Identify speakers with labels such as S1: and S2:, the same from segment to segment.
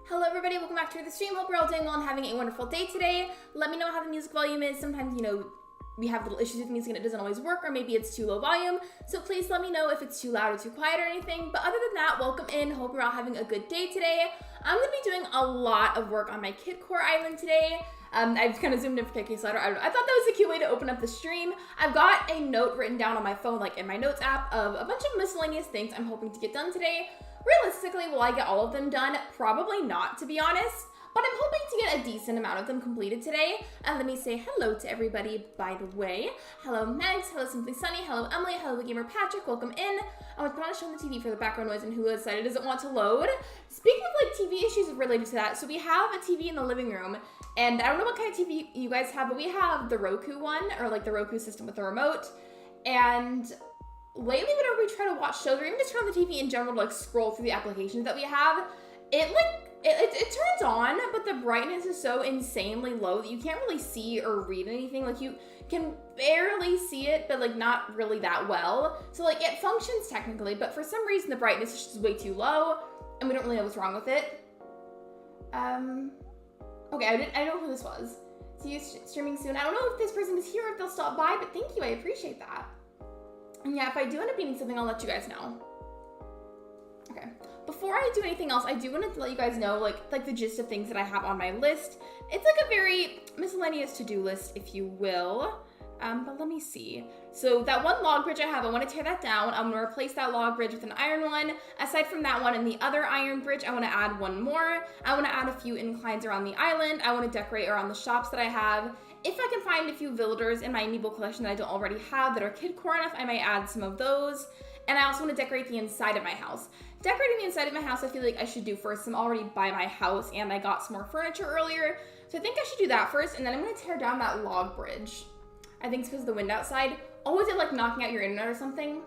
S1: Hello everybody, welcome back to the stream. Hope you're all doing well and having a wonderful day today. Let me know how the music volume is. Sometimes, we have little issues with music and it doesn't always work, or maybe it's too low volume. So please let me know if it's too loud or too quiet or anything. But other than that, welcome in. Hope you're all having a good day today. I'm gonna be doing a lot of work on my Kid Core Island today. I've kind of zoomed in for KK Slider. I thought that was a cute way to open up the stream. I've got a note written down on my phone, like in my notes app, of a bunch of miscellaneous things I'm hoping to get done today. Realistically, will I get all of them done? Probably not, to be honest, but I'm hoping to get a decent amount of them completed today. And let me say hello to everybody, by the way. Hello, Megs. Hello, Simply Sunny. Hello, Emily. Hello, Gamer Patrick. Welcome in. I was put on showing the TV for the background noise and who decided doesn't want to load. Speaking of like TV issues related to that, so we have a TV in the living room, and I don't know what kind of TV you guys have, but we have the Roku one, or like the Roku system with the remote, and lately, whenever we try to watch shows or even just turn on the TV in general to like scroll through the applications that we have, it turns on, but the brightness is so insanely low that you can't really see or read anything. Like you can barely see it, but like not really that well. So like it functions technically, but for some reason the brightness is just way too low, and we don't really know what's wrong with it. Okay, I don't know who this was. See you streaming soon. I don't know if this person is here or if they'll stop by, but thank you, I appreciate that. And yeah, if I do end up needing something, I'll let you guys know. Okay. Before I do anything else, I do want to let you guys know, like the gist of things that I have on my list. It's like a very miscellaneous to-do list, if you will. But let me see. So that one log bridge I have, I want to tear that down. I'm going to replace that log bridge with an iron one. Aside from that one and the other iron bridge, I want to add one more. I want to add a few inclines around the island. I want to decorate around the shops that I have. If I can find a few villagers in my amiibo collection that I don't already have that are Kid Core enough, I might add some of those. And I also want to decorate the inside of my house. Decorating the inside of my house, I feel like I should do first. I'm already by my house and I got some more furniture earlier. So I think I should do that first, and then I'm going to tear down that log bridge. I think it's because of the wind outside. Oh, is it like knocking out your internet or something?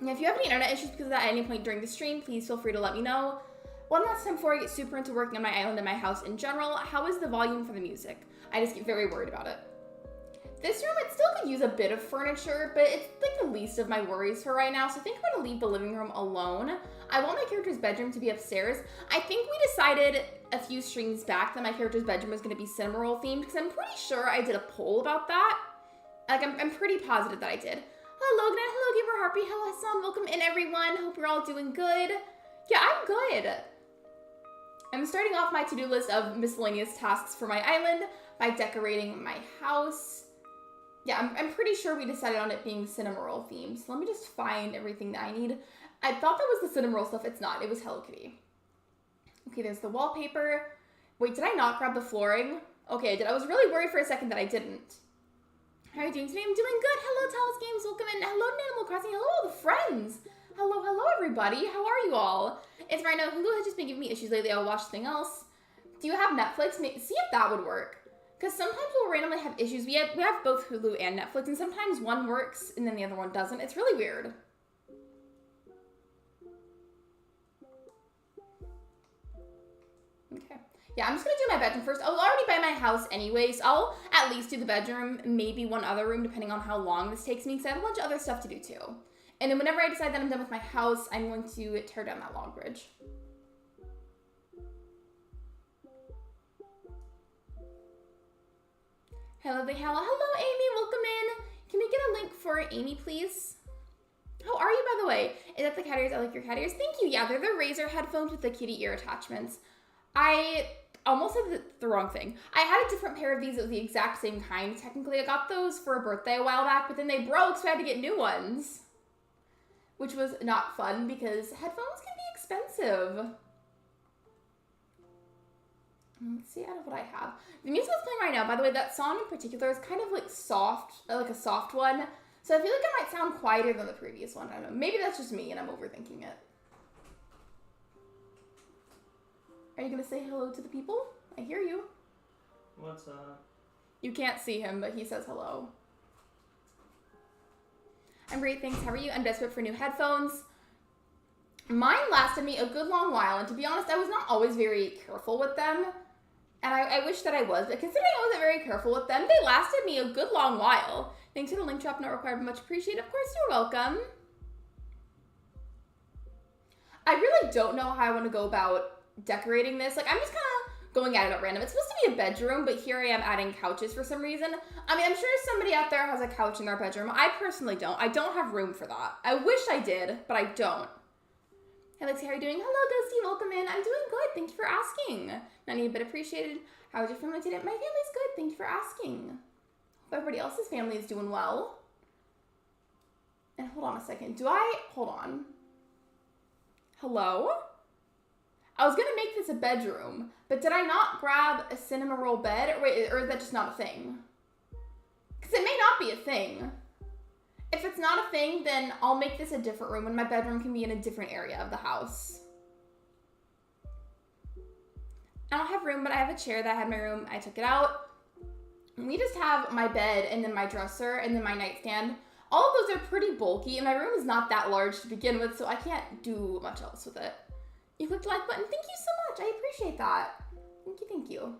S1: And if you have any internet issues because of that at any point during the stream, please feel free to let me know. One last time before I get super into working on my island and my house in general, how is the volume for the music? I just get very worried about it. This room, it still could use a bit of furniture, but it's like the least of my worries for right now, so I think I'm gonna leave the living room alone. I want my character's bedroom to be upstairs. I think we decided a few streams back that my character's bedroom was gonna be Cinnamoroll themed, because I'm pretty sure I did a poll about that. Like, I'm pretty positive that I did. Hello, Logan. Hello, Gamer Harpy. Hello, Hassan. Welcome in, everyone. Hope you're all doing good. Yeah, I'm good. I'm starting off my to-do list of miscellaneous tasks for my island by decorating my house. Yeah, I'm pretty sure we decided on it being Cinnamoroll themed. So let me just find everything that I need. I thought that was the Cinnamoroll stuff. It's not. It was Hello Kitty. Okay, there's the wallpaper. Wait, did I not grab the flooring? Okay, I did. I was really worried for a second that I didn't. How are you doing today? I'm doing good. Hello, Talos Games. Welcome in. Hello, Animal Crossing. Hello, all the friends. Hello, everybody. How are you all? It's right now. Hulu has just been giving me issues lately. I'll watch something else. Do you have Netflix? See if that would work. Because sometimes we'll randomly have issues. We have both Hulu and Netflix, and sometimes one works and then the other one doesn't. It's really weird. Okay. Yeah, I'm just going to do my bedroom first. I'll already buy my house anyway, so I'll at least do the bedroom, maybe one other room, depending on how long this takes me, because I have a bunch of other stuff to do too. And then whenever I decide that I'm done with my house, I'm going to tear down that log bridge. Hello, Amy, welcome in. Can we get a link for Amy, please? How are you, by the way? Is that the cat ears? I like your cat ears. Thank you. Yeah, they're the Razer headphones with the kitty ear attachments. I almost said the wrong thing. I had a different pair of these of the exact same kind. Technically, I got those for a birthday a while back, but then they broke, so I had to get new ones. Which was not fun because headphones can be expensive. Let's see out of what I have. The music that's playing right now, by the way, that song in particular is kind of like soft, like a soft one. So I feel like it might sound quieter than the previous one. I don't know. Maybe that's just me and I'm overthinking it. Are you going to say hello to the people? I hear you.
S2: What's up?
S1: You can't see him, but he says hello. I'm great, thanks. How are you? I'm desperate for new headphones. Mine lasted me a good long while, and to be honest, I was not always very careful with them. And I wish that I was, but considering I wasn't very careful with them, they lasted me a good long while. Thanks for the link drop, not required, much appreciated. Of course, you're welcome. I really don't know how I want to go about decorating this. Like, I'm just kind of going at it at random. It's supposed to be a bedroom, but here I am adding couches for some reason. I mean, I'm sure somebody out there has a couch in their bedroom. I personally don't. I don't have room for that. I wish I did, but I don't. Hey, Lexi, how are you doing? Hello, Ghosty. Welcome in. I'm doing good. Thank you for asking. Not need a bit appreciated. How was your family today? My family's good. Thank you for asking. Hope everybody else's family is doing well. And hold on a second. Hold on. Hello? I was gonna make this a bedroom, but did I not grab a cinema roll bed? Or wait, or is that just not a thing? Because it may not be a thing. If it's not a thing, then I'll make this a different room and my bedroom can be in a different area of the house. I don't have room, but I have a chair that I had in my room. I took it out. And we just have my bed and then my dresser and then my nightstand. All of those are pretty bulky and my room is not that large to begin with, so I can't do much else with it. You clicked the like button. Thank you so much. I appreciate that. Thank you, thank you.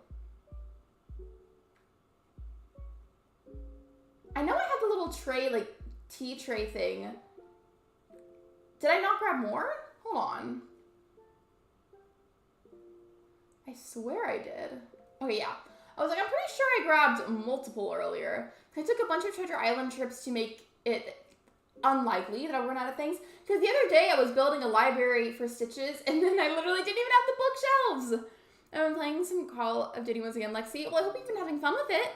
S1: I know I had the little tray, like, tea tray thing. Did I not grab more? Hold on. I swear I did. Okay, yeah. I was like, I'm pretty sure I grabbed multiple earlier. I took a bunch of Treasure Island trips to make it unlikely that I run out of things. Because the other day I was building a library for Stitches and then I literally didn't even have the bookshelves. I've been playing some Call of Duty once again, Lexi. Well, I hope you've been having fun with it.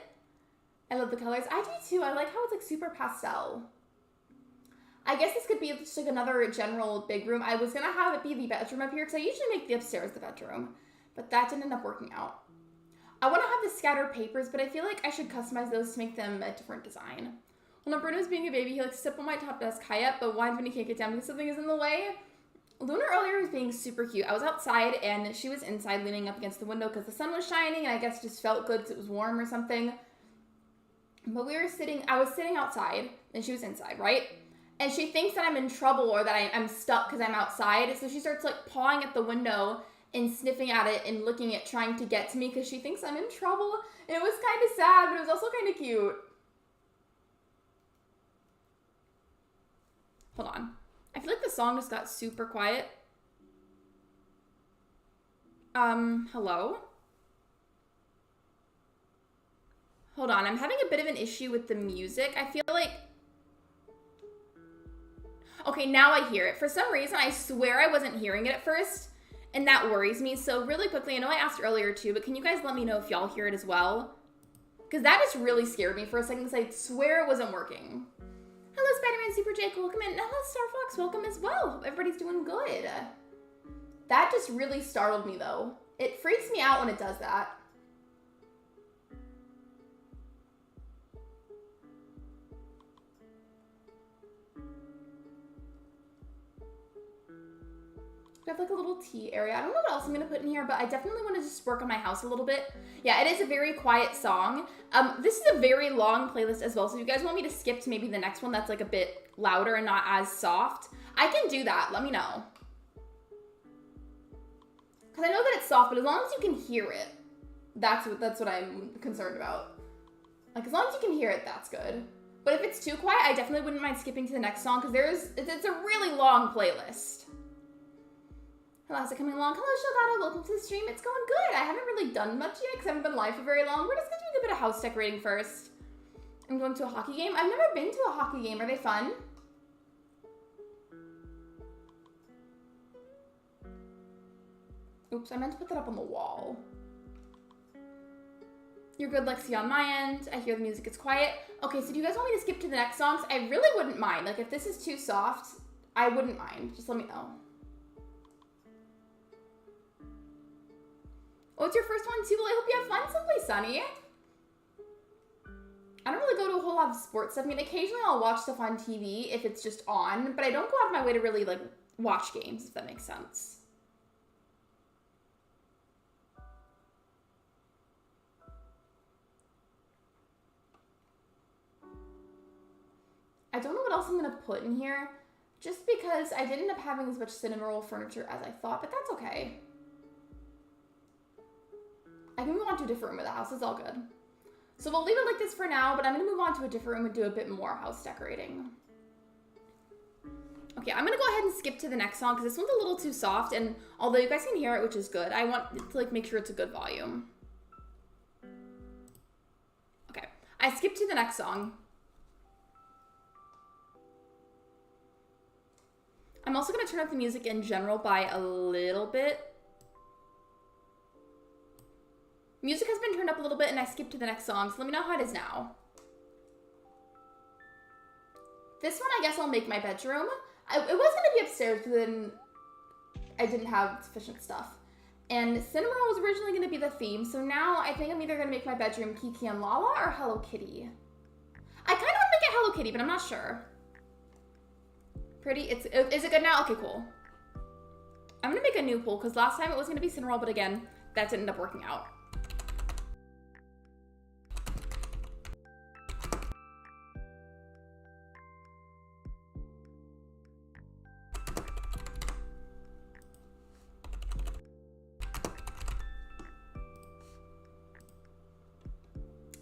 S1: I love the colors. I do too. I like how it's like super pastel. I guess this could be just like another general big room. I was going to have it be the bedroom up here because I usually make the upstairs the bedroom. But that didn't end up working out. I want to have the scattered papers, but I feel like I should customize those to make them a different design. When Bruno's being a baby, he likes to sit on my top desk high up, but whines when he can't get down because something is in the way. Luna earlier was being super cute. I was outside and she was inside leaning up against the window because the sun was shining and I guess just felt good because it was warm or something. But I was sitting outside and she was inside, right? And she thinks that I'm in trouble or that I'm stuck because I'm outside. So she starts like pawing at the window and sniffing at it and looking at trying to get to me because she thinks I'm in trouble. And it was kind of sad, but it was also kind of cute. Hold on. I feel like the song just got super quiet. Hello? Hold on, I'm having a bit of an issue with the music. I feel like... Okay, now I hear it. For some reason, I swear I wasn't hearing it at first, and that worries me. So really quickly, I know I asked earlier too, but can you guys let me know if y'all hear it as well? Because that just really scared me for a second, because I swear it wasn't working. Hello, Spider-Man Super Jake, welcome in. Hello, Star Fox, welcome as well. Hope everybody's doing good. That just really startled me, though. It freaks me out when it does that. We have like a little tea area. I don't know what else I'm gonna put in here, but I definitely want to just work on my house a little bit. Yeah, it is a very quiet song. This is a very long playlist as well, so if you guys want me to skip to maybe the next one that's like a bit louder and not as soft, I can do that. Let me know. Because I know that it's soft, but as long as you can hear it, that's what I'm concerned about. Like, as long as you can hear it, that's good. But if it's too quiet, I definitely wouldn't mind skipping to the next song, because it's a really long playlist. Hello, how's it coming along? Hello, Shalvada, welcome to the stream. It's going good. I haven't really done much yet because I haven't been live for very long. We're just going to do a bit of house decorating first. I'm going to a hockey game. I've never been to a hockey game. Are they fun? Oops, I meant to put that up on the wall. You're good, Lexi, on my end. I hear the music is quiet. Okay, so do you guys want me to skip to the next songs? I really wouldn't mind. Like, if this is too soft, I wouldn't mind. Just let me know. Oh, it's your first one too? Well, I hope you have fun someplace, Sunny. I don't really go to a whole lot of sports stuff. I mean, occasionally I'll watch stuff on TV if it's just on, but I don't go out of my way to really, like, watch games, if that makes sense. I don't know what else I'm going to put in here, just because I didn't end up having as much cinema roll furniture as I thought, but that's okay. I can move on to a different room of the house. It's all good. So we'll leave it like this for now, but I'm going to move on to a different room and do a bit more house decorating. Okay, Okay, I'm gonna go ahead and skip to the next song because this one's a little too soft, and although you guys can hear it, which is good, I want to like make sure it's a good volume. Okay, I skipped to the next song. I'm also gonna turn up the music in general by a little bit. Music has been turned up a little bit and I skipped to the next song, so let me know how it is now. This one I guess I'll make my bedroom. It was gonna be upstairs, but then I didn't have sufficient stuff. And Cinnamon was originally gonna be the theme, so now I think I'm either gonna make my bedroom Kiki and Lala or Hello Kitty. I kind of want to make it Hello Kitty, but I'm not sure. Pretty, is it good now? Okay, cool. I'm gonna make a new pool, because last time it was gonna be Cinnamon, but again, that didn't end up working out.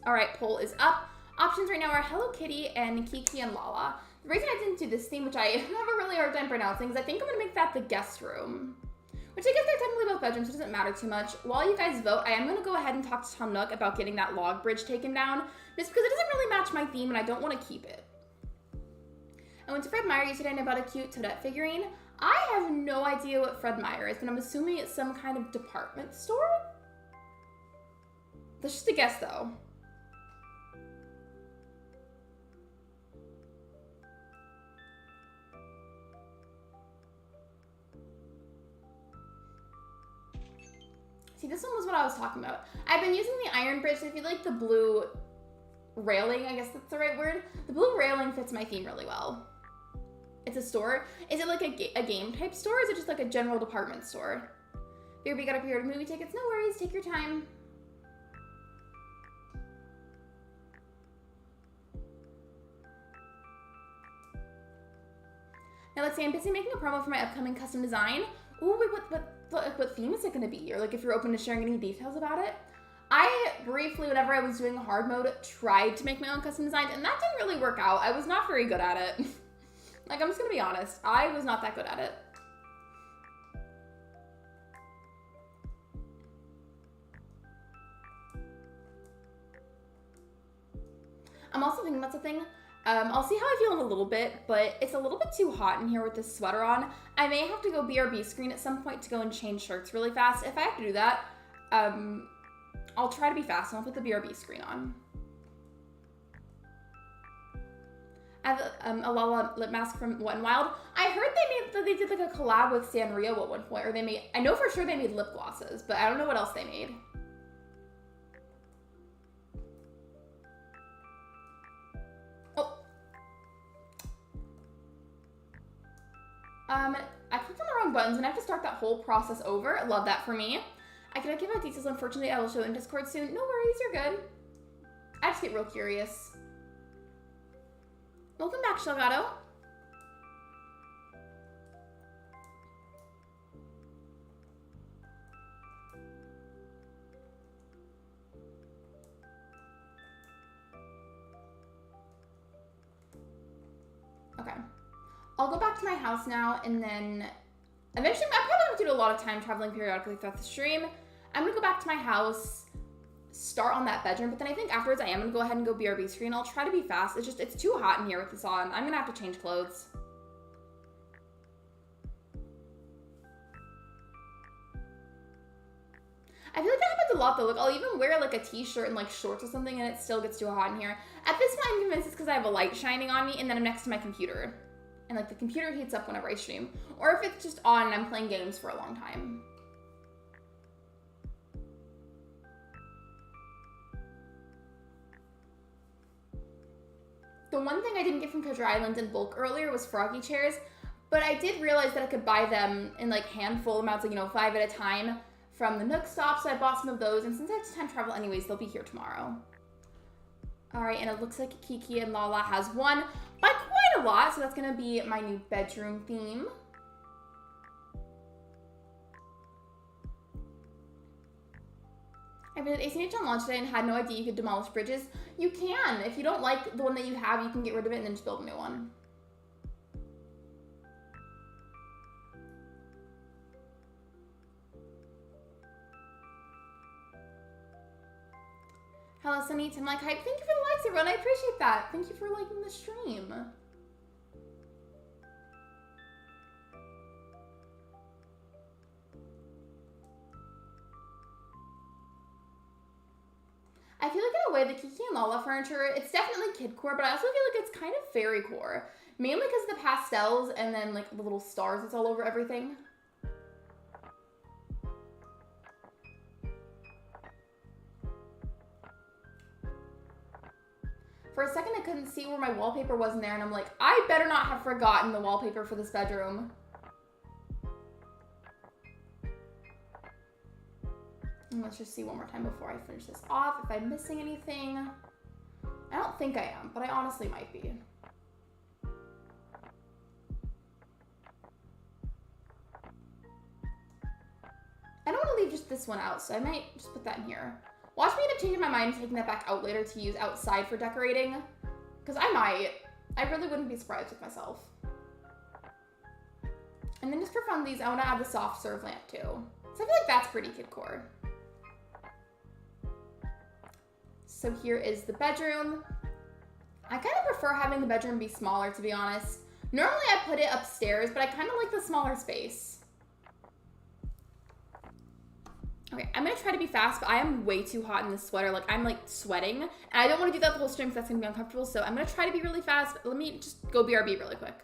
S1: All right, poll is up. Options right now are Hello Kitty and Kiki and Lala. The reason I didn't do this theme, which I have a really hard time pronouncing, is I think I'm gonna make that the guest room. Which I guess they're technically both bedrooms, so it doesn't matter too much. While you guys vote, I am gonna go ahead and talk to Tom Nook about getting that log bridge taken down, just because it doesn't really match my theme and I don't wanna keep it. I went to Fred Meyer yesterday and I bought a cute Toadette figurine. I have no idea what Fred Meyer is, but I'm assuming it's some kind of department store? That's just a guess though. See, this one was what I was talking about. I've been using the iron bridge. If you like the blue railing, I guess that's the right word. The blue railing fits my theme really well. It's a store. Is it like a game type store, or is it just like a general department store? BRB got a period of movie tickets. No worries, take your time. Now let's see, I'm busy making a promo for my upcoming custom design. Ooh, wait, what theme is it gonna be? Or like if you're open to sharing any details about it. I briefly, whenever I was doing hard mode, tried to make my own custom designs, and that didn't really work out. I was not very good at it. Like, I'm just gonna be honest. I was not that good at it. I'm also thinking about something. I'll see how I feel in a little bit, but it's a little bit too hot in here with this sweater on. I may have to go BRB screen at some point to go and change shirts really fast. If I have to do that, I'll try to be fast and I'll put the BRB screen on. I have a Lala lip mask from Wet n Wild. I heard they did like a collab with Sanrio at one point, or they made, I know for sure they made lip glosses, but I don't know what else they made. I clicked on the wrong buttons and I have to start that whole process over. I love that for me. I cannot give out details, unfortunately. I will show in Discord soon. No worries, you're good. I just get real curious. Welcome back, Shelgado. Okay. I'll go back to my house now, and then eventually I'm probably going to do a lot of time traveling periodically throughout the stream. I'm going to go back to my house, start on that bedroom, but then I think afterwards I am going to go ahead and go BRB screen. I'll try to be fast. It's too hot in here with this on. I'm going to have to change clothes. I feel like that happens a lot though. Like, I'll even wear like a t-shirt and like shorts or something and it still gets too hot in here. At this point, I'm convinced it's because I have a light shining on me and then I'm next to my computer. And like the computer heats up whenever I stream. Or if it's just on and I'm playing games for a long time. The one thing I didn't get from Treasure Island in bulk earlier was Froggy Chairs. But I did realize that I could buy them in like handful amounts, like, you know, 5 at a time from the Nook stop. So I bought some of those. And since I have to time travel anyways, they'll be here tomorrow. All right, and it looks like Kiki and Lala has won by quite a lot, so that's gonna be my new bedroom theme. I visited ACNH on launch today and had no idea you could demolish bridges. You can. If you don't like the one that you have, you can get rid of it and then just build a new one. Hello, Sunny. Tim like hype. Thank you for the likes, everyone. I appreciate that. Thank you for liking the stream. I feel like in a way the Kiki and Lala furniture, it's definitely kidcore, but I also feel like it's kind of fairycore. Mainly because of the pastels and then like the little stars that's all over everything. For a second I couldn't see where my wallpaper was in there and I'm like, I better not have forgotten the wallpaper for this bedroom. And let's just see one more time before I finish this off if I'm missing anything. I don't think I am, but I honestly might be. I don't want to leave just this one out, so I might just put that in here. Watch me end up changing my mind and taking that back out later to use outside for decorating. Because I might. I really wouldn't be surprised with myself. And then just for funsies, I want to add the soft serve lamp too. So I feel like that's pretty kidcore. So here is the bedroom. I kind of prefer having the bedroom be smaller, to be honest. Normally I put it upstairs, but I kind of like the smaller space. Okay, I'm gonna try to be fast, but I am way too hot in this sweater. Like, I'm like sweating, and I don't want to do that the whole stream because that's gonna be uncomfortable. So I'm gonna try to be really fast, but let me just go BRB really quick.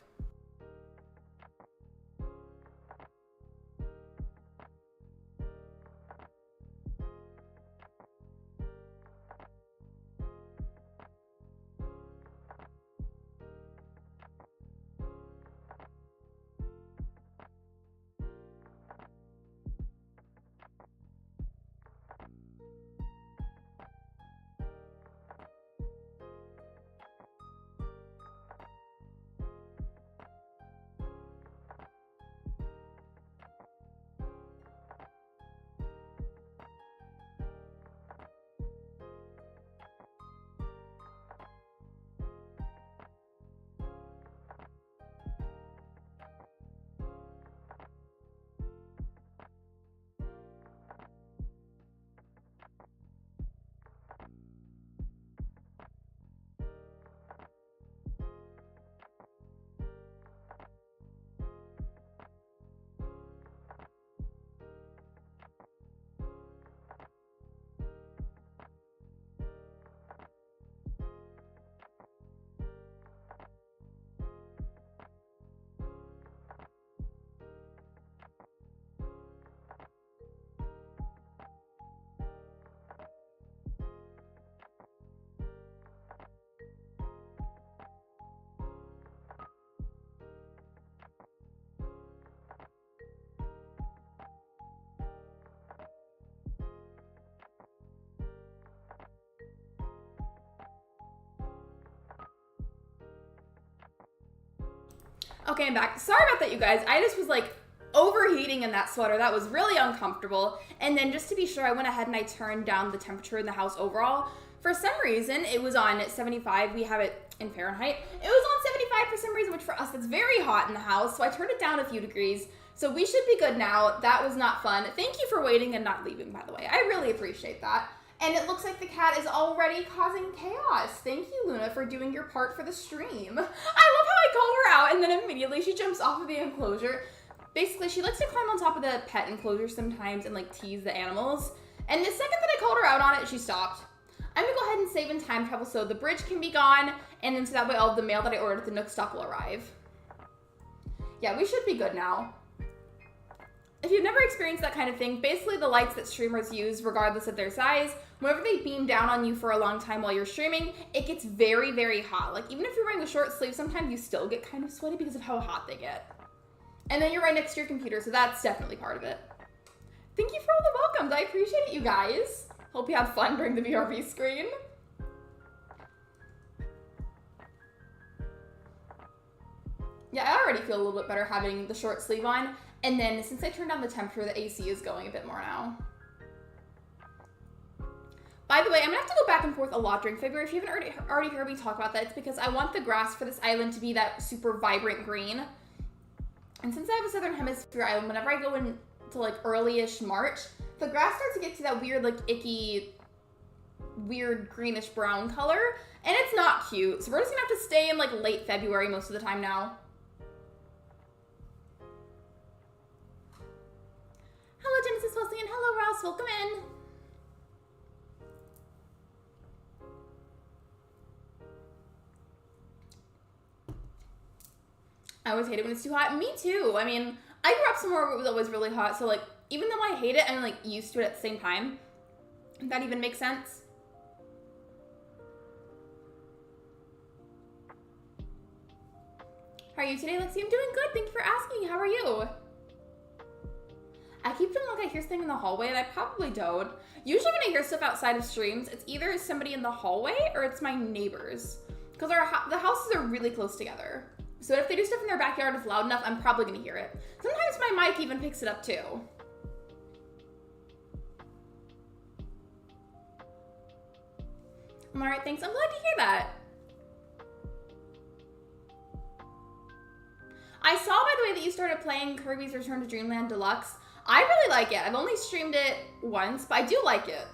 S1: Okay, I'm back. Sorry about that, you guys. I just was like overheating in that sweater. That was really uncomfortable. And then just to be sure, I went ahead and I turned down the temperature in the house overall. For some reason, it was on 75. We have it in Fahrenheit. It was on 75 for some reason, which for us, it's very hot in the house. So I turned it down a few degrees. So we should be good now. That was not fun. Thank you for waiting and not leaving, by the way. I really appreciate that. And it looks like the cat is already causing chaos. Thank you, Luna, for doing your part for the stream. I love how I called her out and then immediately she jumps off of the enclosure. Basically, she likes to climb on top of the pet enclosure sometimes and like tease the animals. And the second that I called her out on it, she stopped. I'm gonna go ahead and save in time travel so the bridge can be gone, and then so that way all of the mail that I ordered at the Nook Stop will arrive. Yeah, we should be good now. If you've never experienced that kind of thing, basically the lights that streamers use, regardless of their size, whenever they beam down on you for a long time while you're streaming, it gets very, very hot. Like, even if you're wearing a short sleeve, sometimes you still get kind of sweaty because of how hot they get. And then you're right next to your computer, so that's definitely part of it. Thank you for all the welcomes. I appreciate it, you guys. Hope you had fun during the VRV screen. Yeah, I already feel a little bit better having the short sleeve on. And then since I turned down the temperature, the AC is going a bit more now. By the way, I'm gonna have to go back and forth a lot during February. If you haven't already heard me talk about that, it's because I want the grass for this island to be that super vibrant green. And since I have a Southern Hemisphere island, whenever I go into like early-ish March, the grass starts to get to that weird like icky weird greenish brown color, and it's not cute. So we're just gonna have to stay in like late February most of the time now. Hello, Genesis Wesley, and hello, Rouse. Welcome in. I always hate it when it's too hot. Me too. I mean, I grew up somewhere where it was always really hot, so like, even though I hate it, I'm like used to it at the same time. If that even makes sense. How are you today, Lexi? I'm doing good. Thank you for asking. How are you? I keep feeling like I hear something in the hallway, and I probably don't. Usually when I hear stuff outside of streams, it's either somebody in the hallway or it's my neighbors. Because the houses are really close together. So if they do stuff in their backyard that's loud enough, I'm probably gonna hear it. Sometimes my mic even picks it up too. I'm alright, thanks. I'm glad to hear that. I saw, by the way, that you started playing Kirby's Return to Dreamland Deluxe. I really like it. I've only streamed it once, but I do like it.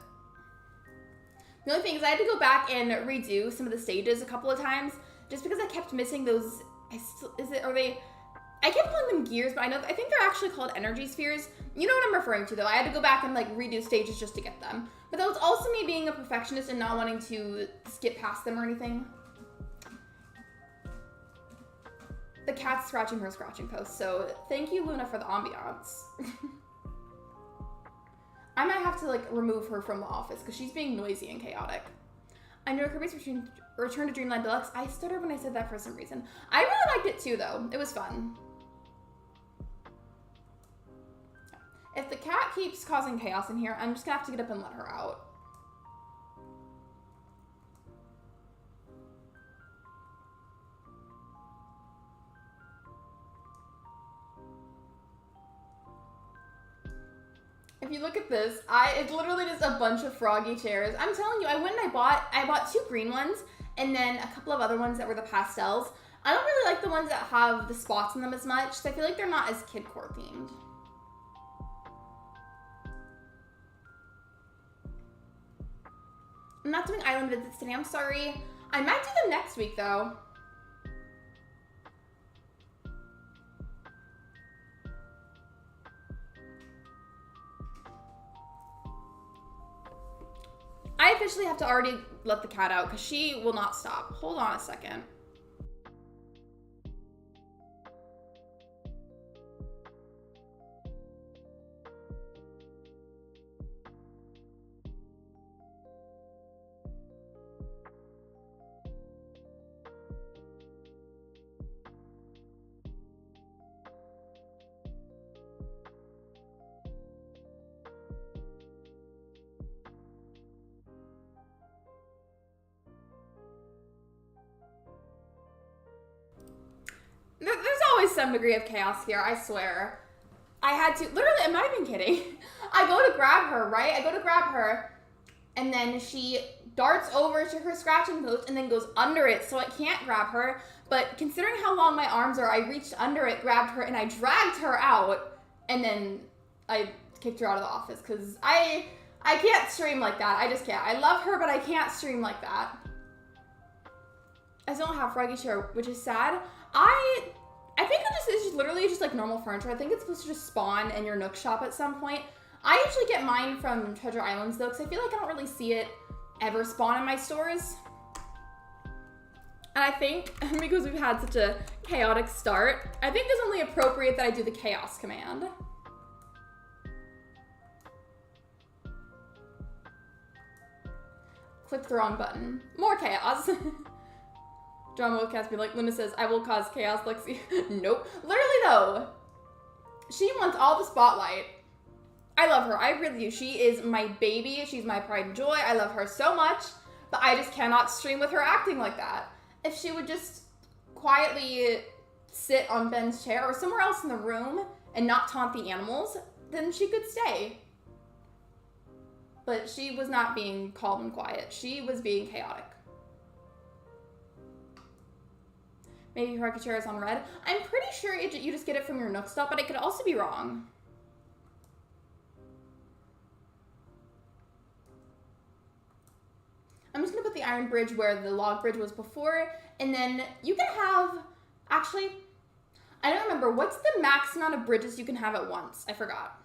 S1: The only thing is I had to go back and redo some of the stages a couple of times just because I kept missing those. I kept calling them gears, but I think they're actually called energy spheres. You know what I'm referring to, though. I had to go back and like redo stages just to get them. But that was also me being a perfectionist and not wanting to skip past them or anything. The cat's scratching her scratching post, so thank you, Luna, for the ambiance. I might have to like remove her from the office because she's being noisy and chaotic. I know Kirby's Return to Dreamland Deluxe. I stuttered when I said that for some reason. I really liked it too, though. It was fun. If the cat keeps causing chaos in here, I'm just gonna have to get up and let her out. If you look at this, it's literally just a bunch of Froggy Chairs. I'm telling you, I went and I bought 2 green ones and then a couple of other ones that were the pastels. I don't really like the ones that have the spots in them as much, so I feel like they're not as kidcore themed. I'm not doing island visits today, I'm sorry. I might do them next week though. I officially have to already let the cat out because she will not stop. Hold on a second. There's always some degree of chaos here, I swear. I had to, literally, I'm not even kidding. I go to grab her, right? I go to grab her, and then she darts over to her scratching post and then goes under it, so I can't grab her. But considering how long my arms are, I reached under it, grabbed her, and I dragged her out, and then I kicked her out of the office, because I can't stream like that. I just can't. I love her, but I can't stream like that. I still don't have Froggy Chair, which is sad. I think it's just literally just like normal furniture. I think it's supposed to just spawn in your Nook shop at some point. I usually get mine from Treasure Islands though, because I feel like I don't really see it ever spawn in my stores. And I think because we've had such a chaotic start, I think it's only appropriate that I do the chaos command. Click the wrong button. More chaos. John Wilcast be like, Luna says, I will cause chaos, Lexi. Nope. Literally, though, she wants all the spotlight. I love her. I really do. She is my baby. She's my pride and joy. I love her so much, but I just cannot stream with her acting like that. If she would just quietly sit on Ben's chair or somewhere else in the room and not taunt the animals, then she could stay. But she was not being calm and quiet. She was being chaotic. Maybe Froggy Chair is on red. I'm pretty sure you just get it from your Nook stop, but I could also be wrong. iron bridge where the log bridge was before. And then you can have, actually, I don't remember, what's the max amount of bridges you can have at once? I forgot.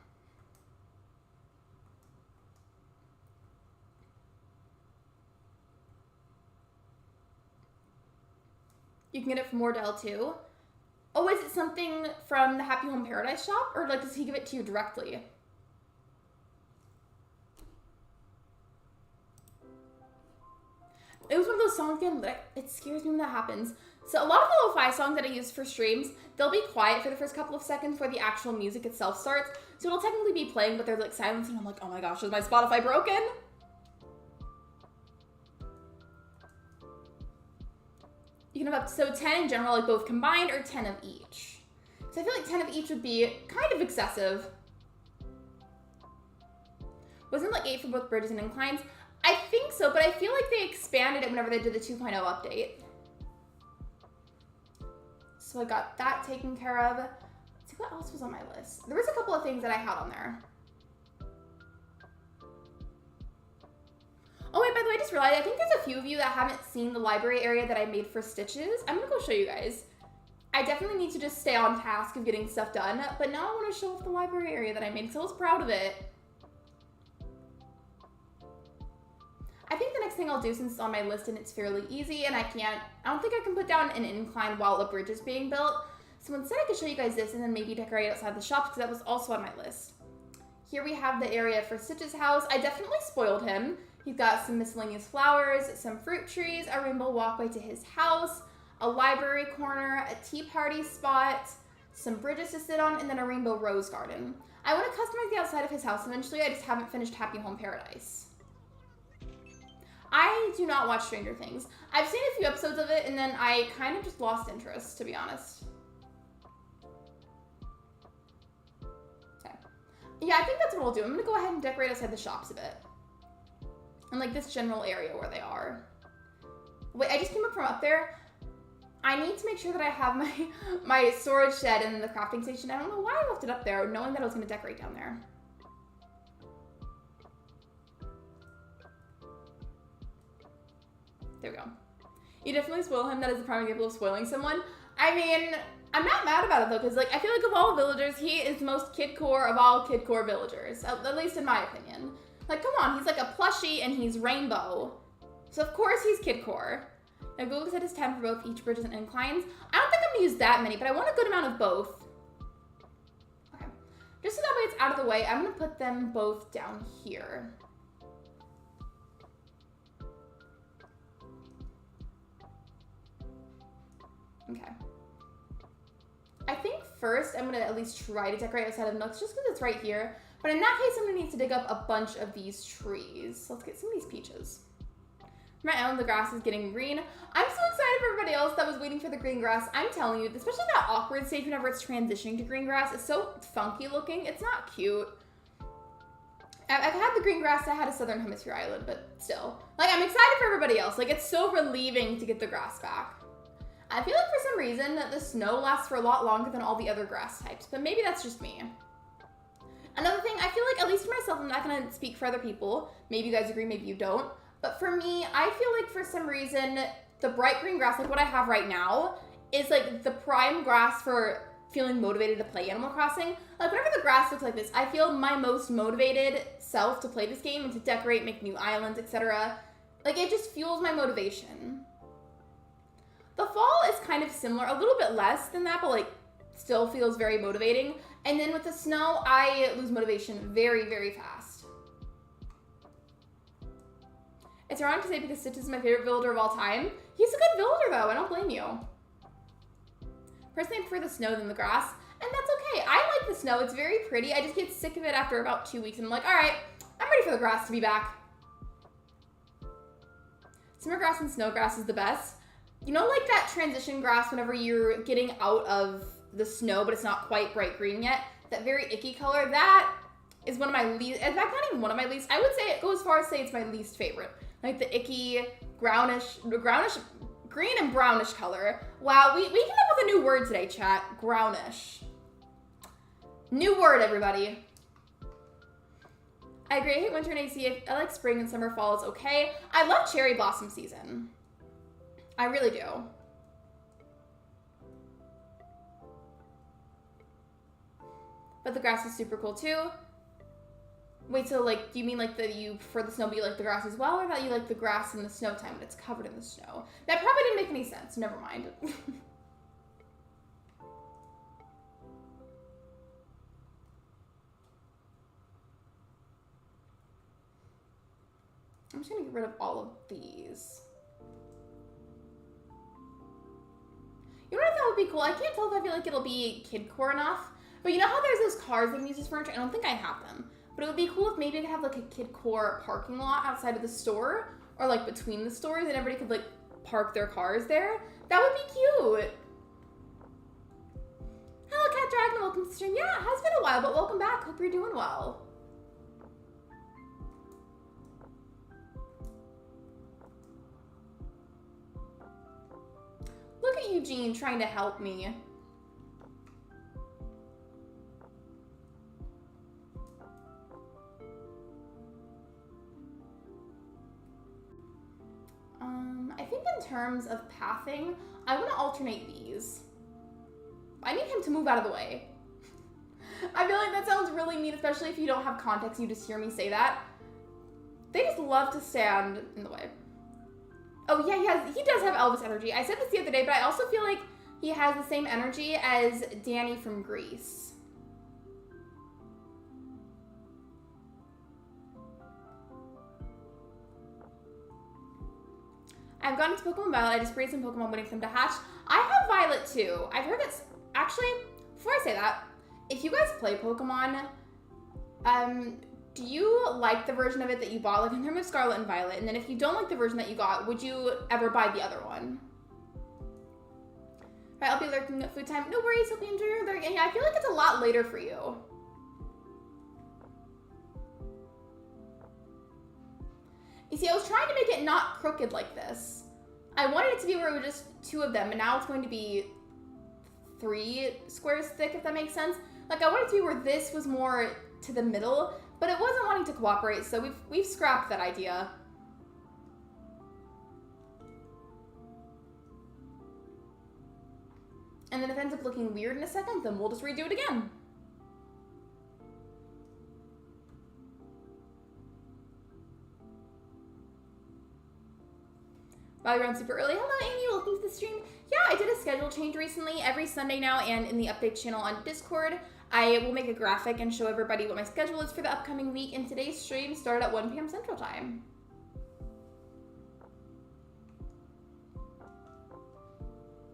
S1: You can get it from Wardell too. Oh, is it something from the Happy Home Paradise shop? Or like, does he give it to you directly? It was one of those songs again that it scares me when that happens. So a lot of the lo-fi songs that I use for streams, they'll be quiet for the first couple of seconds before the actual music itself starts. So it'll technically be playing, but there's like silence, and I'm like, oh my gosh, is my Spotify broken? You can have up to, so 10 in general, like both combined, or 10 of each. So I feel like 10 of each would be kind of excessive. Wasn't it like 8 for both bridges and inclines? I think so, but I feel like they expanded it whenever they did the 2.0 update. So I got that taken care of. Let's see what else was on my list. There was a couple of things that I had on there. Oh wait, by the way, I just realized, I think there's a few of you that haven't seen the library area that I made for Stitches. I'm gonna go show you guys. I definitely need to just stay on task of getting stuff done, but now I want to show off the library area that I made, because I was proud of it. I think the next thing I'll do, since it's on my list and it's fairly easy, and I don't think I can put down an incline while a bridge is being built. So instead I could show you guys this and then maybe decorate outside the shops, because that was also on my list. Here we have the area for Stitch's house. I definitely spoiled him. He's got some miscellaneous flowers, some fruit trees, a rainbow walkway to his house, a library corner, a tea party spot, some bridges to sit on, and then a rainbow rose garden. I want to customize the outside of his house eventually. I just haven't finished Happy Home Paradise. I do not watch Stranger Things. I've seen a few episodes of it, and then I kind of just lost interest, to be honest. Okay. Yeah, I think that's what we'll do. I'm going to go ahead and decorate outside the shops a bit. And like this general area where they are. Wait, I just came up from up there. I need to make sure that I have my storage shed and the crafting station. I don't know why I left it up there, knowing that I was going to decorate down there. There we go. You definitely spoil him. That is a prime example of spoiling someone. I mean, I'm not mad about it though, because like I feel like of all villagers, he is the most kidcore of all kidcore villagers, at least in my opinion. Like, come on, he's like a plushie and he's rainbow, so of course he's kidcore. Now Google said it's 10 for both each bridges and inclines. I don't think I'm gonna use that many, but I want a good amount of both. Okay, just so that way it's out of the way, I'm gonna put them both down here. Okay. I think first I'm gonna at least try to decorate outside of Nooks just because it's right here. But in that case, I'm gonna need to dig up a bunch of these trees. So let's get some of these peaches. Right now, the grass is getting green. I'm so excited for everybody else that was waiting for the green grass. I'm telling you, especially that awkward stage whenever it's transitioning to green grass, it's so funky looking. It's not cute. I've had the green grass. I had a Southern Hemisphere island, but still. Like, I'm excited for everybody else. Like, it's so relieving to get the grass back. I feel like for some reason that the snow lasts for a lot longer than all the other grass types, but maybe that's just me. Another thing, I feel like, at least for myself, I'm not gonna speak for other people. Maybe you guys agree, maybe you don't. But for me, I feel like for some reason, the bright green grass, like what I have right now, is like the prime grass for feeling motivated to play Animal Crossing. Like whenever the grass looks like this, I feel my most motivated self to play this game and to decorate, make new islands, etc. Like it just fuels my motivation. The fall is kind of similar, a little bit less than that, but like still feels very motivating. And then with the snow, I lose motivation very, very fast. It's ironic to say because Stitch is my favorite villager of all time. He's a good villager though, I don't blame you. Personally, I prefer the snow than the grass, and that's okay. I like the snow, it's very pretty. I just get sick of it after about 2 weeks, and I'm like, all right, I'm ready for the grass to be back. Summer grass and snow grass is the best. You know, like that transition grass whenever you're getting out of the snow, but it's not quite bright green yet? That very icky color, that is one of my least, in fact, not even one of my least, I would say it goes as far as say it's my least favorite. Like the icky, brownish, green and brownish color. Wow, we came up with a new word today, chat. Brownish. New word, everybody. I agree. I hate winter and AC. I like spring and summer, fall. It's okay. I love cherry blossom season. I really do. But the grass is super cool too. Wait, so like, do you mean like that you prefer the snow but you like the grass as well, or that you like the grass in the snow time when it's covered in the snow? That probably didn't make any sense. Never mind. I'm just gonna get rid of all of these. You know what I thought would be cool? I can't tell if I feel like it'll be kidcore enough, but you know how there's those cars that can use as furniture? I don't think I have them, but it would be cool if maybe I could have like a kidcore parking lot outside of the store, or like between the stores, and everybody could like park their cars there. That would be cute. Hello, Cat Dragon. Welcome to the stream. Yeah, it has been a while, but welcome back. Hope you're doing well. Look at Eugene trying to help me. I think in terms of pathing, I want to alternate these. I need him to move out of the way. I feel like that sounds really mean, especially if you don't have context, you just hear me say that. They just love to stand in the way. Oh yeah, he does have Elvis energy. I said this the other day, but I also feel like he has the same energy as Danny from Greece. I've gone into Pokemon Violet. I just breed some Pokemon waiting for them to hatch. I have Violet too. I've heard that's actually, before I say that, if you guys play Pokemon, do you like the version of it that you bought, like in terms of Scarlet and Violet? And then if you don't like the version that you got, would you ever buy the other one? Right, I'll be lurking at food time. No worries, hope you enjoy your lurk. And yeah, I feel like it's a lot later for you. You see, I was trying to make it not crooked like this. I wanted it to be where it was just two of them, and now it's going to be 3 squares thick, if that makes sense. Like, I wanted it to be where this was more to the middle, but it wasn't wanting to cooperate, so we've scrapped that idea. And then if it ends up looking weird in a second, then we'll just redo it again. Wow, you're on super early. Hello, Amy. Welcome to the stream. Yeah, I did a schedule change recently. Every Sunday now, and in the update channel on Discord, I will make a graphic and show everybody what my schedule is for the upcoming week. And today's stream started at 1 p.m. Central Time.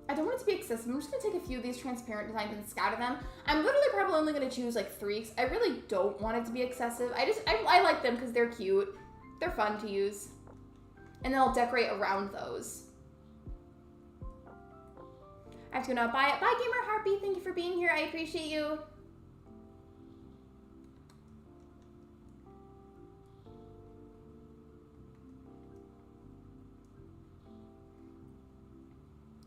S1: I don't want it to be excessive. I'm just going to take a few of these transparent designs and scatter them. I'm literally probably only going to choose like 3. I really don't want it to be excessive. I like them because they're cute. They're fun to use. And then I'll decorate around those. I have to go now. Bye, Gamer Harpy. Thank you for being here. I appreciate you.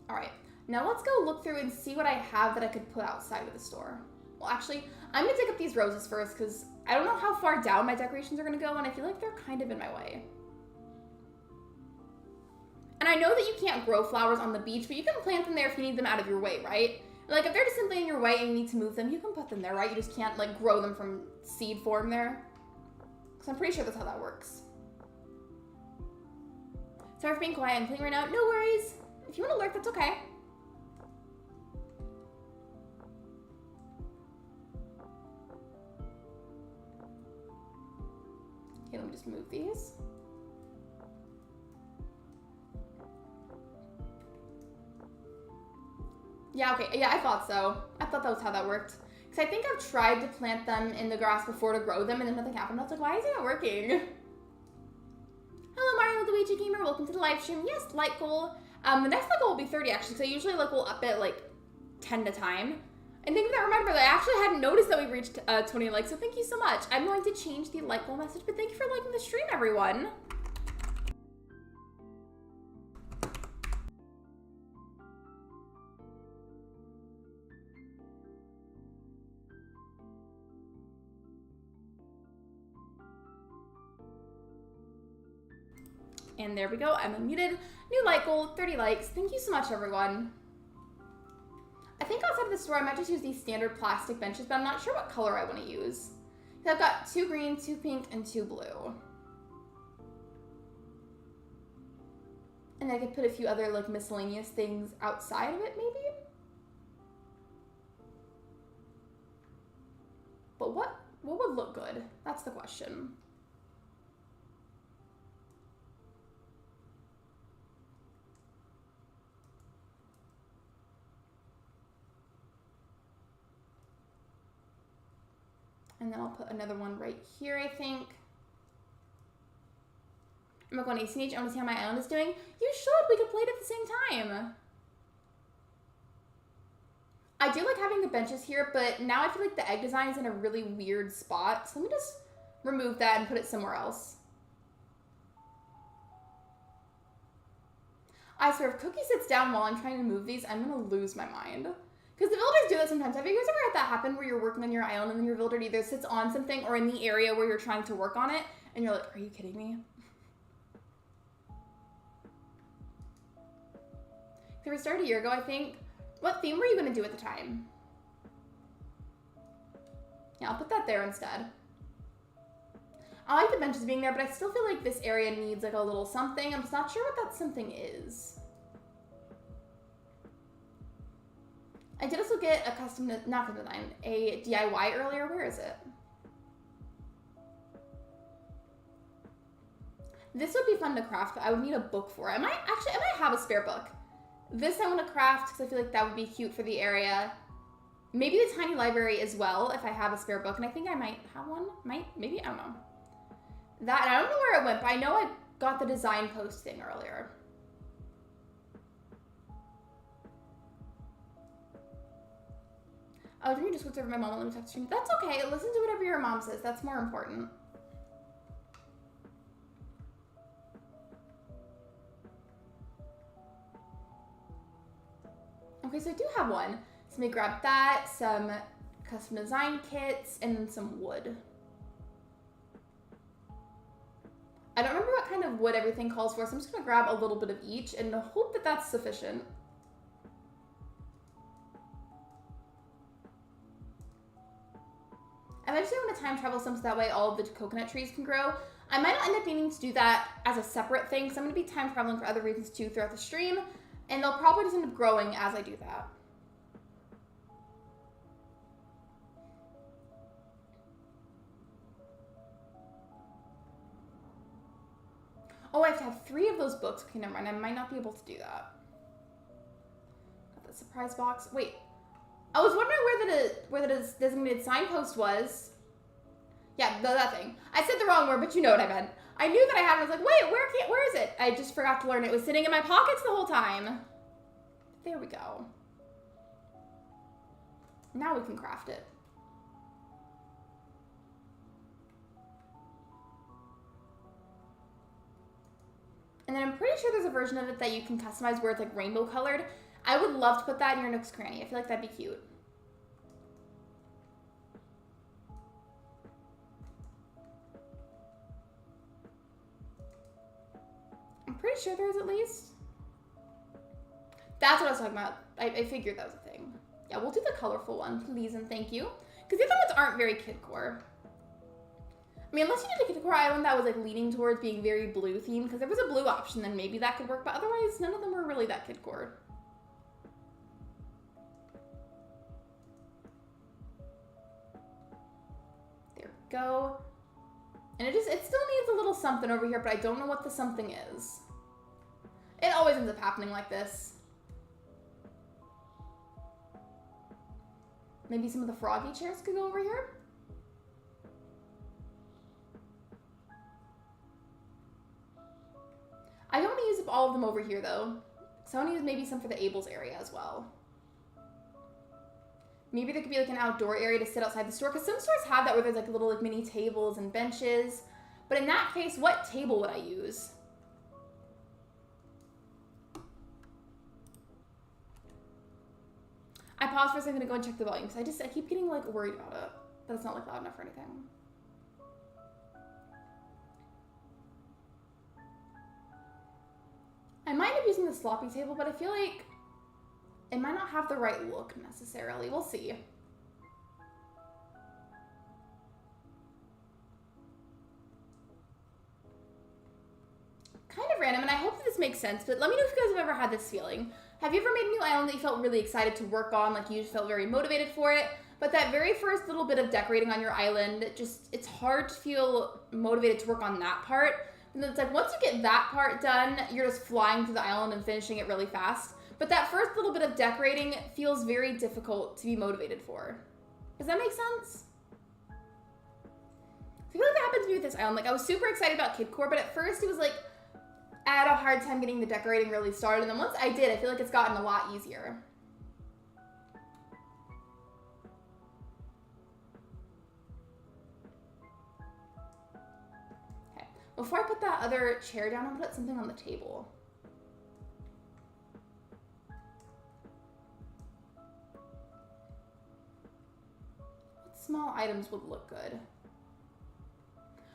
S1: All right, now let's go look through and see what I have that I could put outside of the store. Well, actually, I'm gonna take up these roses first because I don't know how far down my decorations are gonna go, and I feel like they're kind of in my way. And I know that you can't grow flowers on the beach, but you can plant them there if you need them out of your way, right? Like, if they're just simply in your way and you need to move them, you can put them there, right? You just can't, like, grow them from seed form there. Because I'm pretty sure that's how that works. Sorry for being quiet. I'm playing right now. No worries. If you want to lurk, that's okay. Okay, let me just move these. Yeah, okay. Yeah, I thought so. I thought that was how that worked. Because I think I've tried to plant them in the grass before to grow them, and then nothing happened. I was like, why is it not working? Hello, Mario Luigi Gamer. Welcome to the live stream. Yes, light goal. The next light goal will be 30, actually. So I usually, like, will up it, like, 10 at a time. And thank you for that reminder, I actually hadn't noticed that we reached 20 likes, so thank you so much. I'm going to change the like goal message, but thank you for liking the stream, everyone. And there we go. I'm unmuted. New like goal, 30 likes. Thank you so much, everyone. I think outside of the store, I might just use these standard plastic benches, but I'm not sure what color I want to use. So I've got 2 green, 2 pink, and 2 blue. And I could put a few other like miscellaneous things outside of it, maybe? But what would look good? That's the question. And then I'll put another one right here, I think. I'm going ACNH. I want to see how my island is doing. You should. We could play it at the same time. I do like having the benches here, but now I feel like the egg design is in a really weird spot. So let me just remove that and put it somewhere else. I swear, if Cookie sits down while I'm trying to move these, I'm going to lose my mind. Because the villagers do that sometimes. Have you guys ever had that happen where you're working on your island and then your villager either sits on something or in the area where you're trying to work on it, and you're like, are you kidding me? So we started a year ago, I think. What theme were you going to do at the time? Yeah, I'll put that there instead. I like the benches being there, but I still feel like this area needs like a little something. I'm just not sure what that something is. I did also get a custom, not custom design, a DIY earlier. Where is it? This would be fun to craft, but I would need a book for it. I might have a spare book. This I want to craft because I feel like that would be cute for the area. Maybe the tiny library as well if I have a spare book, and I think I might have one. Maybe, I don't know. That, and I don't know where it went, but I know I got the design post thing earlier. Oh, didn't you just look over my mom and let me text stream? That's okay. Listen to whatever your mom says. That's more important. Okay, so I do have one. So let me grab that, some custom design kits, and then some wood. I don't remember what kind of wood everything calls for, so I'm just gonna grab a little bit of each and hope that that's sufficient. Eventually I want to time travel some so that way all of the coconut trees can grow. I might not end up needing to do that as a separate thing, because I'm going to be time traveling for other reasons too throughout the stream, and they'll probably just end up growing as I do that. Oh, I have to have 3 of those books. Okay, never mind. I might not be able to do that. Got the surprise box. Wait. I was wondering where the designated signpost was. Yeah, that thing. I said the wrong word, but you know what I meant. I knew that I had it. I was like, wait, where is it? I just forgot to learn it. It was sitting in my pockets the whole time. There we go. Now we can craft it. And then I'm pretty sure there's a version of it that you can customize where it's like rainbow colored. I would love to put that in your Nook's Cranny. I feel like that'd be cute. I'm pretty sure there is at least. That's what I was talking about. I figured that was a thing. Yeah, we'll do the colorful one, please and thank you. Because the other ones aren't very kidcore. I mean, unless you did a kidcore island that was like leaning towards being very blue themed, because there was a blue option, then maybe that could work, but otherwise none of them were really that kidcore. There we go. And it still needs a little something over here, but I don't know what the something is. It always ends up happening like this. Maybe some of the Froggy Chairs could go over here? I don't want to use up all of them over here, though. So I want to use maybe some for the Abel's area as well. Maybe there could be like an outdoor area to sit outside the store, because some stores have that where there's like little like mini tables and benches. But in that case, what table would I use? I paused for a second to go and check the volume, because I keep getting like worried about it, that it's not like loud enough or anything. using the sloppy table, but I feel like it might not have the right look necessarily. We'll see. Kind of random, and I hope that this makes sense, but let me know if you guys have ever had this feeling. Have you ever made a new island that you felt really excited to work on, like you just felt very motivated for it, but that very first little bit of decorating on your island, it's hard to feel motivated to work on that part. And then it's like, once you get that part done, you're just flying through the island and finishing it really fast. But that first little bit of decorating feels very difficult to be motivated for. Does that make sense? I feel like that happened to me with this island. Like, I was super excited about Kidcore, but at first it was like, I had a hard time getting the decorating really started. And then once I did, I feel like it's gotten a lot easier. Okay, before I put that other chair down, I'm gonna put something on the table. What small items would look good?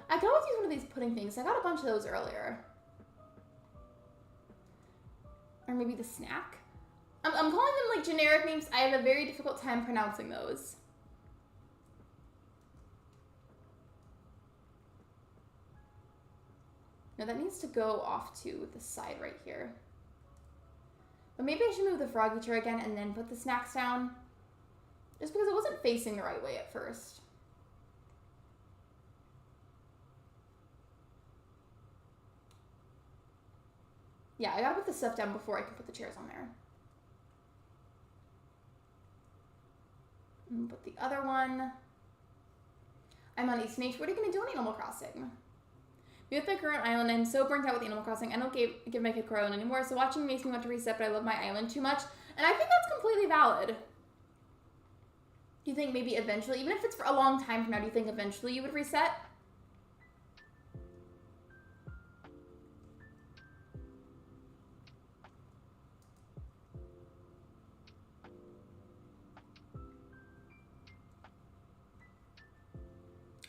S1: I could always use one of these pudding things. I got a bunch of those earlier. Or maybe the snack. I'm calling them like generic names. I have a very difficult time pronouncing those. Now that needs to go off to the side right here. But maybe I should move the froggy chair again and then put the snacks down. Just because it wasn't facing the right way at first. Yeah, I gotta put the stuff down before I can put the chairs on there. And put the other one. I'm on ACNH. What are you gonna do on Animal Crossing? Me with my current island, I'm so burnt out with Animal Crossing. I don't give my kid core island anymore, so watching makes me want to reset, but I love my island too much. And I think that's completely valid. Do you think maybe eventually, even if it's for a long time from now, do you think eventually you would reset?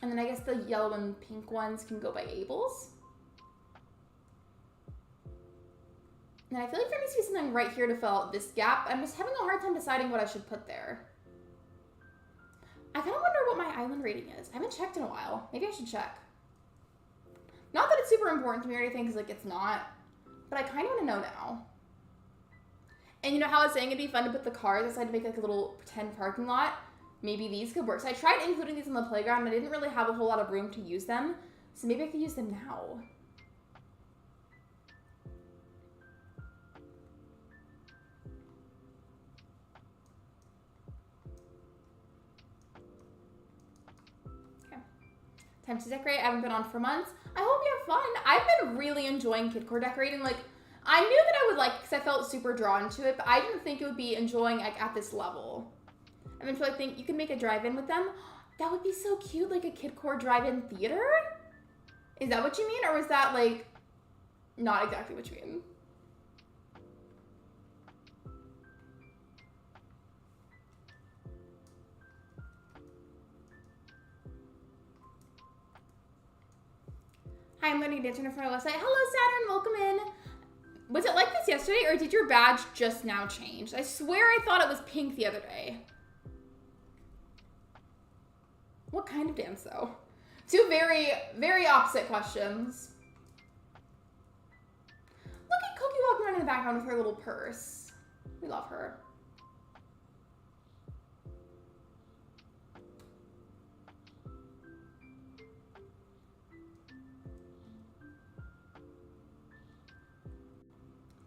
S1: And then I guess the yellow and pink ones can go by Abel's. And I feel like there needs to be something right here to fill out this gap. I'm just having a hard time deciding what I should put there. I kind of wonder what my island rating is. I haven't checked in a while. Maybe I should check. Not that it's super important to me or anything, because like it's not. But I kind of want to know now. And you know how I was saying it'd be fun to put the cars aside to make like a little pretend parking lot? Maybe these could work. So I tried including these on the playground, and I didn't really have a whole lot of room to use them. So maybe I could use them now. Okay. Time to decorate. I haven't been on for months. I hope you have fun. I've been really enjoying Kidcore decorating. Like, I knew that I would like, because I felt super drawn to it, but I didn't think it would be enjoying like at this level. Eventually, I think you can make a drive-in with them. That would be so cute, like a Kidcore drive-in theater? Is that what you mean, or was that, like, not exactly what you mean? Hi, I'm learning to dance in front of our website. Hello, Saturn, welcome in. Was it like this yesterday, or did your badge just now change? I swear I thought it was pink the other day. What kind of dance, though? Two very, very opposite questions. Look at Cookie walking around in the background with her little purse. We love her.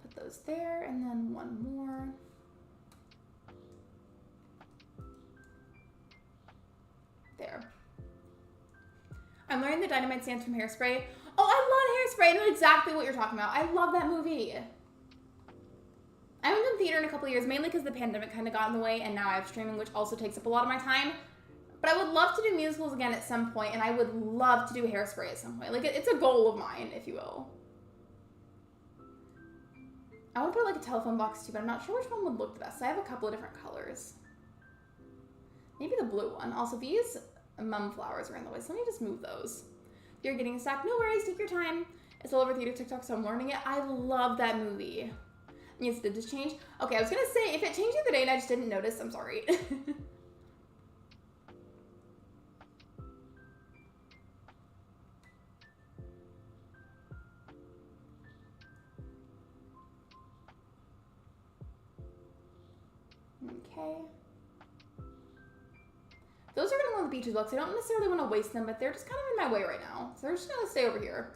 S1: Put those there, and then one more. There. I'm learning the dynamite stance from Hairspray. Oh, I love Hairspray. I know exactly what you're talking about. I love that movie. I haven't done theater in a couple of years, mainly because the pandemic kind of got in the way, and now I have streaming, which also takes up a lot of my time. But I would love to do musicals again at some point, and I would love to do Hairspray at some point. Like, it's a goal of mine, if you will. I want to put like a telephone box too, but I'm not sure which one would look the best. I have a couple of different colors. Maybe the blue one. Also, these mum flowers are in the way, so let me just move those. If you're getting stuck, no worries, take your time. It's all over theater TikTok, so I'm learning it. I love that movie. Yes, did this change? Okay, I was gonna say, if it changed the other day and I just didn't notice, I'm sorry. Okay. Those are gonna go on the beach as well, because I don't necessarily want to waste them, but they're just kind of in my way right now. So they're just gonna stay over here.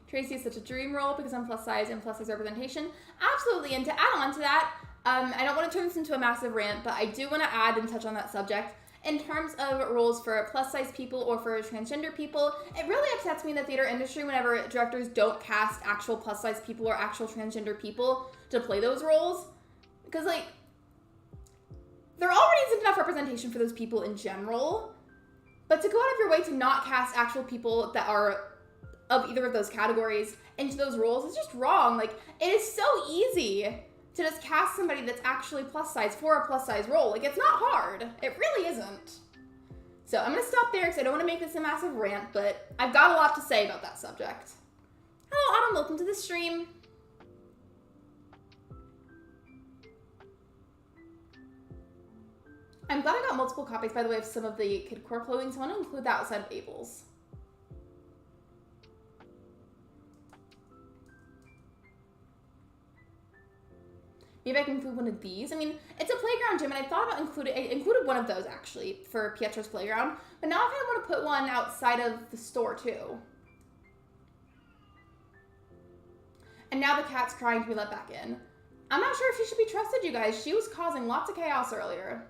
S1: Tracy is such a dream role because I'm plus size and plus size representation. Absolutely, and to add on to that, I don't want to turn this into a massive rant, but I do want to add and touch on that subject. In terms of roles for plus size people or for transgender people, it really upsets me in the theater industry whenever directors don't cast actual plus size people or actual transgender people to play those roles. Because, like, there already isn't enough representation for those people in general, but to go out of your way to not cast actual people that are of either of those categories into those roles is just wrong. Like, it is so easy to just cast somebody that's actually plus size for a plus size role. Like, it's not hard. It really isn't. So I'm gonna stop there because I don't want to make this a massive rant, but I've got a lot to say about that subject. Hello, Autumn, welcome to the stream. I'm glad I got multiple copies, by the way, of some of the kidcore clothing, so I want to include that outside of Abel's. Maybe I can include one of these. I mean, it's a playground gym, and I thought about included one of those, actually, for Pietro's playground. But now I kind of want to put one outside of the store, too. And now the cat's crying to be let back in. I'm not sure if she should be trusted, you guys. She was causing lots of chaos earlier.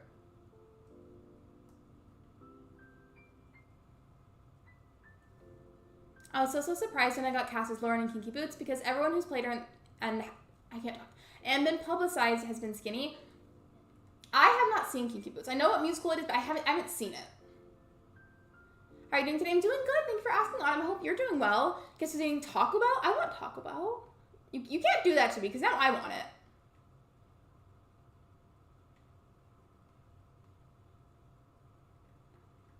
S1: I was so surprised when I got cast as Lauren in Kinky Boots because everyone who's played her and I can't talk. And been publicized has been skinny. I have not seen Kinky Boots. I know what musical it is, but I haven't seen it. How are you doing today? I'm doing good. Thank you for asking, Autumn. I hope you're doing well. Guess we're doing Taco Bell? I want Taco Bell. You can't do that to me because now I want it.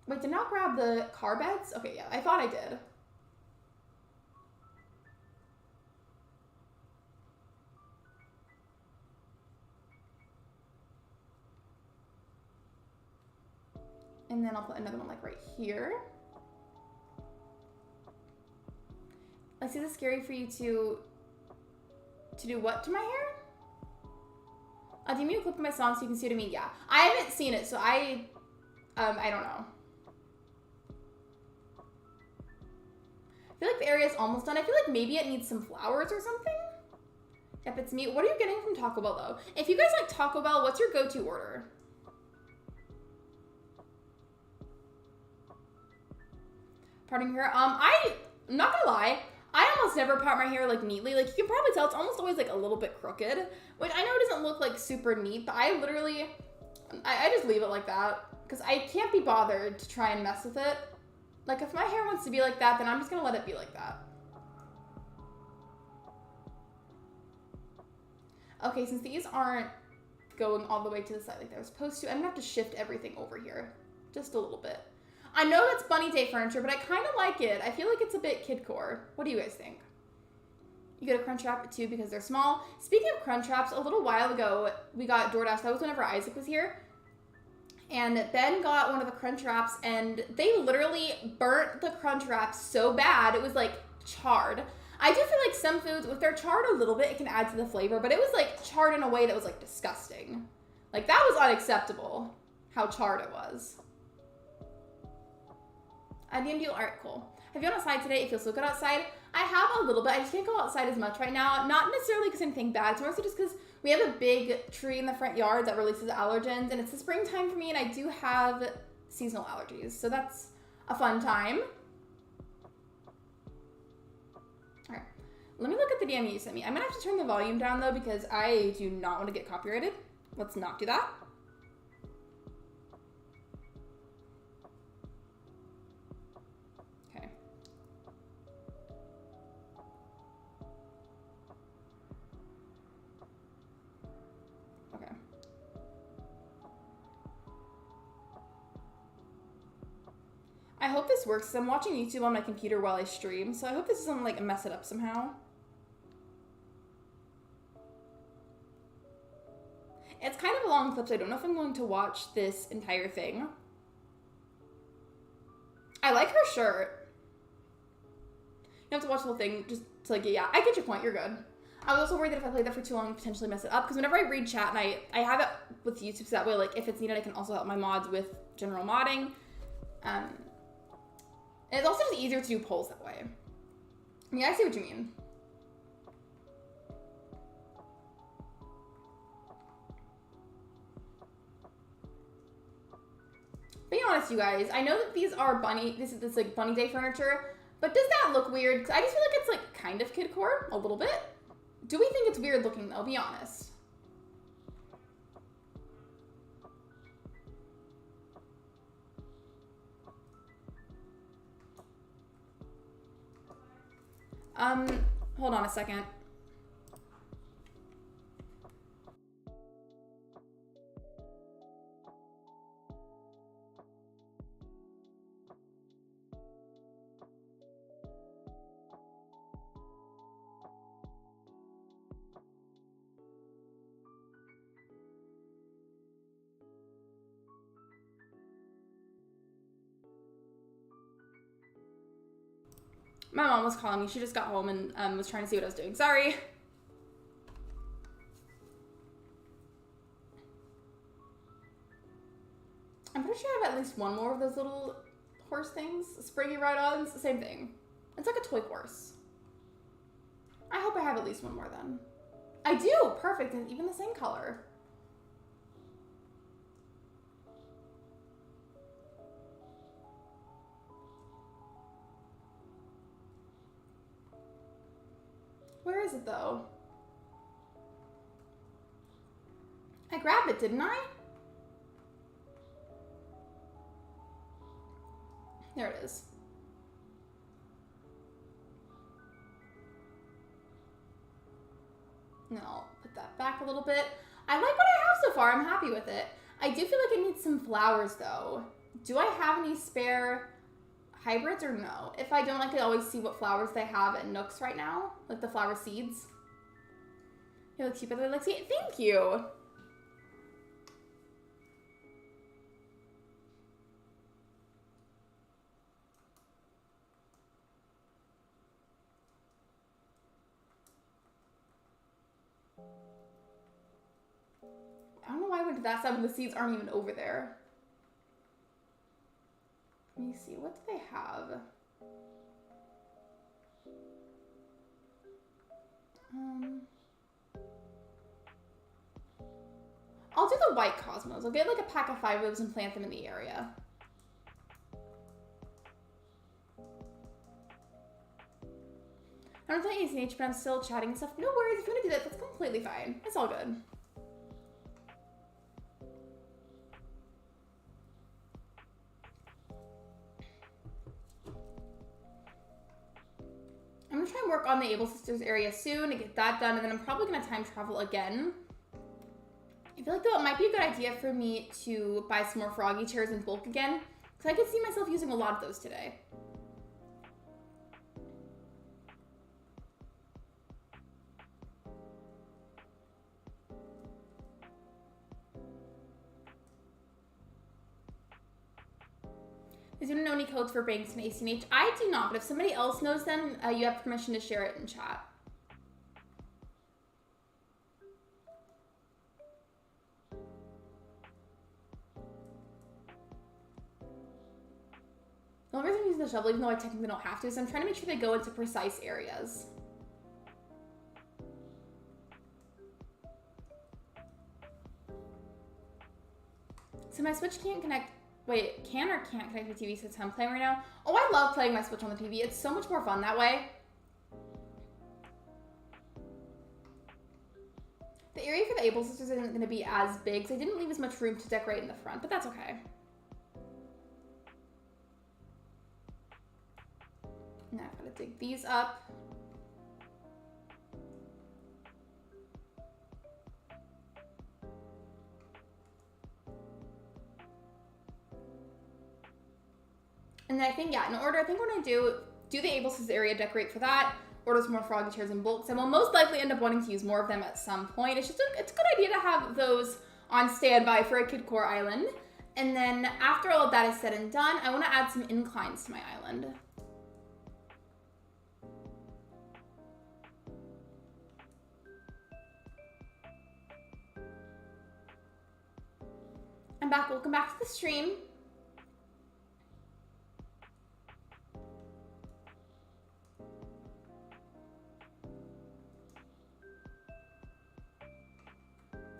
S1: Wait, did not grab the car beds? Okay, yeah, I thought I did. And then I'll put another one like right here. Lexi, is it scary for you to do what to my hair? Do you mean a clip of my song so you can see what I mean? Yeah. I haven't seen it, so I don't know. I feel like the area is almost done. I feel like maybe it needs some flowers or something. Yep, it's me. What are you getting from Taco Bell, though? If you guys like Taco Bell, what's your go-to order? Parting hair. I'm not gonna lie. I almost never part my hair like neatly. Like you can probably tell, it's almost always like a little bit crooked, which I know it doesn't look like super neat, but I literally, I just leave it like that because I can't be bothered to try and mess with it. Like if my hair wants to be like that, then I'm just gonna let it be like that. Okay, since these aren't going all the way to the side like they're supposed to, I'm gonna have to shift everything over here just a little bit. I know that's Bunny Day furniture, but I kind of like it. I feel like it's a bit kidcore. What do you guys think? You get a Crunchwrap too because they're small. Speaking of Crunchwraps, a little while ago, we got DoorDash. That was whenever Isaac was here. And Ben got one of the Crunchwraps, and they literally burnt the Crunchwraps so bad. It was like charred. I do feel like some foods, if they're charred a little bit, it can add to the flavor, but it was like charred in a way that was like disgusting. Like that was unacceptable, how charred it was. DMD, alright, cool. Have you gone outside today? It feels so good outside. I have a little bit. I just can't go outside as much right now. Not necessarily because anything bad. It's mostly just because we have a big tree in the front yard that releases allergens, and it's the springtime for me, and I do have seasonal allergies. So that's a fun time. Alright. Let me look at the DM you sent me. I'm going to have to turn the volume down, though, because I do not want to get copyrighted. Let's not do that. I hope this works, because I'm watching YouTube on my computer while I stream, so I hope this doesn't, like, mess it up somehow. It's kind of a long clip, so I don't know if I'm going to watch this entire thing. I like her shirt. You have to watch the whole thing just to, like, yeah, I get your point, you're good. I was also worried that if I played that for too long, I'd potentially mess it up, because whenever I read chat, and I have it with YouTube, so that way, like, if it's needed, I can also help my mods with general modding. And it's also just easier to do polls that way. Yeah, I see what you mean. Be honest, you guys, I know that these are this like bunny day furniture, but does that look weird? Because I just feel like it's like kind of kidcore, a little bit. Do we think it's weird looking though? Be honest. Hold on a second. My mom was calling me. She just got home and was trying to see what I was doing. Sorry. I'm pretty sure I have at least one more of those little horse things. Springy ride-ons. Same thing. It's like a toy horse. I hope I have at least one more then. I do! Perfect. And even the same color. Where is it though? I grabbed it, didn't I? There it is. Now I'll put that back a little bit. I like what I have so far. I'm happy with it. I do feel like it needs some flowers though. Do I have any spare hybrids or no? If I don't, I could always see what flowers they have at Nooks right now. Like the flower seeds. You look cute by the way, Lexi. Thank you. I don't know why I went to that side when the seeds aren't even over there. Let me see, what do they have? I'll do the white cosmos. I'll get like a pack of 5 of those and plant them in the area. I don't think ACNH, but I'm still chatting and stuff. No worries, if you want to do that, that's completely fine. It's all good. I'm gonna try and work on the Able Sisters area soon and get that done, and then I'm probably gonna time travel again. I feel like though it might be a good idea for me to buy some more Froggy Chairs in bulk again, because I could see myself using a lot of those today. Does anyone know any codes for banks and ACNH? I do not, but if somebody else knows them, you have permission to share it in chat. The only reason I'm using the shovel, even though I technically don't have to, is I'm trying to make sure they go into precise areas. So my Switch can't connect. Wait, can or can't connect to the TV since I'm playing right now? Oh, I love playing my Switch on the TV. It's so much more fun that way. The area for the Able Sisters isn't going to be as big, so I didn't leave as much room to decorate in the front, but that's okay. Now I've got to dig these up. And And then I think, yeah, in order, I think we're gonna do the Able's area, decorate for that, order some more Froggy Chairs in bulk, and we'll most likely end up wanting to use more of them at some point. It's just it's a good idea to have those on standby for a Kid Core island. And then after all of that is said and done, I want to add some inclines to my island. I'm back. Welcome back to the stream.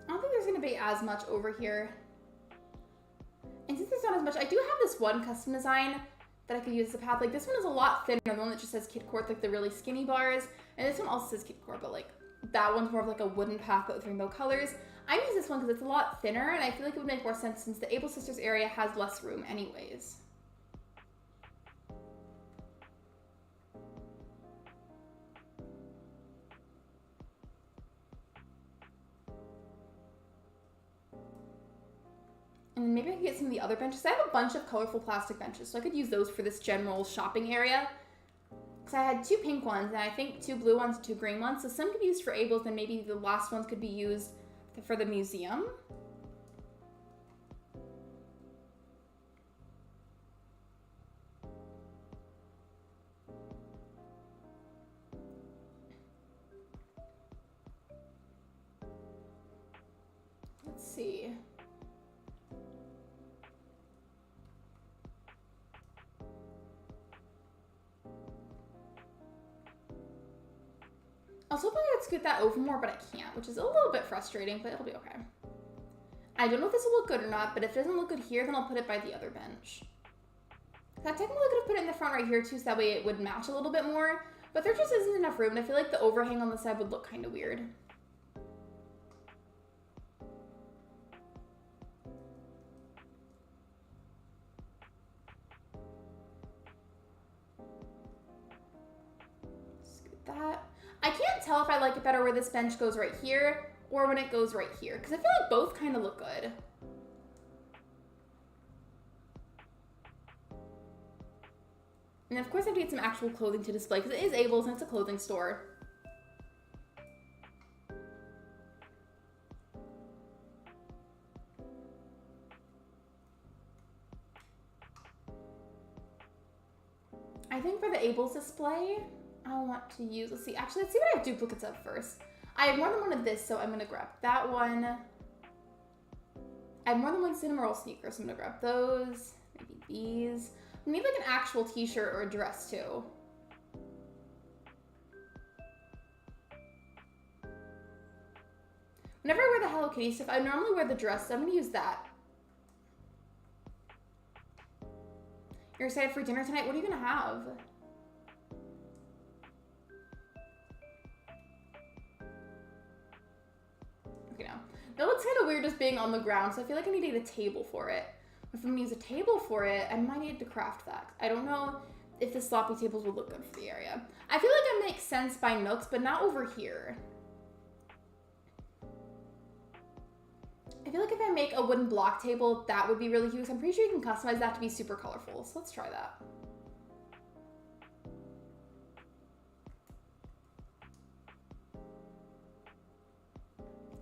S1: I don't think there's going to be as much over here. And since there's not as much, I do have this one custom design that I could use as a path. Like, this one is a lot thinner than the one that just says Kid Core, like the really skinny bars. And this one also says Kid Core, but like, that one's more of like a wooden path with rainbow colors. I'm using this one because it's a lot thinner, and I feel like it would make more sense since the Able Sisters area has less room anyways. And maybe I could get some of the other benches. I have a bunch of colorful plastic benches, so I could use those for this general shopping area. Because I had 2 pink ones, and I think 2 blue ones, 2 green ones. So some could be used for Able's, and maybe the last ones could be used for the museum. Let's see. I was hoping I could scoot that over more, but I can't, which is a little bit frustrating, but it'll be okay. I don't know if this will look good or not, but if it doesn't look good here, then I'll put it by the other bench. I technically could have put it in the front right here too, so that way it would match a little bit more, but there just isn't enough room, and I feel like the overhang on the side would look kind of weird. Scoot that. I can't tell if I like it better where this bench goes right here or when it goes right here, because I feel like both kind of look good. And of course I have to get some actual clothing to display, because it is Able's and it's a clothing store. I think for the Able's display, I want to use, let's see what I have duplicates of first. I have more than one of this, so I'm gonna grab that one. I have more than one Cinnamoroll sneaker, so I'm gonna grab those, maybe these. I need like an actual t-shirt or a dress too. Whenever I wear the Hello Kitty stuff, I normally wear the dress, so I'm gonna use that. You're excited for dinner tonight? What are you gonna have? Okay, no. That looks kind of weird just being on the ground, so I feel like I need to get a table for it. If I'm gonna use a table for it, I might need to craft that. I don't know if the sloppy tables would look good for the area. I feel like it makes sense by nooks, but not over here. I feel like if I make a wooden block table, that would be really cute. I'm pretty sure you can customize that to be super colorful, so let's try that.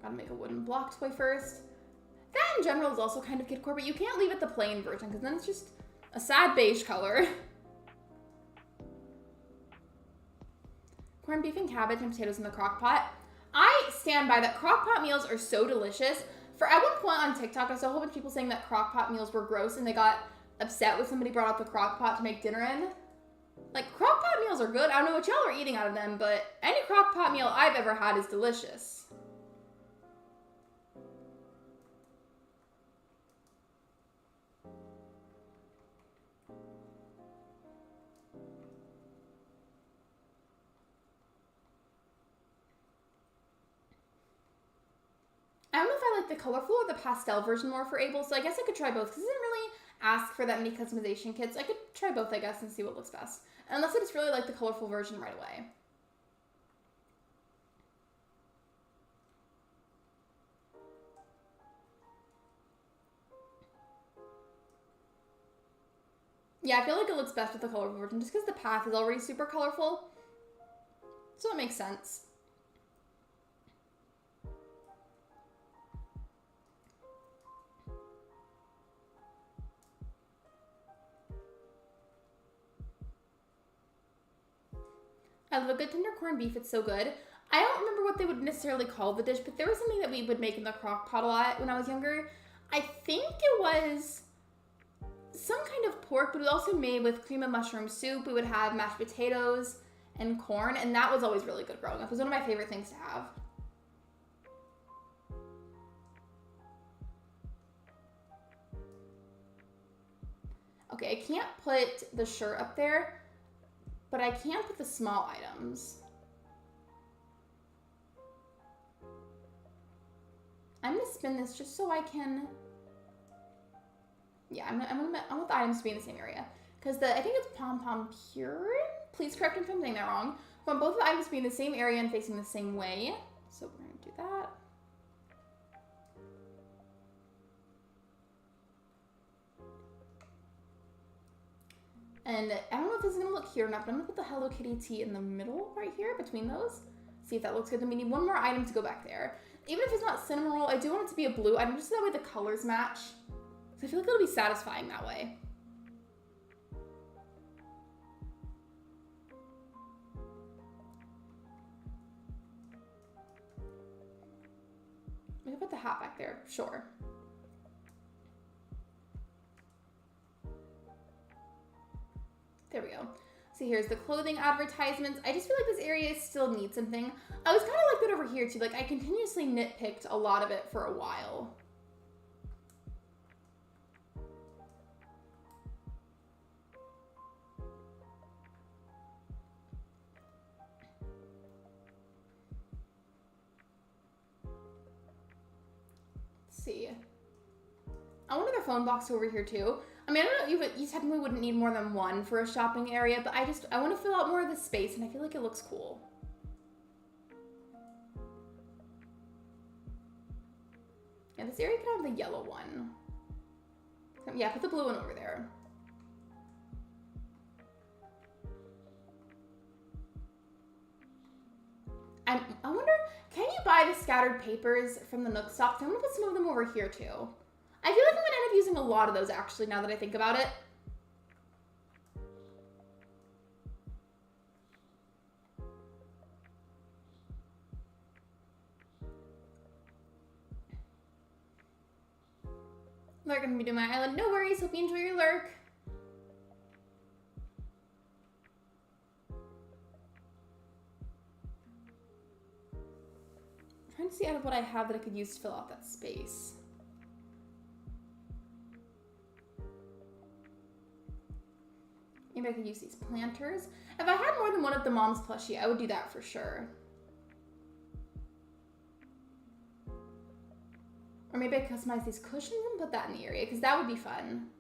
S1: Gotta make a wooden block toy first. That in general is also kind of kid core, but you can't leave it the plain version because then it's just a sad beige color. Corned beef and cabbage and potatoes in the crock pot. I stand by that. Crock pot meals are so delicious. At one point on TikTok, I saw a whole bunch of people saying that crock pot meals were gross and they got upset when somebody brought out the crock pot to make dinner in. Like, crock pot meals are good. I don't know what y'all are eating out of them, but any crock pot meal I've ever had is delicious. I don't know if I like the colorful or the pastel version more for Able, so I guess I could try both because it doesn't really ask for that many customization kits. I could try both, I guess, and see what looks best. Unless I just really like the colorful version right away. Yeah, I feel like it looks best with the colorful version just because the path is already super colorful. So it makes sense. I love a good tender corned beef. It's so good. I don't remember what they would necessarily call the dish, but there was something that we would make in the crock pot a lot when I was younger. I think it was some kind of pork, but it was also made with cream of mushroom soup. We would have mashed potatoes and corn, and that was always really good growing up. It was one of my favorite things to have. Okay, I can't put the shirt up there, but I can put the small items. I'm gonna spin this just so I can. Yeah, I want the items to be in the same area because I think it's pom pom pure. Please correct me if I'm saying that wrong. I want both the items to be in the same area and facing the same way. So we're gonna do that. And I don't know if this is gonna look here or not, but I'm gonna put the Hello Kitty tea in the middle right here between those. See if that looks good. Then we need one more item to go back there. Even if it's not cinnamon roll, I do want it to be a blue item just so that way the colors match. So I feel like it'll be satisfying that way. We can put the hat back there, sure. There we go. So here's the clothing advertisements. I just feel like this area still needs something. I was kind of like that over here too. Like I continuously nitpicked a lot of it for a while. Let's see. I want another phone box over here too. I mean, I don't know, you technically wouldn't need more than one for a shopping area, but I want to fill out more of the space and I feel like it looks cool. Yeah, this area could have the yellow one. Yeah, put the blue one over there. I wonder, can you buy the scattered papers from the Nook Stop? I'm gonna put some of them over here too. I feel like I'm gonna end up using a lot of those actually now that I think about it. Lurk, I'm gonna be doing my island. No worries, hope you enjoy your lurk. I'm trying to see out of what I have that I could use to fill out that space. Maybe I could use these planters. If I had more than one of the mom's plushie, I would do that for sure. Or maybe I could customize these cushions and put that in the area, because that would be fun.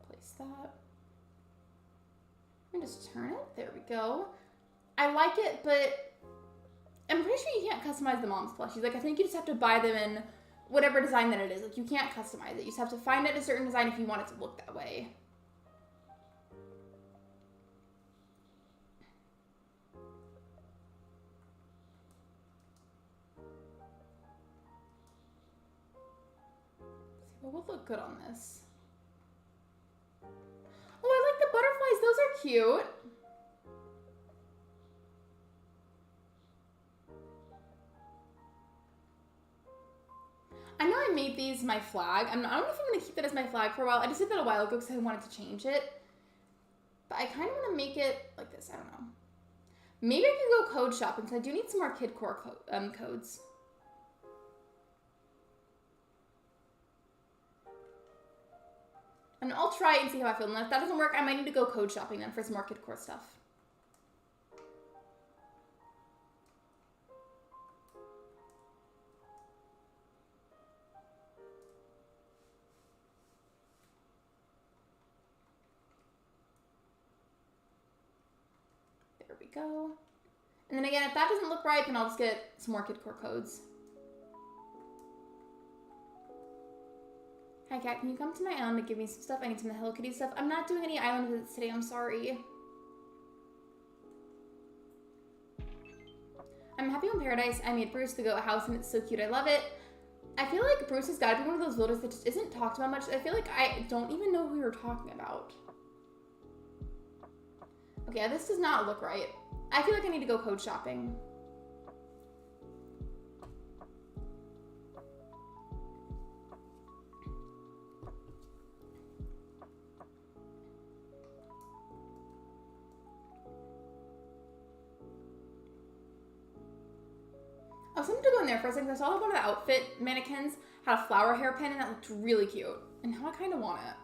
S1: Place that. And just turn it. There we go. I like it, but I'm pretty sure you can't customize the mom's plushies. Like, I think you just have to buy them in whatever design that it is. Like, you can't customize it. You just have to find it a certain design if you want it to look that way. What would look good on this? Oh, I like the butterflies. Those are cute. I know I made these my flag. I don't know if I'm going to keep that as my flag for a while. I just did that a while ago because I wanted to change it. But I kind of want to make it like this. I don't know. Maybe I could go code shopping because I do need some more kidcore codes. And I'll try it and see how I feel. And if that doesn't work, I might need to go code shopping then for some more kidcore stuff. There we go. And then again, if that doesn't look right, then I'll just get some more kidcore codes. Hi, Kat. Can you come to my island and give me some stuff? I need some of the Hello Kitty stuff. I'm not doing any island visits today. I'm sorry. I'm happy on Paradise. I made Bruce the goat house, and it's so cute. I love it. I feel like Bruce has got to be one of those voters that just isn't talked about much. I feel like I don't even know who you're talking about. Okay, yeah, this does not look right. I feel like I need to go code shopping. I was tempted to go in there for a second. I saw that one of the outfit mannequins had a flower hairpin, and that looked really cute. And now I kind of want it.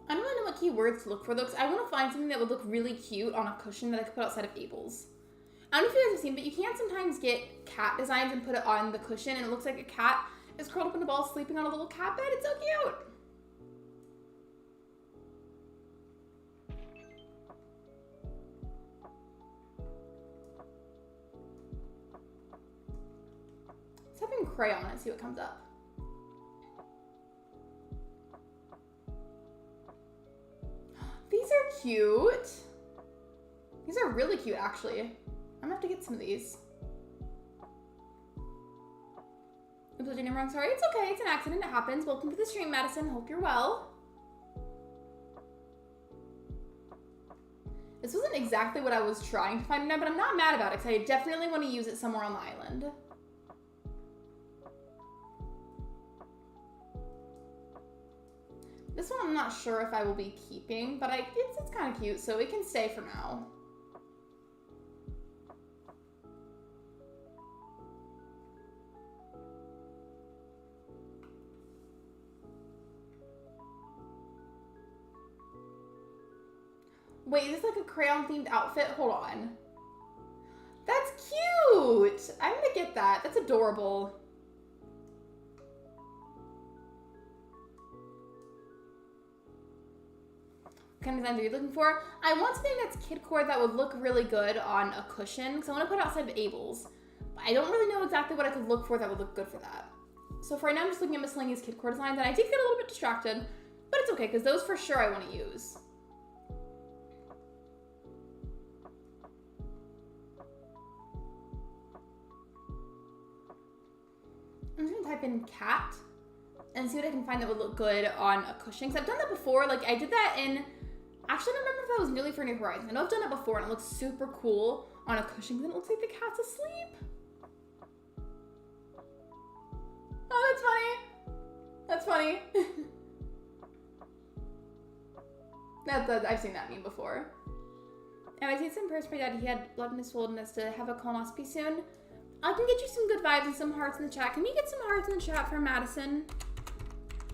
S1: I don't really know what keywords to look for though, because I want to find something that would look really cute on a cushion that I could put outside of Abel's. I don't know if you guys have seen, but you can sometimes get cat designs and put it on the cushion, and it looks like a cat is curled up in a ball sleeping on a little cat bed. It's so cute. Let's type in crayon and see what comes up. These are cute. These are really cute, actually. I'm gonna have to get some of these. Oops, I did your name wrong. Sorry, it's okay. It's an accident. It happens. Welcome to the stream, Madison. Hope you're well. This wasn't exactly what I was trying to find now, but I'm not mad about it because I definitely want to use it somewhere on the island. This one I'm not sure if I will be keeping, but it's kind of cute, so it can stay for now. Wait, is this like a crayon themed outfit? Hold on. That's cute! I'm gonna get that. That's adorable. What kind of designs are you looking for? I want something that's kidcore that would look really good on a cushion, because I want to put it outside of Abel's. But I don't really know exactly what I could look for that would look good for that. So for right now, I'm just looking at miscellaneous kidcore designs, and I did get a little bit distracted, but it's okay, because those for sure I want to use. I'm just gonna type in cat and see what I can find that would look good on a cushion. Because I've done that before. Like, I did that in... Actually, I don't remember if that was Nearly for New Horizons. I know I've done it before, and it looks super cool on a cushion. Then it looks like the cat's asleep. Oh, that's funny. That's funny. I've seen that meme before. And I did some prayers for Dad. He had blood in his swollenness to have a colonoscopy soon. I can get you some good vibes and some hearts in the chat. Can we get some hearts in the chat for Madison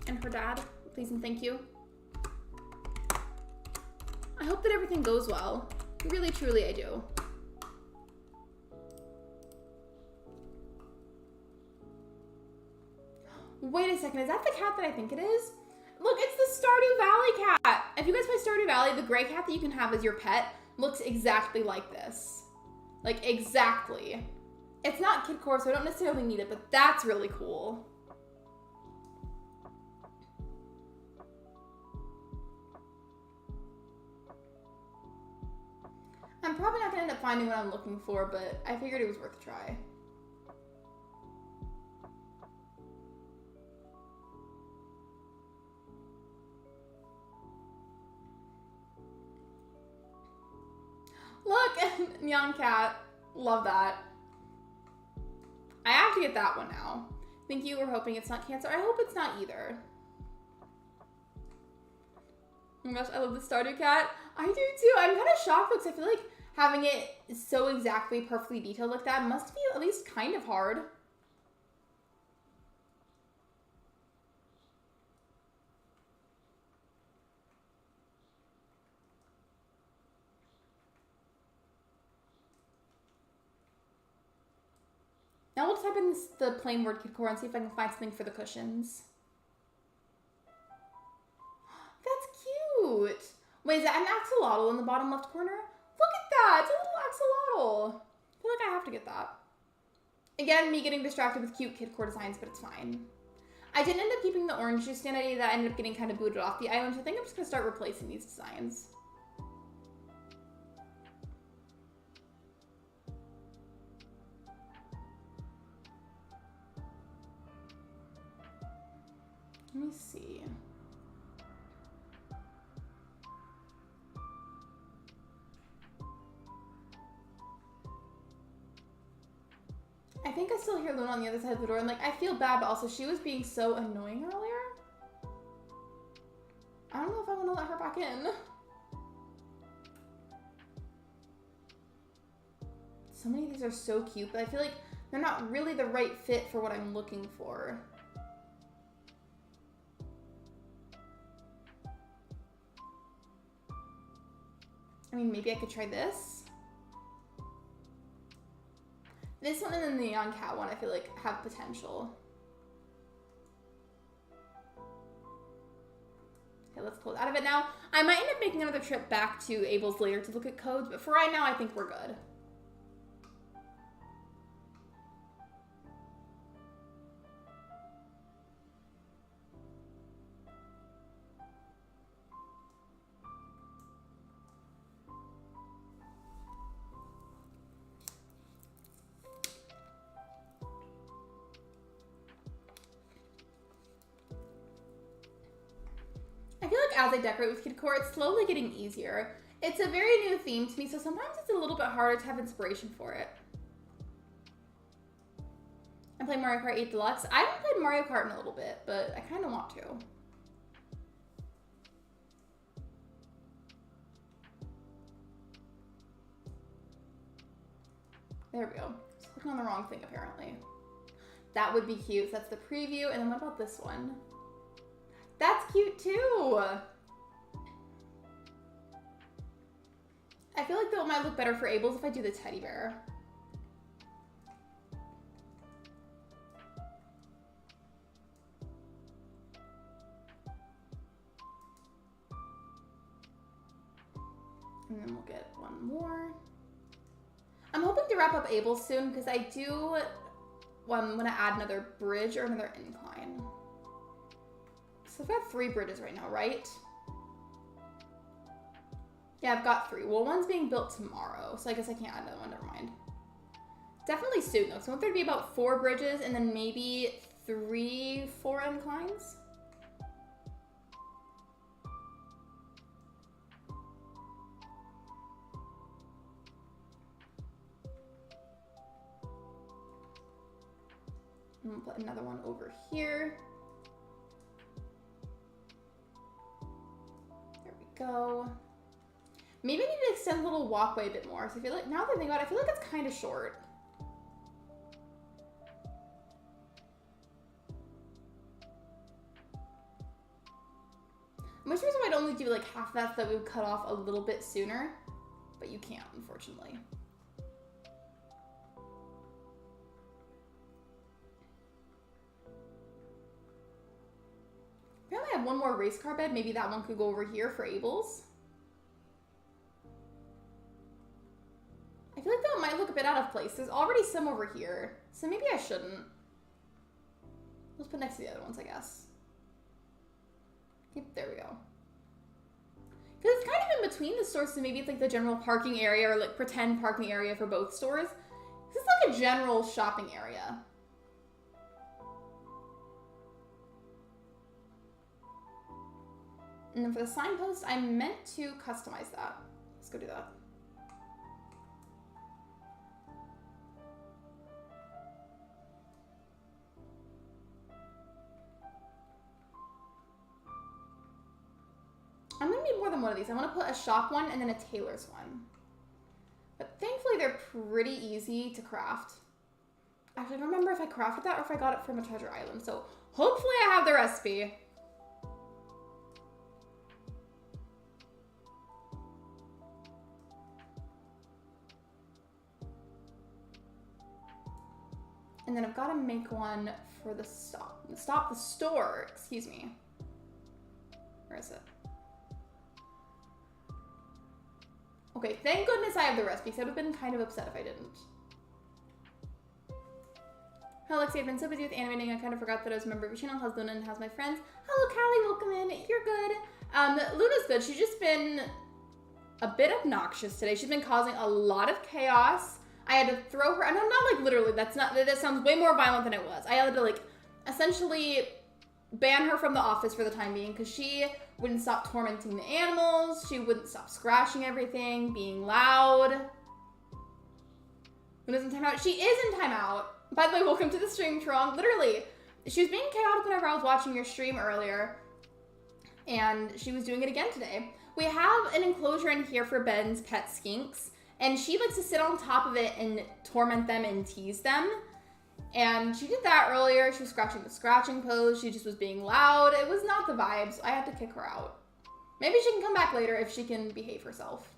S1: and her dad? Please and thank you. I hope that everything goes well. Really, truly, I do. Wait a second, is that the cat that I think it is? Look, it's the Stardew Valley cat. If you guys play Stardew Valley, the gray cat that you can have as your pet looks exactly like this. Like, exactly. It's not kidcore, so I don't necessarily need it, but that's really cool. I'm probably not gonna end up finding what I'm looking for, but I figured it was worth a try. Look, Neon Cat. Love that. I have to get that one now. Thank you. We're hoping it's not cancer. I hope it's not either. Oh my gosh, I love the Stardew cat. I do too. I'm kind of shocked because I feel like having it so exactly perfectly detailed like that must be at least kind of hard. Now we'll type in the plain word kidcore and see if I can find something for the cushions. That's cute. Wait, is that an axolotl in the bottom left corner? Look at that. It's a little axolotl. I feel like I have to get that. Again, me getting distracted with cute kid core designs, but it's fine. I didn't end up keeping the orange juice stand idea that I ended up getting kind of booted off the island, so I think I'm just going to start replacing these designs. Let me see. I think I still hear Luna on the other side of the door, and like, I feel bad, but also she was being so annoying earlier. I don't know if I want to let her back in. So many of these are so cute, but I feel like they're not really the right fit for what I'm looking for. I mean, maybe I could try this. This one and then the Neon Cat one I feel like have potential. Okay, let's close out of it now. I might end up making another trip back to Abel's later to look at codes, but for right now I think we're good. As I decorate with kid core, it's slowly getting easier. It's a very new theme to me, so sometimes it's a little bit harder to have inspiration for it. I'm playing Mario Kart 8 Deluxe. I haven't played Mario Kart in a little bit, but I kind of want to. There we go. Just clicking on the wrong thing, apparently. That would be cute. So that's the preview. And then what about this one? That's cute too. I feel like that might look better for Abel's if I do the teddy bear. And then we'll get one more. I'm hoping to wrap up Abel's soon because I do I'm gonna add another bridge or another incline. So I've got 3 bridges right now, right? Yeah, I've got 3. Well, one's being built tomorrow, so I guess I can't add another one, never mind. Definitely soon though, so I want there to be about 4 bridges and then maybe 3-4 inclines. I'm gonna put another one over here. There we go. Maybe I need to extend the little walkway a bit more. So I feel like, now that I think about it, I feel like it's kind of short. I'm wishing I'd only do like half of that so that we would cut off a little bit sooner, but you can't, unfortunately. Apparently I have one more race car bed. Maybe that one could go over here for Abel's. I feel like that might look a bit out of place. There's already some over here, so maybe I shouldn't. Let's put next to the other ones, I guess. Yep, there we go. Because it's kind of in between the stores, so maybe it's like the general parking area or like pretend parking area for both stores. This is like a general shopping area. And then for the signpost, I meant to customize that. Let's go do that. I'm gonna need more than one of these. I want to put a shop one and then a tailor's one. But thankfully they're pretty easy to craft. Actually, I don't remember if I crafted that or if I got it from a treasure island. So hopefully I have the recipe. And then I've got to make one for the stop the store, excuse me. Where is it? Okay, thank goodness I have the recipe, because I would have been kind of upset if I didn't. Hello, Lexi. I've been so busy with animating, I kind of forgot that I was a member of your channel. How's Luna and how's my friends? Hello, Callie. Welcome in. You're good. Luna's good. She's just been a bit obnoxious today. She's been causing a lot of chaos. I had to throw her, and I'm not like literally, that sounds way more violent than it was. I had to like essentially ban her from the office for the time being because she wouldn't stop tormenting the animals. She wouldn't stop scratching everything, being loud. Luna's in timeout. She is in timeout. By the way, welcome to the stream, Tron. Literally, she was being chaotic whenever I was watching your stream earlier, and she was doing it again today. We have an enclosure in here for Ben's pet skinks, and she likes to sit on top of it and torment them and tease them. And she did that earlier. She was scratching the scratching pose. She just was being loud. It was not the vibes. I had to kick her out. Maybe she can come back later if she can behave herself.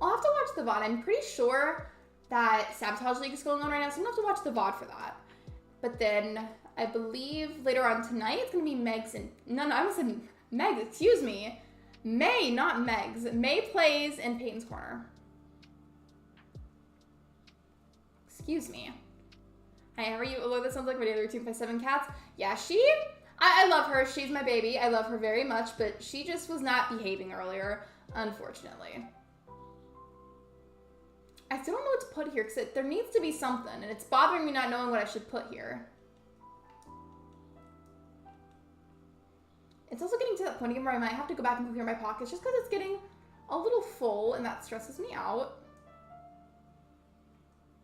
S1: I'll have to watch the VOD. I'm pretty sure that Sabotage League is going on right now, so I'm gonna have to watch the VOD for that. But then I believe later on tonight it's gonna be Meg's and I almost said Meg, excuse me. May, not Meg's. May plays in Peyton's Corner. Excuse me. Hi, how are you? Although that sounds like my daily routine by 7 cats. Yeah, I love her. She's my baby. I love her very much, but she just was not behaving earlier, unfortunately. I still don't know what to put here because there needs to be something, and it's bothering me not knowing what I should put here. It's also getting to that point again where I might have to go back and clear my pockets just because it's getting a little full, and that stresses me out.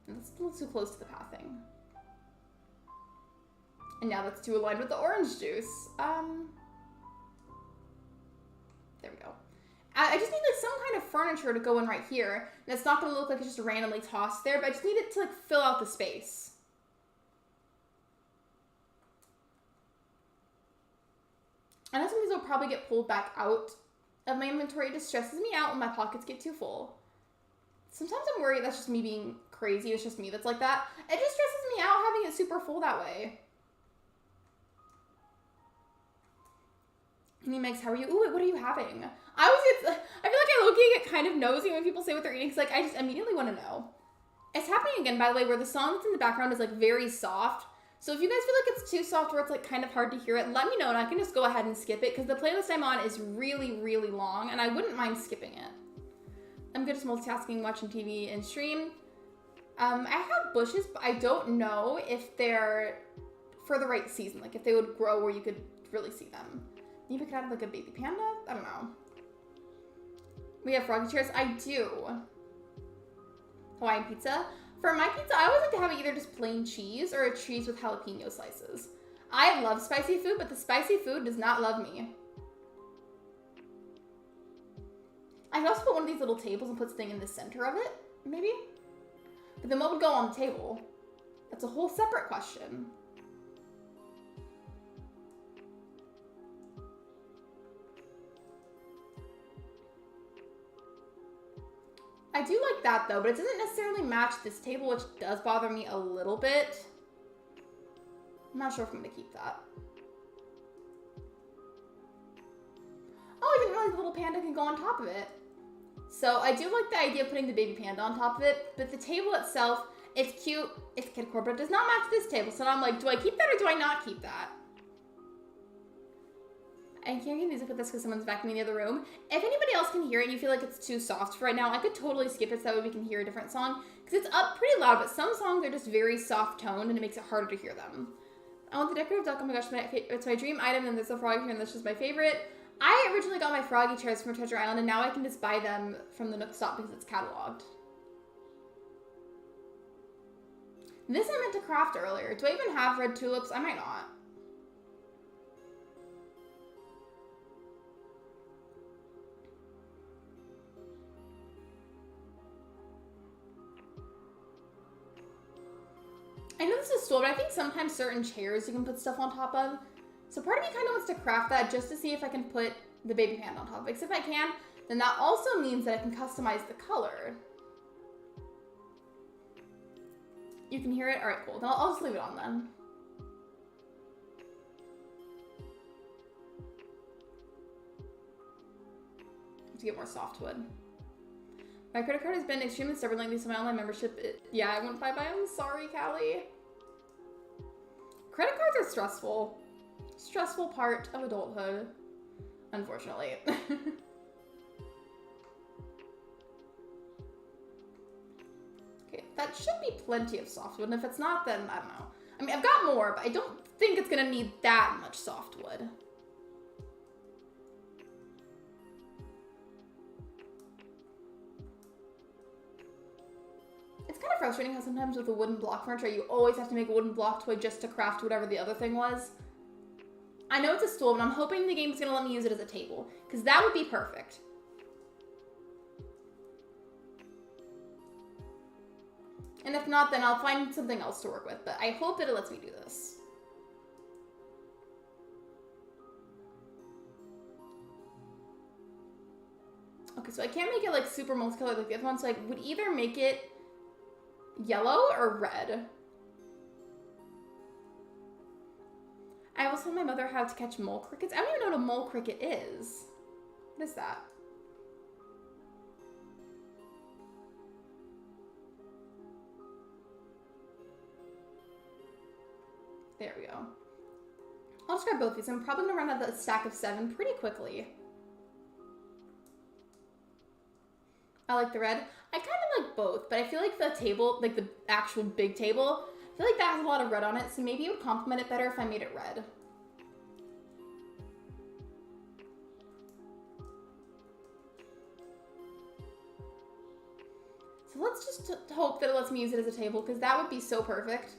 S1: And that's a little too close to the pathing. And now that's too aligned with the orange juice. There we go. I just need like some kind of furniture to go in right here. And it's not going to look like it's just randomly tossed there, but I just need it to like fill out the space. I know some of these will probably get pulled back out of my inventory. It just stresses me out when my pockets get too full. Sometimes I'm worried that's just me being crazy. It's just me that's like that. It just stresses me out having it super full that way. Hey Megs, how are you? Ooh, what are you having? I feel like I low-key get kind of nosy when people say what they're eating because like I just immediately want to know. It's happening again, by the way, where the song that's in the background is like very soft. So if you guys feel like it's too soft where it's like kind of hard to hear it, let me know and I can just go ahead and skip it because the playlist I'm on is really, really long and I wouldn't mind skipping it. I'm good at multitasking, watching TV and stream. I have bushes, but I don't know if they're for the right season, like if they would grow where you could really see them. You could have like a baby panda? I don't know. We have Froggy Chairs. I do. Hawaiian pizza. For my pizza, I always like to have it either just plain cheese or a cheese with jalapeno slices. I love spicy food, but the spicy food does not love me. I could also put one of these little tables and put something in the center of it, maybe? But then what would go on the table? That's a whole separate question. I do like that though, but it doesn't necessarily match this table, which does bother me a little bit. I'm not sure if I'm gonna keep that. Oh, I didn't realize the little panda can go on top of it. So I do like the idea of putting the baby panda on top of it, but the table itself, it's cute, it's kidcore, but it does not match this table. So now I'm like, do I keep that or do I not keep that? I can't hear music with this because someone's vacuuming in the other room. If anybody else can hear it and you feel like it's too soft for right now, I could totally skip it so that way we can hear a different song. Because it's up pretty loud, but some songs are just very soft toned and it makes it harder to hear them. I want the decorative duck. Oh my gosh, it's my dream item and there's a frog here and that's just my favorite. I originally got my Froggy Chairs from Treasure Island and now I can just buy them from the Nook Stop because it's cataloged. This I meant to craft earlier. Do I even have red tulips? I might not. I know this is stool, but I think sometimes certain chairs you can put stuff on top of. So part of me kind of wants to craft that just to see if I can put the baby panda on top of it. Because if I can, then that also means that I can customize the color. You can hear it? All right, cool. Then I'll just leave it on then. to get more softwood. My credit card has been extremely stubborn lately, so my online membership, yeah, I went bye-bye. I'm sorry, Callie. Credit cards are stressful. Stressful part of adulthood, unfortunately. Okay, that should be plenty of softwood, and if it's not, then I don't know. I mean, I've got more, but I don't think it's gonna need that much softwood. It's kind of frustrating how sometimes with the wooden block furniture, you always have to make a wooden block toy just to craft whatever the other thing was. I know it's a stool, but I'm hoping the game's gonna let me use it as a table, because that would be perfect. And if not, then I'll find something else to work with, but I hope that it lets me do this. Okay, so I can't make it like super multicolored like the other one, so I would either make it yellow or red. I also told my mother how to catch mole crickets. I don't even know what a mole cricket is. What is that? There we go. I'll just grab both of these. I'm probably gonna run out of a stack of 7 pretty quickly. I like the red. I kind of like both, but I feel like the table, like the actual big table, I feel like that has a lot of red on it, so maybe it would complement it better if I made it red. So let's just hope that it lets me use it as a table, because that would be so perfect.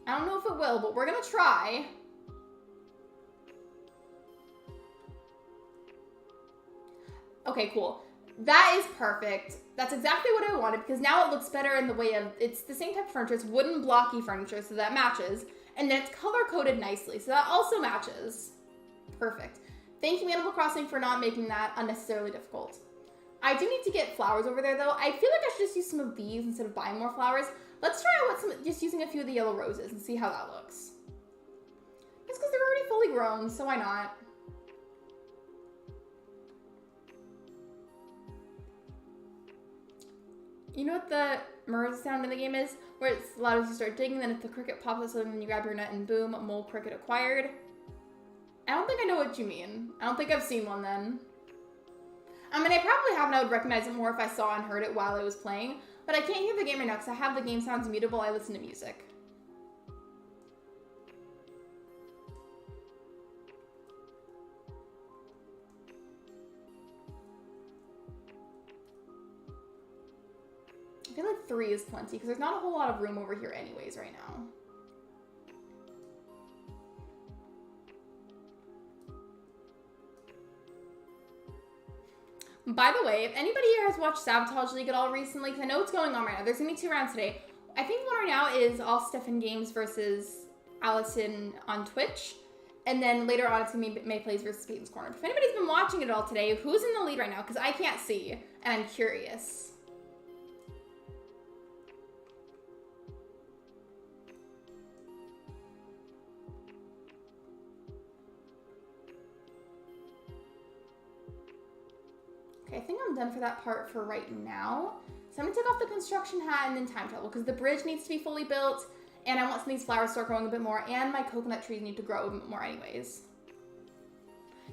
S1: I don't know if it will, but we're gonna try. Okay, cool. That is perfect. That's exactly what I wanted, because now it looks better in the way of, it's the same type of furniture. It's wooden blocky furniture, so that matches. And then it's color-coded nicely, so that also matches. Perfect. Thank you, Animal Crossing, for not making that unnecessarily difficult. I do need to get flowers over there, though. I feel like I should just use some of these instead of buying more flowers. Let's try out just using a few of the yellow roses and see how that looks. Just because they're already fully grown, so why not? You know what the merge sound in the game is? Where it's loud as you start digging, then if the cricket pops up, so then you grab your net and boom, mole cricket acquired. I don't think I know what you mean. I don't think I've seen one then. I mean, I probably have, and I would recognize it more if I saw and heard it while I was playing, but I can't hear the game right now because I have the game sounds mutable. I listen to music. I feel like 3 is plenty because there's not a whole lot of room over here anyways right now. By the way, if anybody here has watched Sabotage League at all recently, because I know what's going on right now, there's going to be 2 rounds today. I think one right now is All Stefan Games versus Allison on Twitch. And then later on, it's going to be May Plays versus Peyton's Corner. If anybody's been watching it all today, who's in the lead right now? Because I can't see, and I'm curious. I think I'm done for that part for right now. So I'm gonna take off the construction hat and then time travel because the bridge needs to be fully built and I want some of these flowers to start growing a bit more and my coconut trees need to grow a bit more anyways.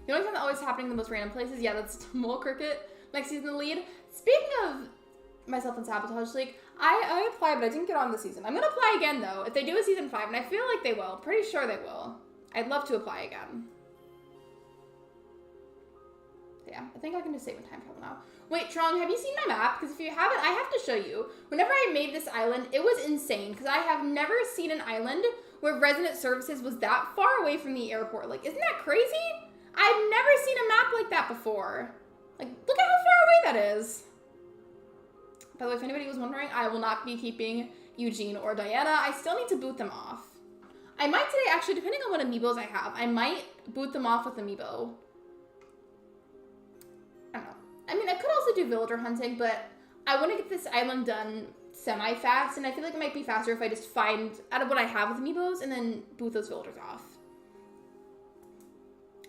S1: The only thing that always happening in the most random places, yeah, that's Mole Cricket. Lexi's in the lead. Speaking of myself in Sabotage League, I applied, but I didn't get on this season. I'm gonna apply again though, if they do a season 5, and I feel like they will. Pretty sure they will. I'd love to apply again. Yeah, I think I can just save in time travel now. Wait, Trong, have you seen my map? Because if you haven't, I have to show you. Whenever I made this island, it was insane because I have never seen an island where resident services was that far away from the airport. Like, isn't that crazy? I've never seen a map like that before. Like, look at how far away that is. By the way, if anybody was wondering, I will not be keeping Eugene or Diana. I still need to boot them off. I might today, actually, depending on what amiibos I have, I might boot them off with amiibo. I don't know. I mean, I could also do villager hunting, but I want to get this island done semi-fast, and I feel like it might be faster if I just find out of what I have with amiibos and then boot those villagers off.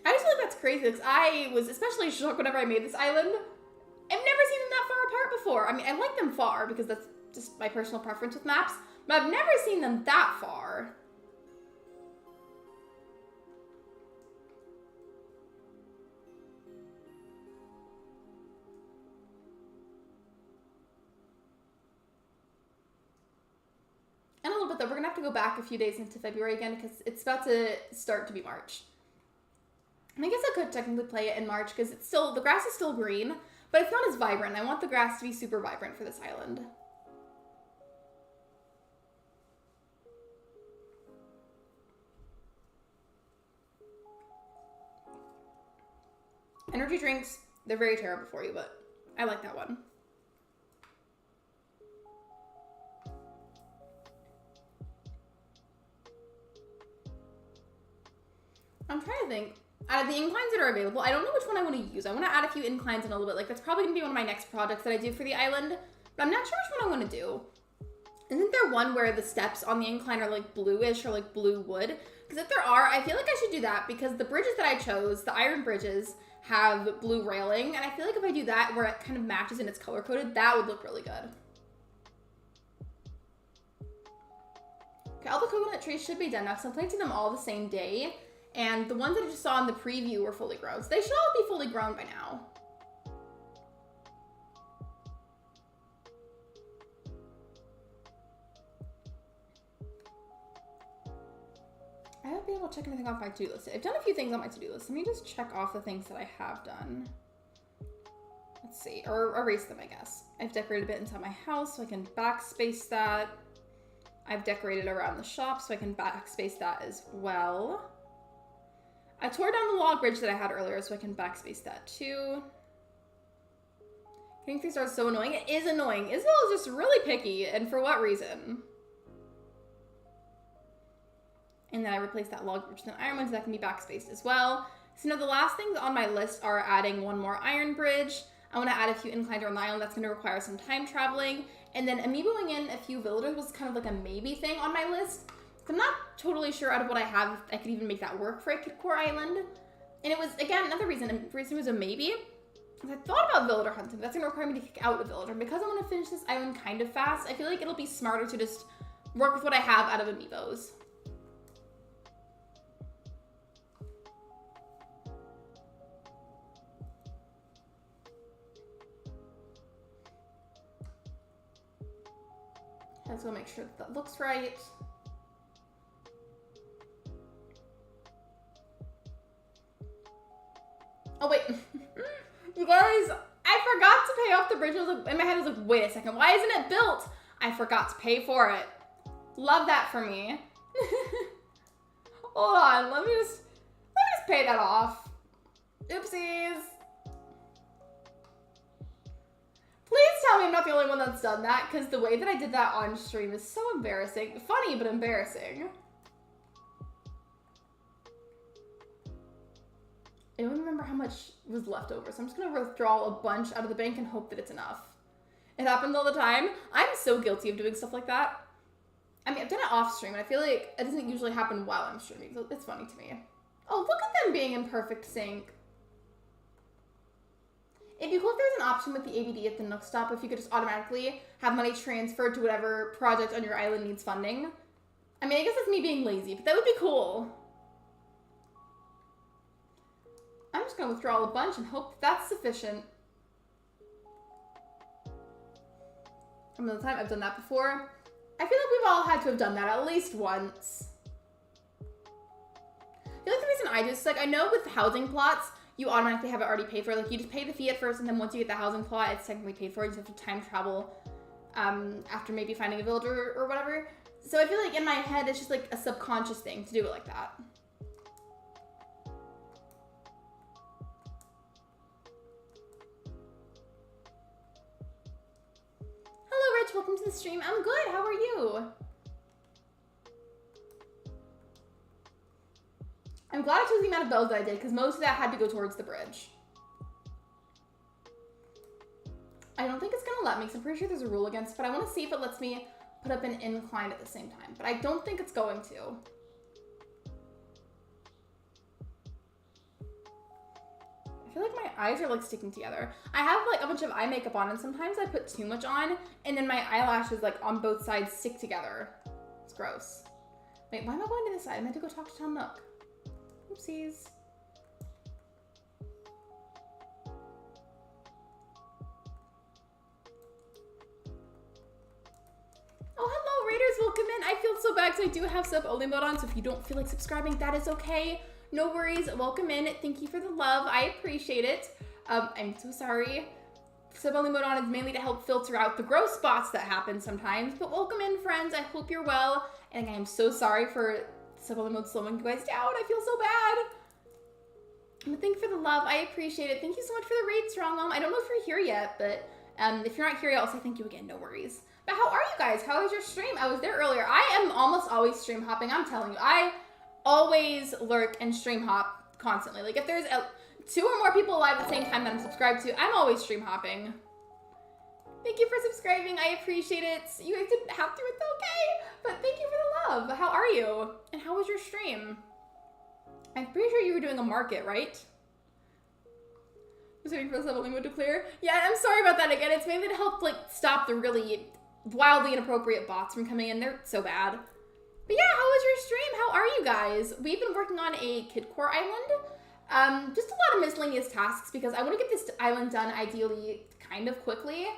S1: I just feel like that's crazy because I was especially shocked whenever I made this island. I've never seen them that far apart before. I mean, I like them far because that's just my personal preference with maps, but I've never seen them that far. And a little bit though, we're gonna have to go back a few days into February again because it's about to start to be March. And I guess I could technically play it in March because it's still, the grass is still green, but it's not as vibrant. I want the grass to be super vibrant for this island. Energy drinks, they're very terrible for you, but I like that one. I'm trying to think. Out of the inclines that are available, I don't know which one I want to use. I want to add a few inclines in a little bit. Like, that's probably going to be one of my next projects that I do for the island. But I'm not sure which one I want to do. Isn't there one where the steps on the incline are, like, bluish or, like, blue wood? Because if there are, I feel like I should do that. Because the bridges that I chose, the iron bridges, have blue railing. And I feel like if I do that, where it kind of matches and it's color-coded, that would look really good. Okay, all the coconut trees should be done now. So I'm planting them all the same day. And the ones that I just saw in the preview were fully grown. So they should all be fully grown by now. I haven't been able to check anything off my to-do list. I've done a few things on my to-do list. Let me just check off the things that I have done. Let's see, or erase them, I guess. I've decorated a bit inside my house so I can backspace that. I've decorated around the shop so I can backspace that as well. I tore down the log bridge that I had earlier so I can backspace that too. Getting 3 stars is so annoying. It is annoying. Isabel is just really picky, and for what reason? And then I replaced that log bridge with an iron one so that can be backspaced as well. So now the last things on my list are adding one more iron bridge. I want to add a few inclines around the island. That's going to require some time traveling. And then amiiboing in a few villagers was kind of like a maybe thing on my list. I'm not totally sure out of what I have if I could even make that work for a Kid Core Island. And it was, again, another reason it was a maybe. I thought about villager hunting. That's going to require me to kick out a villager. Because I want to finish this island kind of fast, I feel like it'll be smarter to just work with what I have out of amiibos. Let's go make sure that looks right. Oh, wait. You guys, I forgot to pay off the bridge. I was like, in my head, I was like, wait a second. Why isn't it built? I forgot to pay for it. Love that for me. Hold on. Let me just pay that off. Oopsies. Please tell me I'm not the only one that's done that, because the way that I did that on stream is so embarrassing. Funny, but embarrassing. I don't remember how much was left over, so I'm just going to withdraw a bunch out of the bank and hope that it's enough. It happens all the time. I'm so guilty of doing stuff like that. I mean, I've done it off stream, and I feel like it doesn't usually happen while I'm streaming, so it's funny to me. Oh, look at them being in perfect sync. It'd be cool if there's an option with the ABD at the Nook Stop if you could just automatically have money transferred to whatever project on your island needs funding. I mean, I guess it's me being lazy, but that would be cool. I'm just going to withdraw a bunch and hope that's sufficient. Some of the time I've done that before. I feel like we've all had to have done that at least once. I feel like the reason I do this is, like, I know with housing plots, you automatically have it already paid for. Like, you just pay the fee at first, and then once you get the housing plot, it's technically paid for. You just have to time travel after maybe finding a villager or whatever. So I feel like in my head, it's just like a subconscious thing to do it like that. Hello, Rich. Welcome to the stream. I'm good. How are you? I'm glad I chose the amount of bells that I did, because most of that had to go towards the bridge. I don't think it's gonna let me, because I'm pretty sure there's a rule against it, but I want to see if it lets me put up an incline at the same time. But I don't think it's going to. I feel like my eyes are like sticking together. I have like a bunch of eye makeup on, and sometimes I put too much on, and then my eyelashes like on both sides stick together. It's gross. Wait, why am I going to this side? I meant to go talk to Unlurk. Oopsies. Oh, hello, Raiders, welcome in. I feel so bad because I do have sub only mode on, so if you don't feel like subscribing, that is okay. No worries, welcome in. Thank you for the love, I appreciate it. I'm so sorry. Sub only mode on is mainly to help filter out the gross spots that happen sometimes, but welcome in, friends. I hope you're well, and I am so sorry for sub only mode slowing you guys down. I feel so bad. But thank you for the love, I appreciate it. Thank you so much for the raid, Strong Mom. I don't know if you're here yet, but if you're not here yet, I'll say thank you again, no worries. But how are you guys? How was your stream? I was there earlier. I am almost always stream hopping, I'm telling you. I always lurk and stream hop constantly. Like if there's 2 or more people live at the same time that I'm subscribed to, I'm always stream hopping. Thank you for subscribing. I appreciate it. You guys didn't have to, it's okay. But thank you for the love. How are you? And how was your stream? I'm pretty sure you were doing a market, right? Just waiting for the sub-only mode to clear. Yeah, I'm sorry about that again. It's mainly to help like stop the really wildly inappropriate bots from coming in. They're so bad. But yeah, how was your stream? How are you guys? We've been working on a Kidcore island. Just a lot of miscellaneous tasks because I want to get this island done ideally kind of quickly.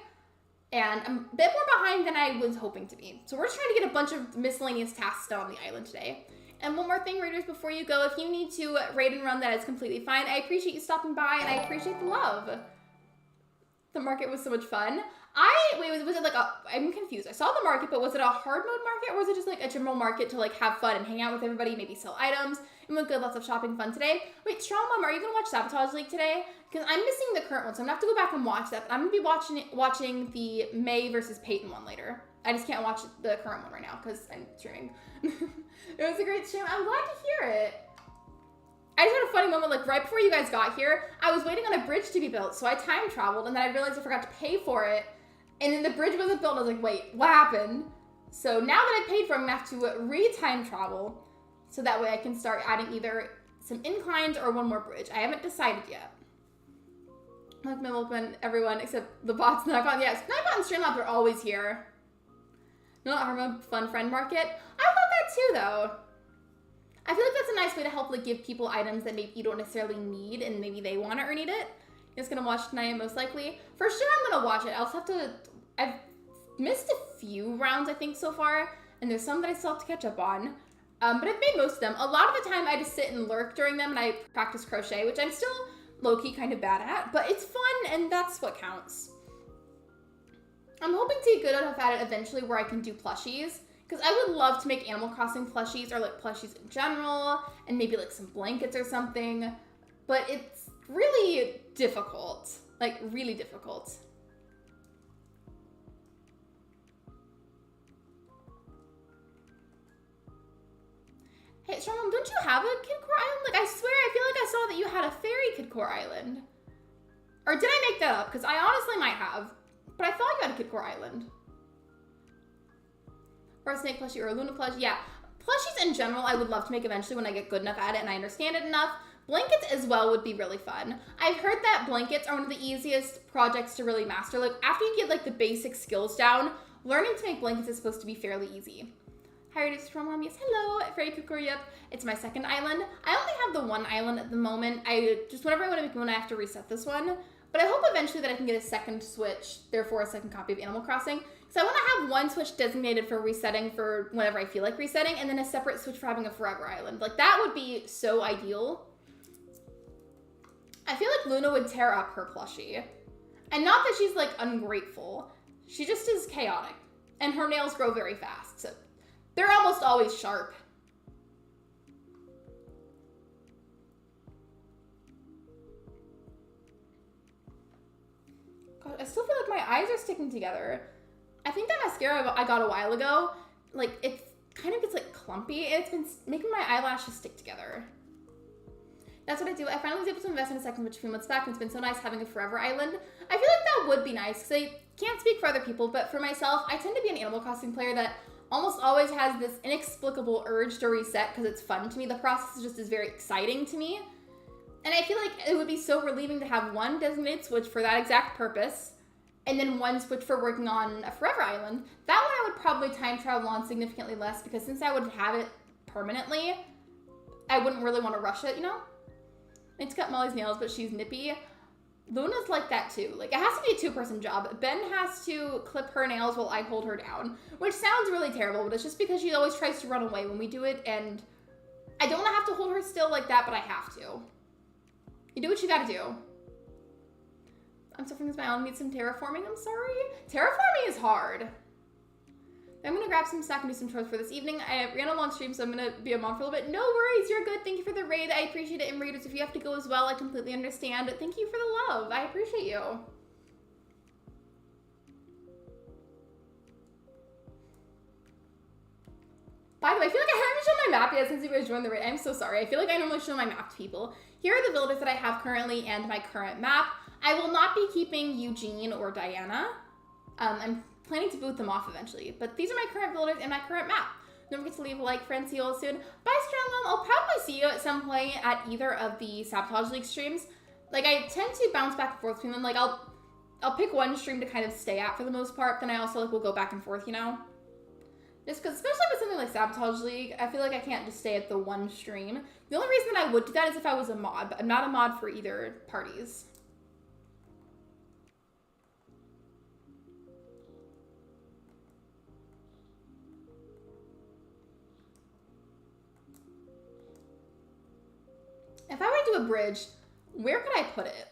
S1: And I'm a bit more behind than I was hoping to be. So we're just trying to get a bunch of miscellaneous tasks done on the island today. And one more thing, Raiders, before you go, if you need to raid and run, that is completely fine. I appreciate you stopping by and I appreciate the love. The market was so much fun. Wait, was it like I'm confused. I saw the market, but was it a hard mode market or was it just like a general market to like have fun and hang out with everybody, maybe sell items, and look good, lots of shopping fun today? Wait, Strong Mom, are you gonna watch Sabotage League today? Because I'm missing the current one, so I'm gonna have to go back and watch that, but I'm gonna be watching the May versus Peyton one later. I just can't watch the current one right now because I'm streaming. It was a great stream. I'm glad to hear it. I just had a funny moment, like right before you guys got here, I was waiting on a bridge to be built, so I time traveled, and then I realized I forgot to pay for it, and then the bridge wasn't built, and I was like, wait, what happened? So now that I paid for it, I'm gonna have to re-time travel, so that way I can start adding either some inclines or one more bridge. I haven't decided yet. Like my open everyone except the bots and Nightbot. Yes, Nightbot and Streamlabs are always here. Not Hairspray Fun Friend Market. I love that too, though. I feel like that's a nice way to help like give people items that maybe you don't necessarily need and maybe they want it or need it. I'm just gonna watch tonight most likely. For sure I'm gonna watch it. I'll just have to, I've missed a few rounds I think so far, and there's some that I still have to catch up on. But I've made most of them. A lot of the time I just sit and lurk during them and I practice crochet, which I'm still low-key kind of bad at, but it's fun and that's what counts. I'm hoping to get good enough at it eventually where I can do plushies. Because I would love to make Animal Crossing plushies or like plushies in general and maybe like some blankets or something. But it's really difficult. Like really difficult. Hey, Strong, don't you have a Kidcore Island? Like I swear I feel like I saw that you had a fairy Kidcore Island. Or did I make that up? Because I honestly might have. But I thought you had a Kidcore Island. Or a snake plushie or a Luna plushie. Yeah, plushies in general I would love to make eventually when I get good enough at it and I understand it enough. Blankets as well would be really fun. I've heard that blankets are one of the easiest projects to really master. Like after you get like the basic skills down, learning to make blankets is supposed to be fairly easy. Hi, it's from Mom. Yes, hello. Fairy Kidcore, yep. It's my second island. I only have the one island at the moment. I just whenever I want to make one, I have to reset this one. But I hope eventually that I can get a second Switch, therefore a second copy of Animal Crossing. So I want to have one Switch designated for resetting for whenever I feel like resetting, and then a separate Switch for having a forever island. Like, that would be so ideal. I feel like Luna would tear up her plushie. And not that she's, like, ungrateful. She just is chaotic. And her nails grow very fast, so they're almost always sharp. God, I still feel like my eyes are sticking together. I think that mascara I got a while ago, like, it kind of gets, like, clumpy. It's been making my eyelashes stick together. That's what I do. I finally was able to invest in a second Switch a few months back, and it's been so nice having a forever island. I feel like that would be nice, because I can't speak for other people, but for myself, I tend to be an Animal Crossing player that almost always has this inexplicable urge to reset because it's fun to me. The process just is very exciting to me. And I feel like it would be so relieving to have one designated Switch for that exact purpose, and then one Switch for working on a forever island. That one I would probably time travel on significantly less, because since I would have it permanently, I wouldn't really want to rush it, you know? I need to cut Molly's nails, but she's nippy. Luna's like that too. Like, it has to be a two-person job. Ben has to clip her nails while I hold her down, which sounds really terrible, but it's just because she always tries to run away when we do it, and I don't want to have to hold her still like that, but I have to. You do what you gotta do. I'm suffering with my own. Need some terraforming. I'm sorry. Terraforming is hard. I'm gonna grab some snack and do some chores for this evening. I ran a long stream, so I'm gonna be a mom for a little bit. No worries, you're good. Thank you for the raid. I appreciate it. And raiders, if you have to go as well, I completely understand. Thank you for the love. I appreciate you. By the way, I feel like I haven't shown my map yet since you guys joined the raid. I'm so sorry. I feel like I normally show my map to people. Here are the builders that I have currently and my current map. I will not be keeping Eugene or Diana. I'm planning to boot them off eventually, but these are my current builders and my current map. Don't forget to leave a like, friends. See you all soon. Bye, Strong Mom. I'll probably see you at some point at either of the Sabotage League streams. Like, I tend to bounce back and forth between them. Like, I'll pick one stream to kind of stay at for the most part, then I also like will go back and forth, you know? Just because, especially with something like Sabotage League, I feel like I can't just stay at the one stream. The only reason that I would do that is if I was a mod, but I'm not a mod for either parties. If I were to do a bridge, where could I put it?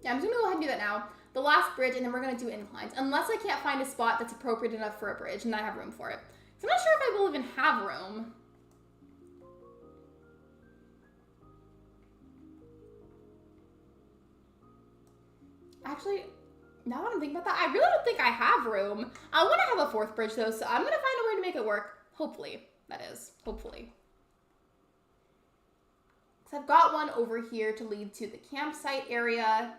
S1: Yeah, I'm just gonna go ahead and do that now. The last bridge, and then we're gonna do inclines. Unless I can't find a spot that's appropriate enough for a bridge and I have room for it. So I'm not sure if I will even have room. Actually, now that I'm thinking about that, I really don't think I have room. I wanna have a fourth bridge though, so I'm gonna find a way to make it work. Hopefully, that is, hopefully. So I've got one over here to lead to the campsite area.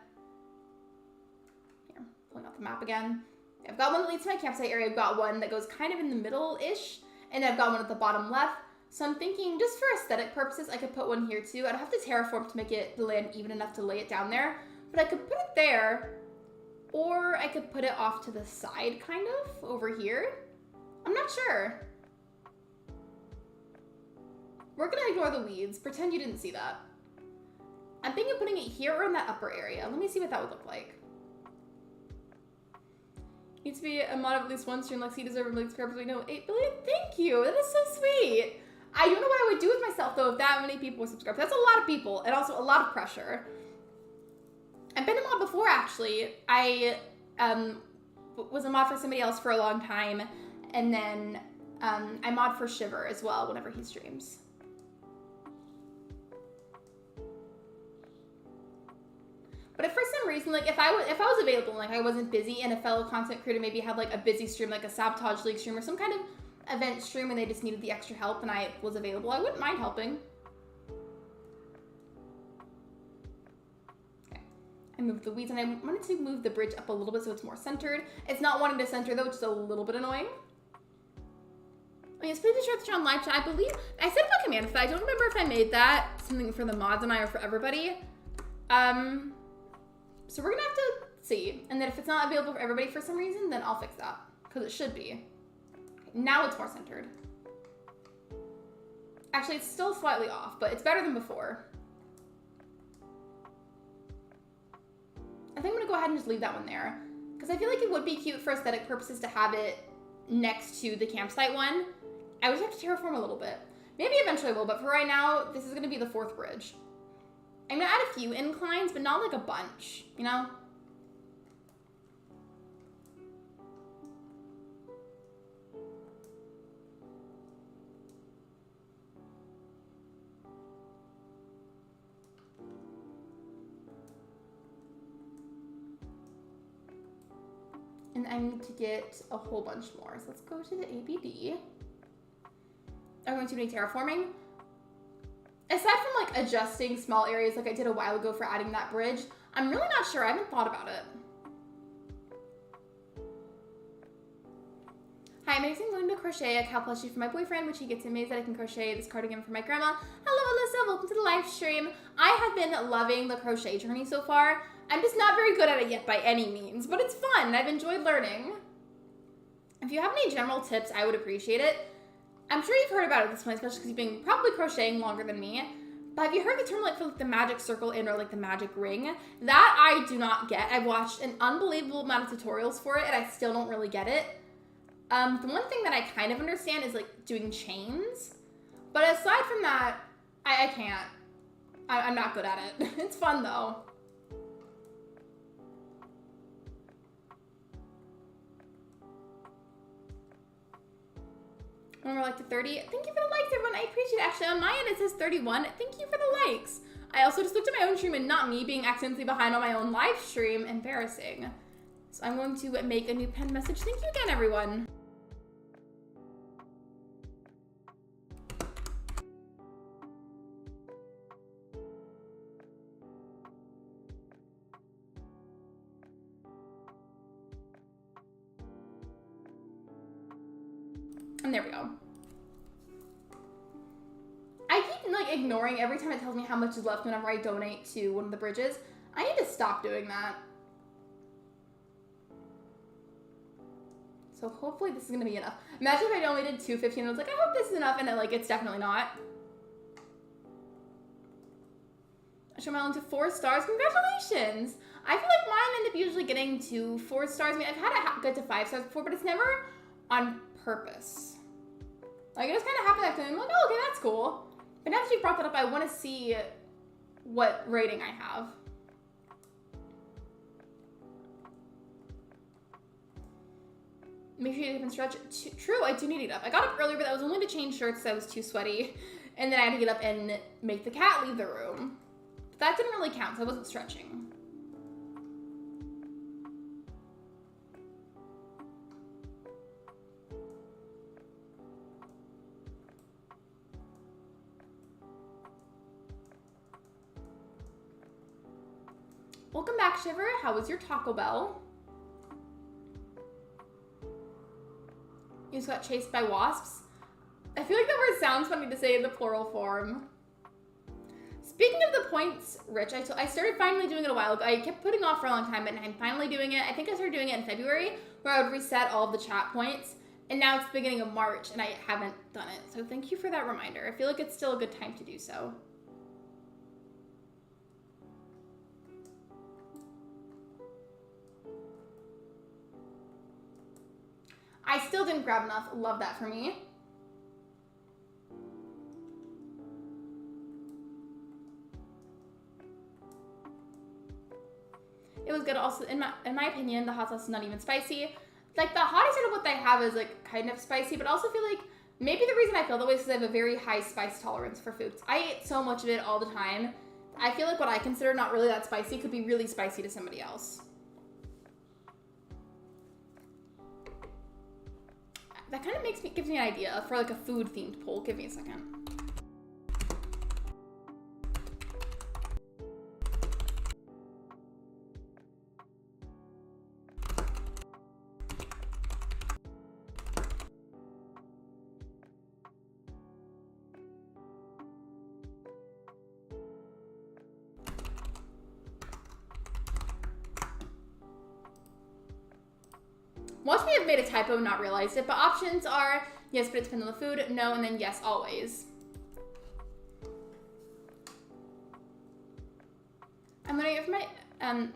S1: Here, pulling out the map again. I've got one that leads to my campsite area. I've got one that goes kind of in the middle-ish, and I've got one at the bottom left. So I'm thinking, just for aesthetic purposes, I could put one here too. I'd have to terraform to make it the land even enough to lay it down there, but I could put it there, or I could put it off to the side, kind of, over here. I'm not sure. We're gonna ignore the weeds. Pretend you didn't see that. I'm thinking of putting it here or in that upper area. Let me see what that would look like. Needs to be a mod of at least one stream. Lexi deserves a subscribers. We know 8 billion. Thank you. That is so sweet. I don't know what I would do with myself though if that many people were subscribed. That's a lot of people and also a lot of pressure. I've been a mod before actually. I was a mod for somebody else for a long time, and then I mod for Shiver as well whenever he streams. But if for some reason, like if I was available and like I wasn't busy and a fellow content creator maybe had like a busy stream, like a Sabotage League stream or some kind of event stream and they just needed the extra help and I was available, I wouldn't mind helping. Okay, I moved the weeds and I wanted to move the bridge up a little bit so it's more centered. It's not wanting to center though, which is a little bit annoying. Oh yes, please be sure to turn on live chat. I believe, I set up a command for that. I don't remember if I made that something for the mods and I or for everybody. So we're gonna have to see. And then if it's not available for everybody for some reason, then I'll fix that. Because it should be. Okay, now it's more centered. Actually, it's still slightly off, but it's better than before. I think I'm gonna go ahead and just leave that one there. Because I feel like it would be cute for aesthetic purposes to have it next to the campsite one. I would have to terraform a little bit. Maybe eventually I will, but for right now, this is gonna be the fourth bridge. I'm gonna add a few inclines, but not like a bunch, you know? And I need to get a whole bunch more. So let's go to the ABD. I'm going to do any terraforming. Aside from like adjusting small areas like I did a while ago for adding that bridge, I'm really not sure. I haven't thought about it. Hi, I'm going to crochet a cow plushie for my boyfriend, which he gets amazed that I can crochet this cardigan for my grandma. Hello, Alyssa. Welcome to the live stream. I have been loving the crochet journey so far. I'm just not very good at it yet by any means, but it's fun. I've enjoyed learning. If you have any general tips, I would appreciate it. I'm sure you've heard about it at this point, especially because you've been probably crocheting longer than me. But have you heard the term like for like the magic circle and or like the magic ring? That I do not get. I've watched an unbelievable amount of tutorials for it and I still don't really get it. The one thing that I kind of understand is like doing chains. But aside from that, I can't. I'm not good at it. It's fun though. When we're like to 30, thank you for the likes, everyone. I appreciate it. Actually, on my end, it says 31. Thank you for the likes. I also just looked at my own stream and not me being accidentally behind on my own live stream. Embarrassing. So I'm going to make a new pinned message. Thank you again, everyone. And there we go. I keep like ignoring every time it tells me how much is left whenever I donate to one of the bridges. I need to stop doing that. So hopefully this is gonna be enough. Imagine if I donated $2.15 and I was like, I hope this is enough, and it's definitely not. I show my own to 4 stars. Congratulations! I feel like mine end up usually getting to 4 stars. I mean, I've had it get to 5 stars before, but it's never on purpose. Like, it just kind of happened after, and I'm like, oh, okay, that's cool. But now that you brought that up, I want to see what rating I have. Make sure you can stretch. True, I do need to get up. I got up earlier, but that was only to change shirts because I was too sweaty. And then I had to get up and make the cat leave the room. But that didn't really count, so I wasn't stretching. Welcome back, Shiver. How was your Taco Bell? You just got chased by wasps? I feel like that word sounds funny to say in the plural form. Speaking of the points, Rich, I started finally doing it a while ago. I kept putting off for a long time, but I'm finally doing it. I think I started doing it in February, where I would reset all of the chat points. And now it's the beginning of March, and I haven't done it. So thank you for that reminder. I feel like it's still a good time to do so. I still didn't grab enough. Love that for me. It was good. Also, in my opinion, the hot sauce is not even spicy. Like, the hottest out of what they have is like kind of spicy, but I also feel like maybe the reason I feel that way is because I have a very high spice tolerance for foods. I eat so much of it all the time. I feel like what I consider not really that spicy could be really spicy to somebody else. That kind of gives me an idea for like a food-themed poll. Give me a second. Watch me have made a typo and not realized it, but options are yes, but it depends on the food, no, and then yes, always. I'm learning it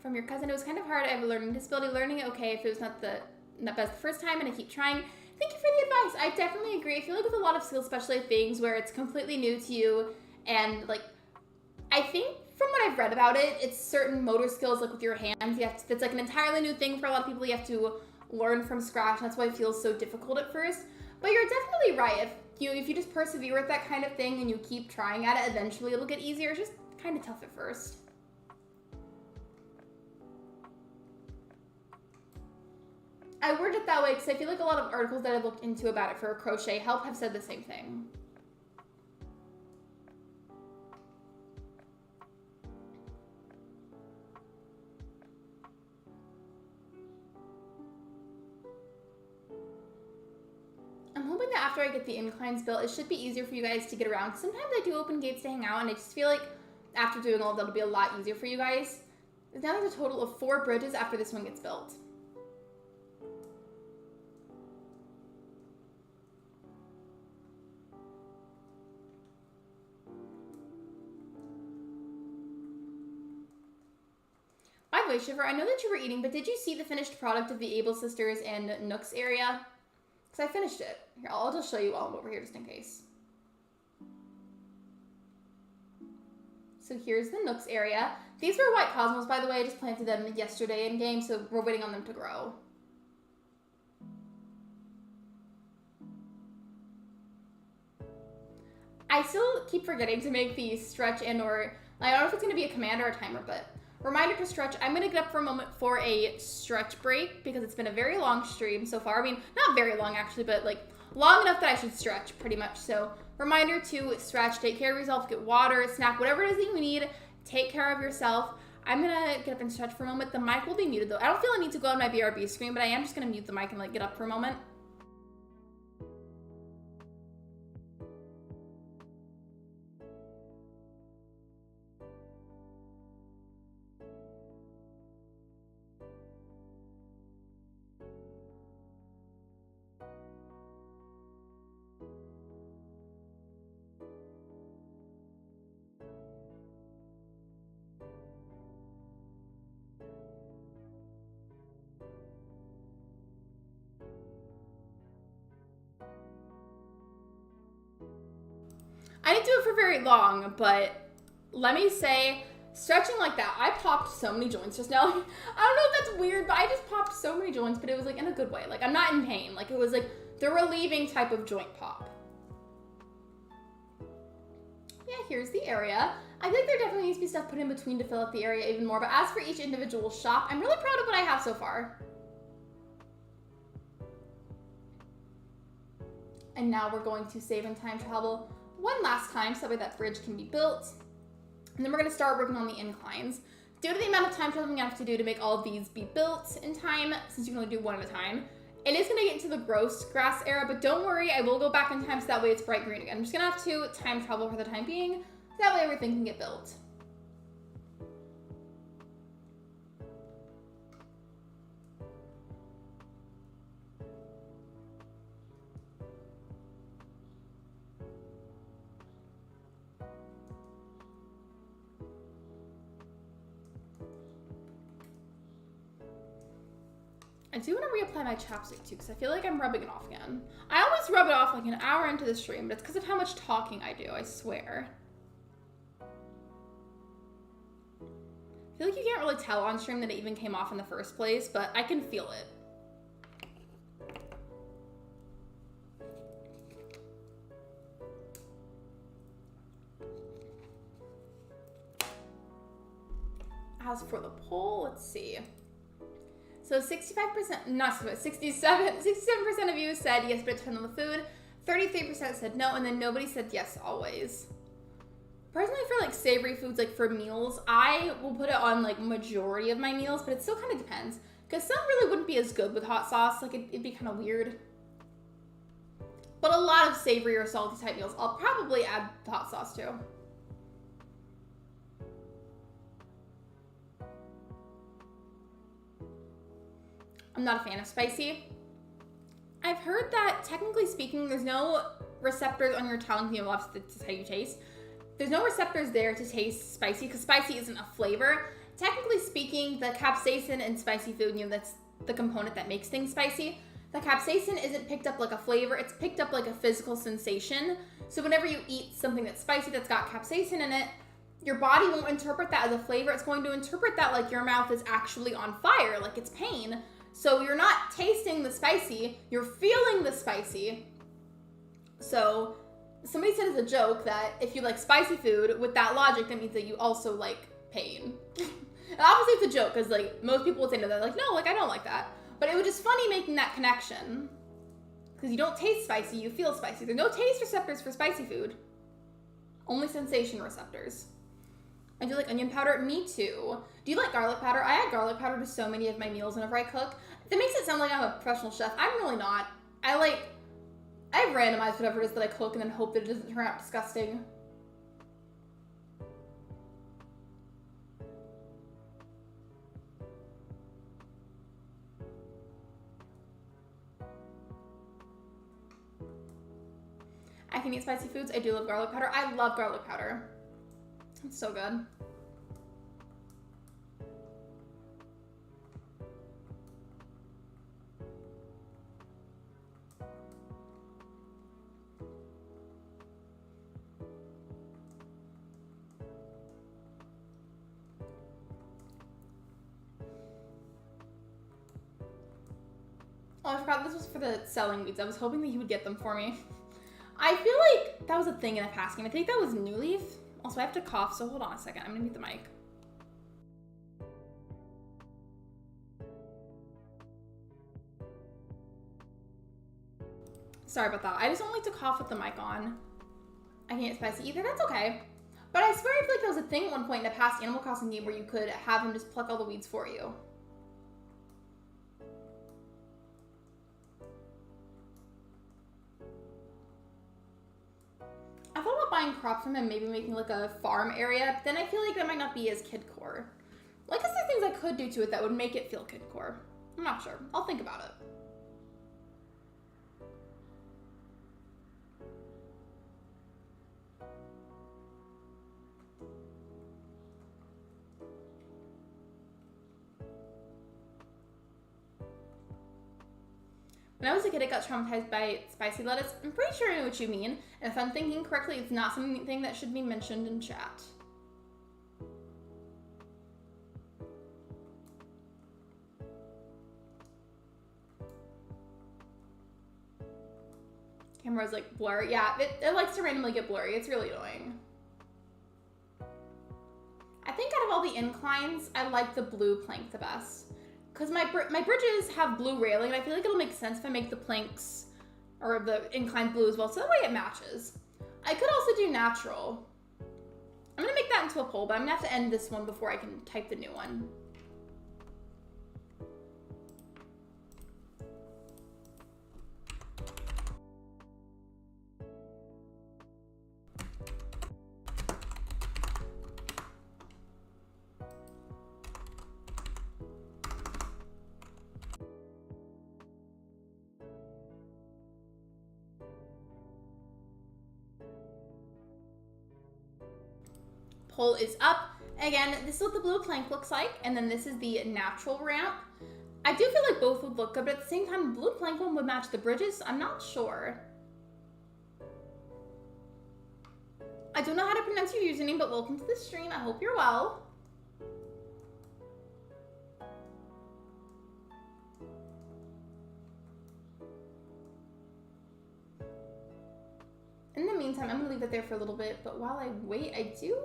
S1: from your cousin. It was kind of hard. I have a learning disability. Learning it okay if it was not best the first time, and I keep trying. Thank you for the advice. I definitely agree. I feel like with a lot of skills, especially things where it's completely new to you, and like, I think from what I've read about it, it's certain motor skills, like with your hands, that's like an entirely new thing for a lot of people. You have to learn from scratch, and that's why it feels so difficult at first. But you're definitely right. If you just persevere with that kind of thing and you keep trying at it, eventually it'll get easier. It's just kind of tough at first. I worded it that way because I feel like a lot of articles that I've looked into about it for crochet help have said the same thing. I'm hoping that after I get the inclines built, it should be easier for you guys to get around. Sometimes I do open gates to hang out, and I just feel like after doing all of that, it'll be a lot easier for you guys. Now there's a total of 4 bridges after this one gets built. By the way, Shiver, I know that you were eating, but did you see the finished product of the Able Sisters and Nooks area? Because I finished it. Here, I'll just show you all over here just in case. So here's the Nooks area. These were white cosmos, by the way. I just planted them yesterday in game, so we're waiting on them to grow. I still keep forgetting to make the stretch and or, I don't know if it's going to be a command or a timer, but reminder to stretch. I'm going to get up for a moment for a stretch break because it's been a very long stream so far. I mean, not very long actually, but like long enough that I should stretch pretty much. So reminder to stretch, take care of yourself, get water, snack, whatever it is that you need, take care of yourself. I'm going to get up and stretch for a moment. The mic will be muted though. I don't feel I need to go on my BRB screen, but I am just going to mute the mic and like get up for a moment. I didn't do it for very long, but let me say, stretching like that, I popped so many joints just now. I don't know if that's weird, but I just popped so many joints, but it was like in a good way. Like I'm not in pain. Like it was like the relieving type of joint pop. Yeah, here's the area. I think there definitely needs to be stuff put in between to fill out the area even more, but as for each individual shop, I'm really proud of what I have so far. And now we're going to save and time travel one last time so that way that bridge can be built. And then we're gonna start working on the inclines. Due to the amount of time traveling you have to do to make all of these be built in time, since you can only do one at a time, it is gonna get into the gross grass era, but don't worry, I will go back in time so that way it's bright green again. I'm just gonna have to time travel for the time being, so that way everything can get built. I do want to reapply my chapstick too, because I feel like I'm rubbing it off again. I always rub it off like an hour into the stream, but it's because of how much talking I do, I swear. I feel like you can't really tell on stream that it even came off in the first place, but I can feel it. As for the poll, let's see. So 65%, not 67% of you said yes, but it depends on the food. 33% said no, and then nobody said yes always. Personally, for like savory foods, like for meals, I will put it on like majority of my meals, but it still kind of depends. Because some really wouldn't be as good with hot sauce, like it'd be kind of weird. But a lot of savory or salty type meals, I'll probably add the hot sauce too. I'm not a fan of spicy. I've heard that, technically speaking, there's no receptors on your tongue, you know, that's how you taste. There's no receptors there to taste spicy, because spicy isn't a flavor. Technically speaking, the capsaicin in spicy food, you know, that's the component that makes things spicy. The capsaicin isn't picked up like a flavor, it's picked up like a physical sensation. So whenever you eat something that's spicy that's got capsaicin in it, your body won't interpret that as a flavor. It's going to interpret that like your mouth is actually on fire, like it's pain. So you're not tasting the spicy, you're feeling the spicy. So somebody said as a joke that if you like spicy food, with that logic, that means that you also like pain. And obviously it's a joke, because like most people would say no, they're like, no, like I don't like that. But it was just funny making that connection. Because you don't taste spicy, you feel spicy. There's no taste receptors for spicy food. Only sensation receptors. I do like onion powder. Me too. Do you like garlic powder? I add garlic powder to so many of my meals whenever I cook. That makes it sound like I'm a professional chef. I'm really not. I randomize whatever it is that I cook and then hope that it doesn't turn out disgusting. I can eat spicy foods. I do love garlic powder. I love garlic powder. It's so good. Oh, I forgot this was for the selling weeds. I was hoping that you would get them for me. I feel like that was a thing in a past game. I think that was New Leaf. Also, I have to cough, so hold on a second. I'm gonna mute the mic. Sorry about that. I just don't like to cough with the mic on. I can't get spicy either. That's okay. But I swear I feel like that was a thing at one point in a past Animal Crossing game where you could have him just pluck all the weeds for you. I thought about buying crops from him, maybe making like a farm area, but then I feel like that might not be as kidcore. Well, I guess there's things I could do to it that would make it feel kidcore. I'm not sure. I'll think about it. When I was a kid, I got traumatized by spicy lettuce. I'm pretty sure I know what you mean. And if I'm thinking correctly, it's not something that should be mentioned in chat. Camera's like blurry. Yeah, it likes to randomly get blurry. It's really annoying. I think out of all the inclines, I like the blue plank the best. Because my bridges have blue railing, and I feel like it'll make sense if I make the planks or the inclined blue as well, so that way it matches. I could also do natural. I'm gonna make that into a poll, but I'm gonna have to end this one before I can type the new one. Poll is up. Again, this is what the blue plank looks like, and then this is the natural ramp. I do feel like both would look good, but at the same time, the blue plank one would match the bridges, so I'm not sure. I don't know how to pronounce your username, but welcome to the stream. I hope you're well. In the meantime, I'm gonna leave it there for a little bit, but while I wait, I do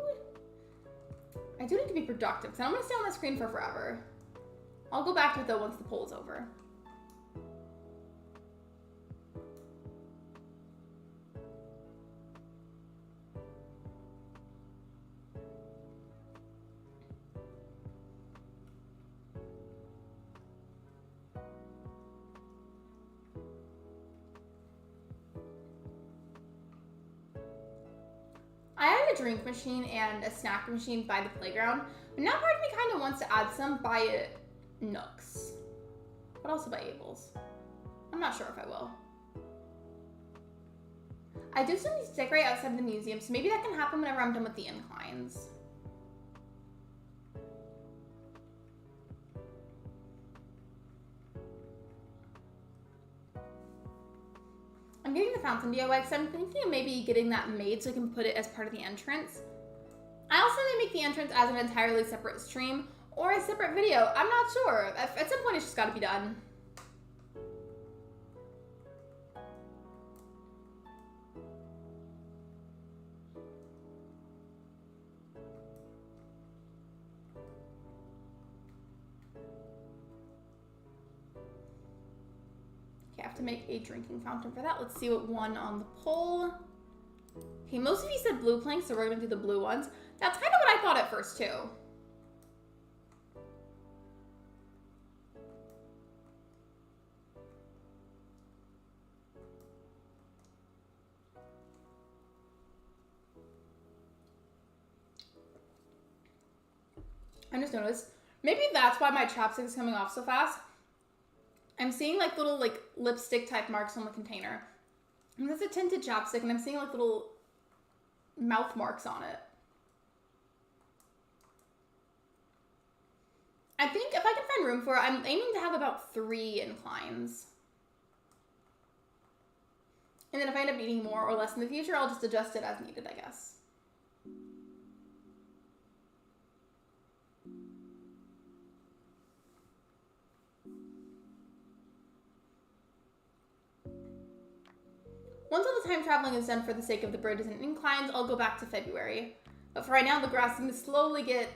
S1: need to be productive, because I don't want to stay on the screen for forever. I'll go back to it though once the poll is over. I added a drink machine and a snack machine by the playground, but now part of me kind of wants to add some by Nooks, but also by Abel's. I'm not sure if I will. I do still need to decorate outside of the museum, so maybe that can happen whenever I'm done with the inclines. I'm getting the fountain DIY because I'm thinking of maybe getting that made so I can put it as part of the entrance. I also may make the entrance as an entirely separate stream or a separate video. I'm not sure. At some point, it's just got to be done. have to make a drinking fountain for that. Let's see what won on the poll. Okay, most of you said blue planks, so we're gonna do the blue ones. That's kind of what I thought at first too. I just noticed, maybe that's why my chapstick is coming off so fast. I'm seeing like little like lipstick type marks on the container. And that's a tinted chapstick and I'm seeing like little mouth marks on it. I think if I can find room for it, I'm aiming to have about 3 inclines. And then if I end up needing more or less in the future, I'll just adjust it as needed, I guess. Once all the time traveling is done for the sake of the bridges and inclines, I'll go back to February. But for right now, the grass is going to slowly get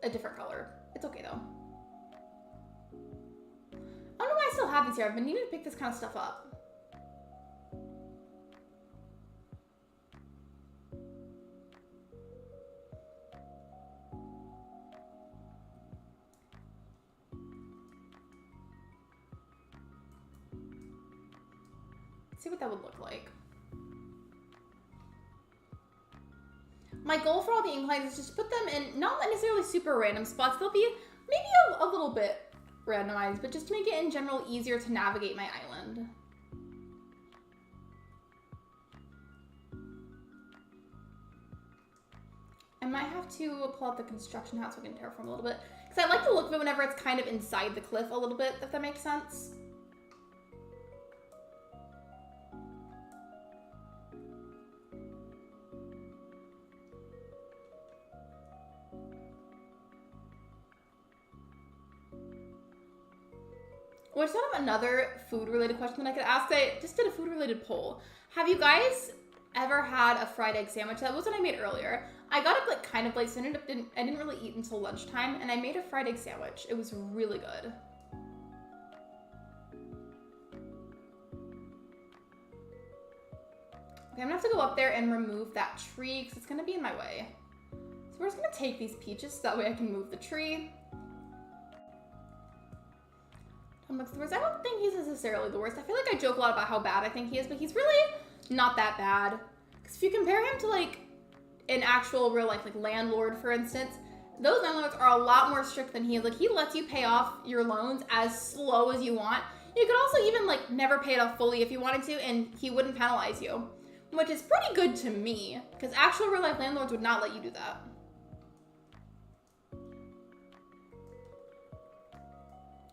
S1: a different color. It's okay, though. I don't know why I still have these here. I've been needing to pick this kind of stuff up. See what that would look like. My goal for all the inclines is just to put them in not necessarily super random spots. They'll be maybe a little bit randomized, but just to make it in general easier to navigate my island. I might have to pull out the construction hat so I can terraform a little bit. Because I like the look of it whenever it's kind of inside the cliff a little bit, if that makes sense. Which sort of another food-related question that I could ask. I just did a food-related poll. Have you guys ever had a fried egg sandwich? That was what I made earlier. I got it like kind of late, so I didn't really eat until lunchtime, and I made a fried egg sandwich. It was really good. Okay, I'm gonna have to go up there and remove that tree because it's gonna be in my way. So we're just gonna take these peaches so that way I can move the tree. Looks the worst. I don't think he's necessarily the worst. I feel like I joke a lot about how bad I think he is, but he's really not that bad. Because if you compare him to like an actual real life like landlord, for instance, those landlords are a lot more strict than he is. Like he lets you pay off your loans as slow as you want. You could also even like never pay it off fully if you wanted to, and he wouldn't penalize you, which is pretty good to me. Because actual real life landlords would not let you do that.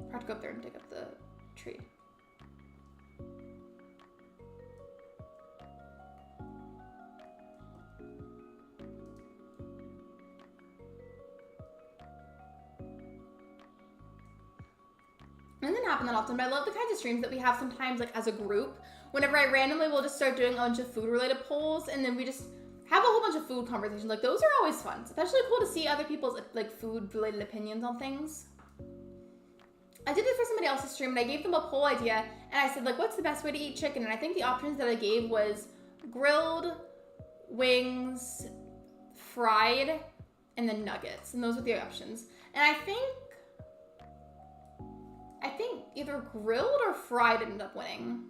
S1: I have to go up there and dig up the tree. It doesn't happen that often, but I love the kinds of streams that we have sometimes like as a group. Whenever I randomly will just start doing a bunch of food related polls and then we just have a whole bunch of food conversations. Like those are always fun. It's especially cool to see other people's like food related opinions on things. I did this for somebody else's stream and I gave them a poll idea and I said like, what's the best way to eat chicken? And I think the options that I gave was grilled, wings, fried, and then nuggets. And those were the options. And I think either grilled or fried ended up winning.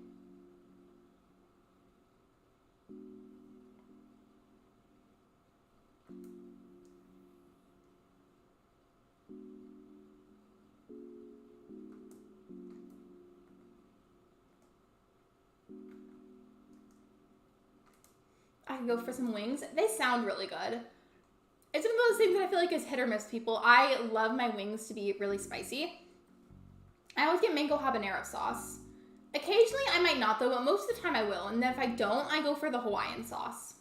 S1: I can go for some wings. They sound really good. It's one of those things that I feel like is hit or miss, people. I love my wings to be really spicy. I always get mango habanero sauce. Occasionally I might not though, but most of the time I will. And then if I don't, I go for the Hawaiian sauce.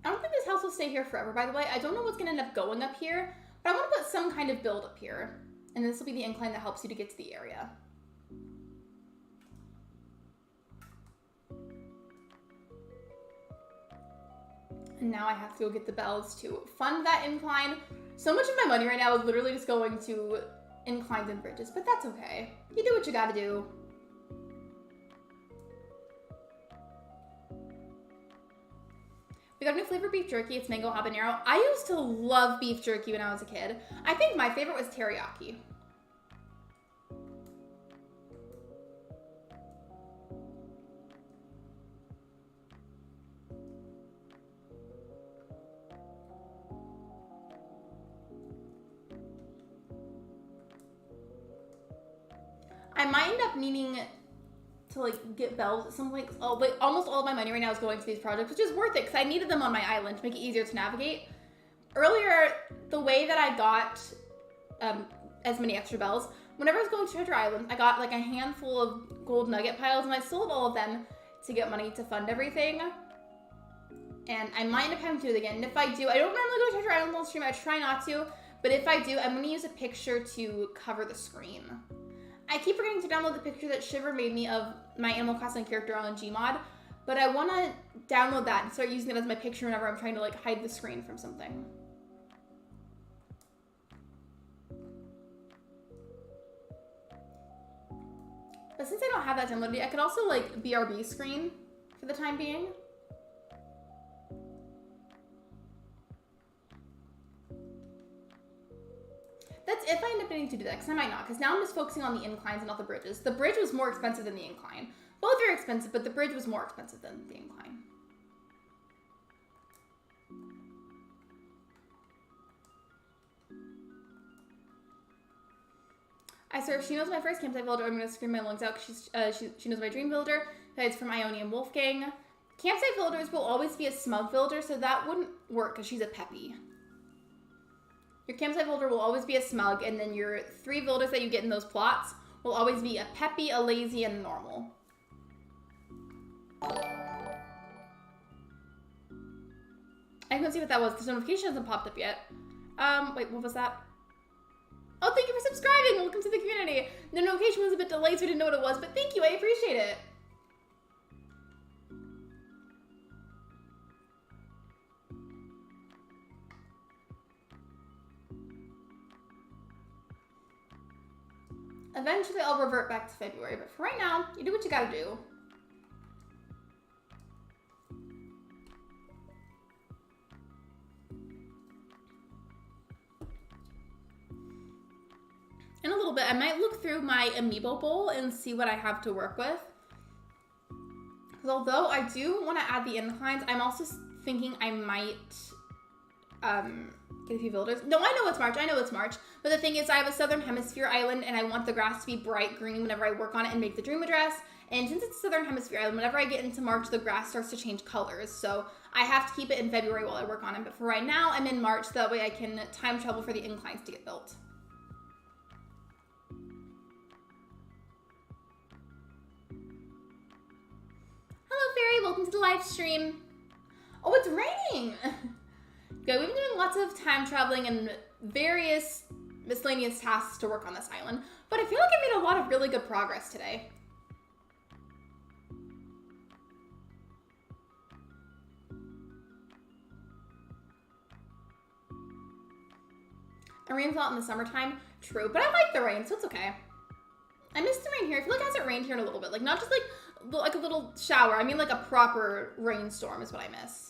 S1: I don't think this house will stay here forever, by the way. I don't know what's gonna end up going up here, but I want to put some kind of build up here. And this will be the incline that helps you to get to the area. And now I have to go get the bells to fund that incline So much of my money right now is literally just going to inclines and bridges, but that's okay. You do what you gotta do. We got a new flavor beef jerky. It's mango habanero. I used to love beef jerky when I was a kid. I think my favorite was teriyaki. I might end up needing to like get bells at some point. Oh, but almost all of my money right now is going to these projects, which is worth it because I needed them on my island to make it easier to navigate. Earlier, the way that I got as many extra bells, whenever I was going to Treasure Island, I got like a handful of gold nugget piles and I sold all of them to get money to fund everything. And I might end up having to do it again. And if I do, I don't normally go to Treasure Island on stream. I try not to. But if I do, I'm going to use a picture to cover the screen. I keep forgetting to download the picture that Shiver made me of my Animal Crossing character on Gmod, but I want to download that and start using it as my picture whenever I'm trying to like hide the screen from something. But since I don't have that downloaded yet, I could also like BRB screen for the time being. That's if I end up needing to do that, because I might not, because now I'm just focusing on the inclines and not the bridges. The bridge was more expensive than the incline. Both very expensive, but the bridge was more expensive than the incline. I swear, if she knows my first campsite villager, I'm going to scream my lungs out because she knows my dream villager. It's from Ionian Wolfgang. Campsite villagers will always be a smug villager, so that wouldn't work because she's a peppy. Your campsite villager will always be a smug, and then your 3 villagers that you get in those plots will always be a peppy, a lazy, and a normal. I couldn't see what that was because notification hasn't popped up yet. Wait, what was that? Oh, thank you for subscribing. Welcome to the community. The notification was a bit delayed, so I didn't know what it was, but thank you. I appreciate it. Eventually, I'll revert back to February, but for right now, you do what you gotta do. In a little bit, I might look through my amiibo bowl and see what I have to work with. Because although I do want to add the inclines, I'm also thinking I might get a few villagers. No, I know it's March. I know it's March. But the thing is, I have a Southern Hemisphere island, and I want the grass to be bright green whenever I work on it and make the dream address. And since it's a Southern Hemisphere island, whenever I get into March, the grass starts to change colors. So I have to keep it in February while I work on it. But for right now, I'm in March. So that way I can time travel for the inclines to get built. Hello, Fairy. Welcome to the live stream. Oh, it's raining. Okay, we've been doing lots of time traveling and various miscellaneous tasks to work on this island, but I feel like I made a lot of really good progress today. It rains a lot in the summertime, true, but I like the rain, so it's okay. I miss the rain here. I feel like it hasn't rained here in a little bit, like not just like a little shower. I mean like a proper rainstorm is what I miss.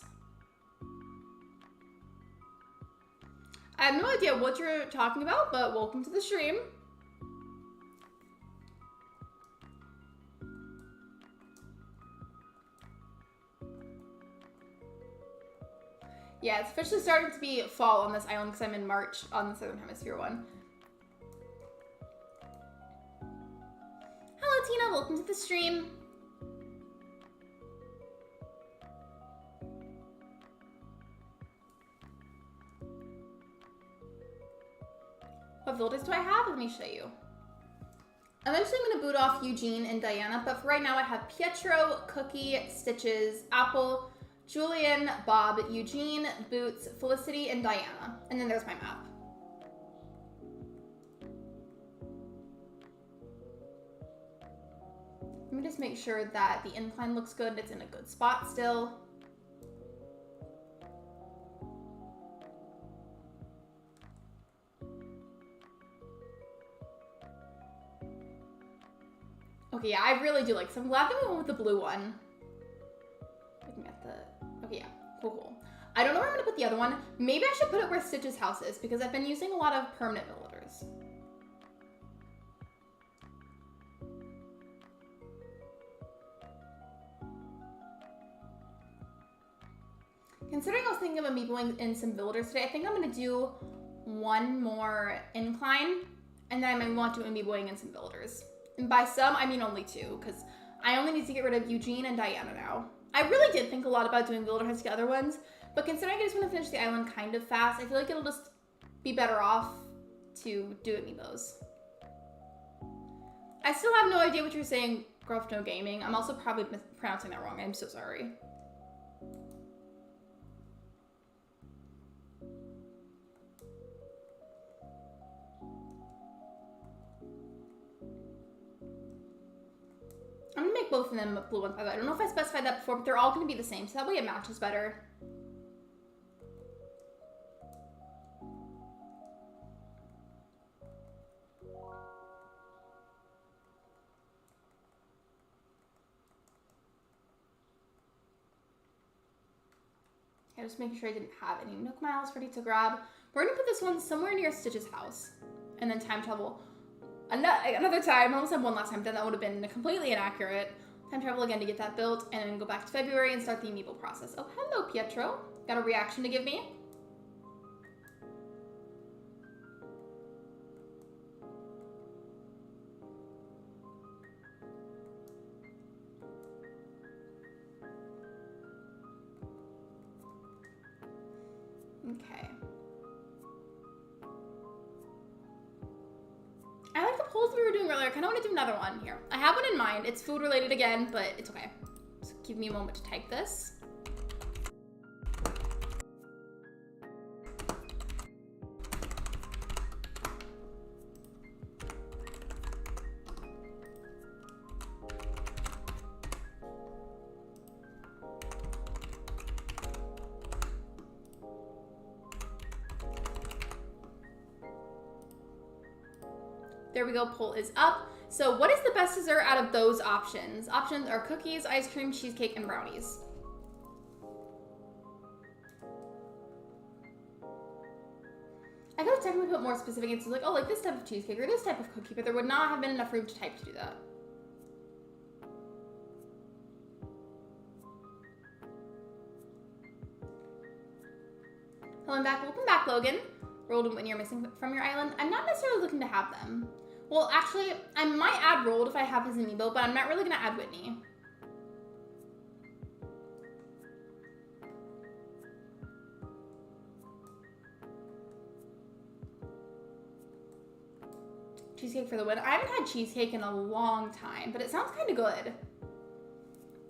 S1: I have no idea what you're talking about, but welcome to the stream. Yeah, it's officially starting to be fall on this island because I'm in March on the Southern Hemisphere one. Hello, Tina. Welcome to the stream. What villages do I have? Let me show you. Eventually I'm going to boot off Eugene and Diana, but for right now I have Pietro, Cookie, Stitches, Apple, Julian, Bob, Eugene, Boots, Felicity, and Diana. And then there's my map. Let me just make sure that the incline looks good. It's in a good spot still. Okay, yeah, I really do like this. I'm glad that we went with the blue one. Looking at the, okay, yeah, cool. I don't know where I'm gonna put the other one. Maybe I should put it where Stitch's house is because I've been using a lot of permanent villagers. Considering I was thinking of amiiboing in some villagers today, I think I'm gonna do one more incline and then I might want to amiiboing in some villagers. And by some, I mean only 2 because I only need to get rid of Eugene and Diana now. I really did think a lot about doing villager huts to other ones, but considering I just want to finish the island kind of fast, I feel like it'll just be better off to do amiibos. I still have no idea what you're saying, Growth No Gaming. I'm also probably pronouncing that wrong. I'm so sorry. I'm gonna make both of them blue ones. I don't know if I specified that before, but they're all gonna be the same, so that way it matches better. Okay, just making sure I didn't have any Nook Miles ready to grab. We're gonna put this one somewhere near Stitch's house, and then time travel. Another time, I almost had one last time, then that would have been completely inaccurate. Time travel again to get that built, and then go back to February and start the amiibo process. Oh, hello, Pietro. Got a reaction to give me? Okay. I like the polls we were doing earlier. I kind of want to do another one here. I have one in mind. It's food related again, but it's okay. Just give me a moment to type this. There we go, poll is up. So what is the best dessert out of those options? Options are cookies, ice cream, cheesecake, and brownies. I could have technically put more specific answers like, oh, like this type of cheesecake or this type of cookie, but there would not have been enough room to type to do that. Hello and back. Welcome back, Logan. Rolled when you're missing from your island. I'm not necessarily looking to have them. Well, actually, I might add Rolled if I have his amiibo, but I'm not really going to add Whitney. Cheesecake for the win. I haven't had cheesecake in a long time, but it sounds kind of good.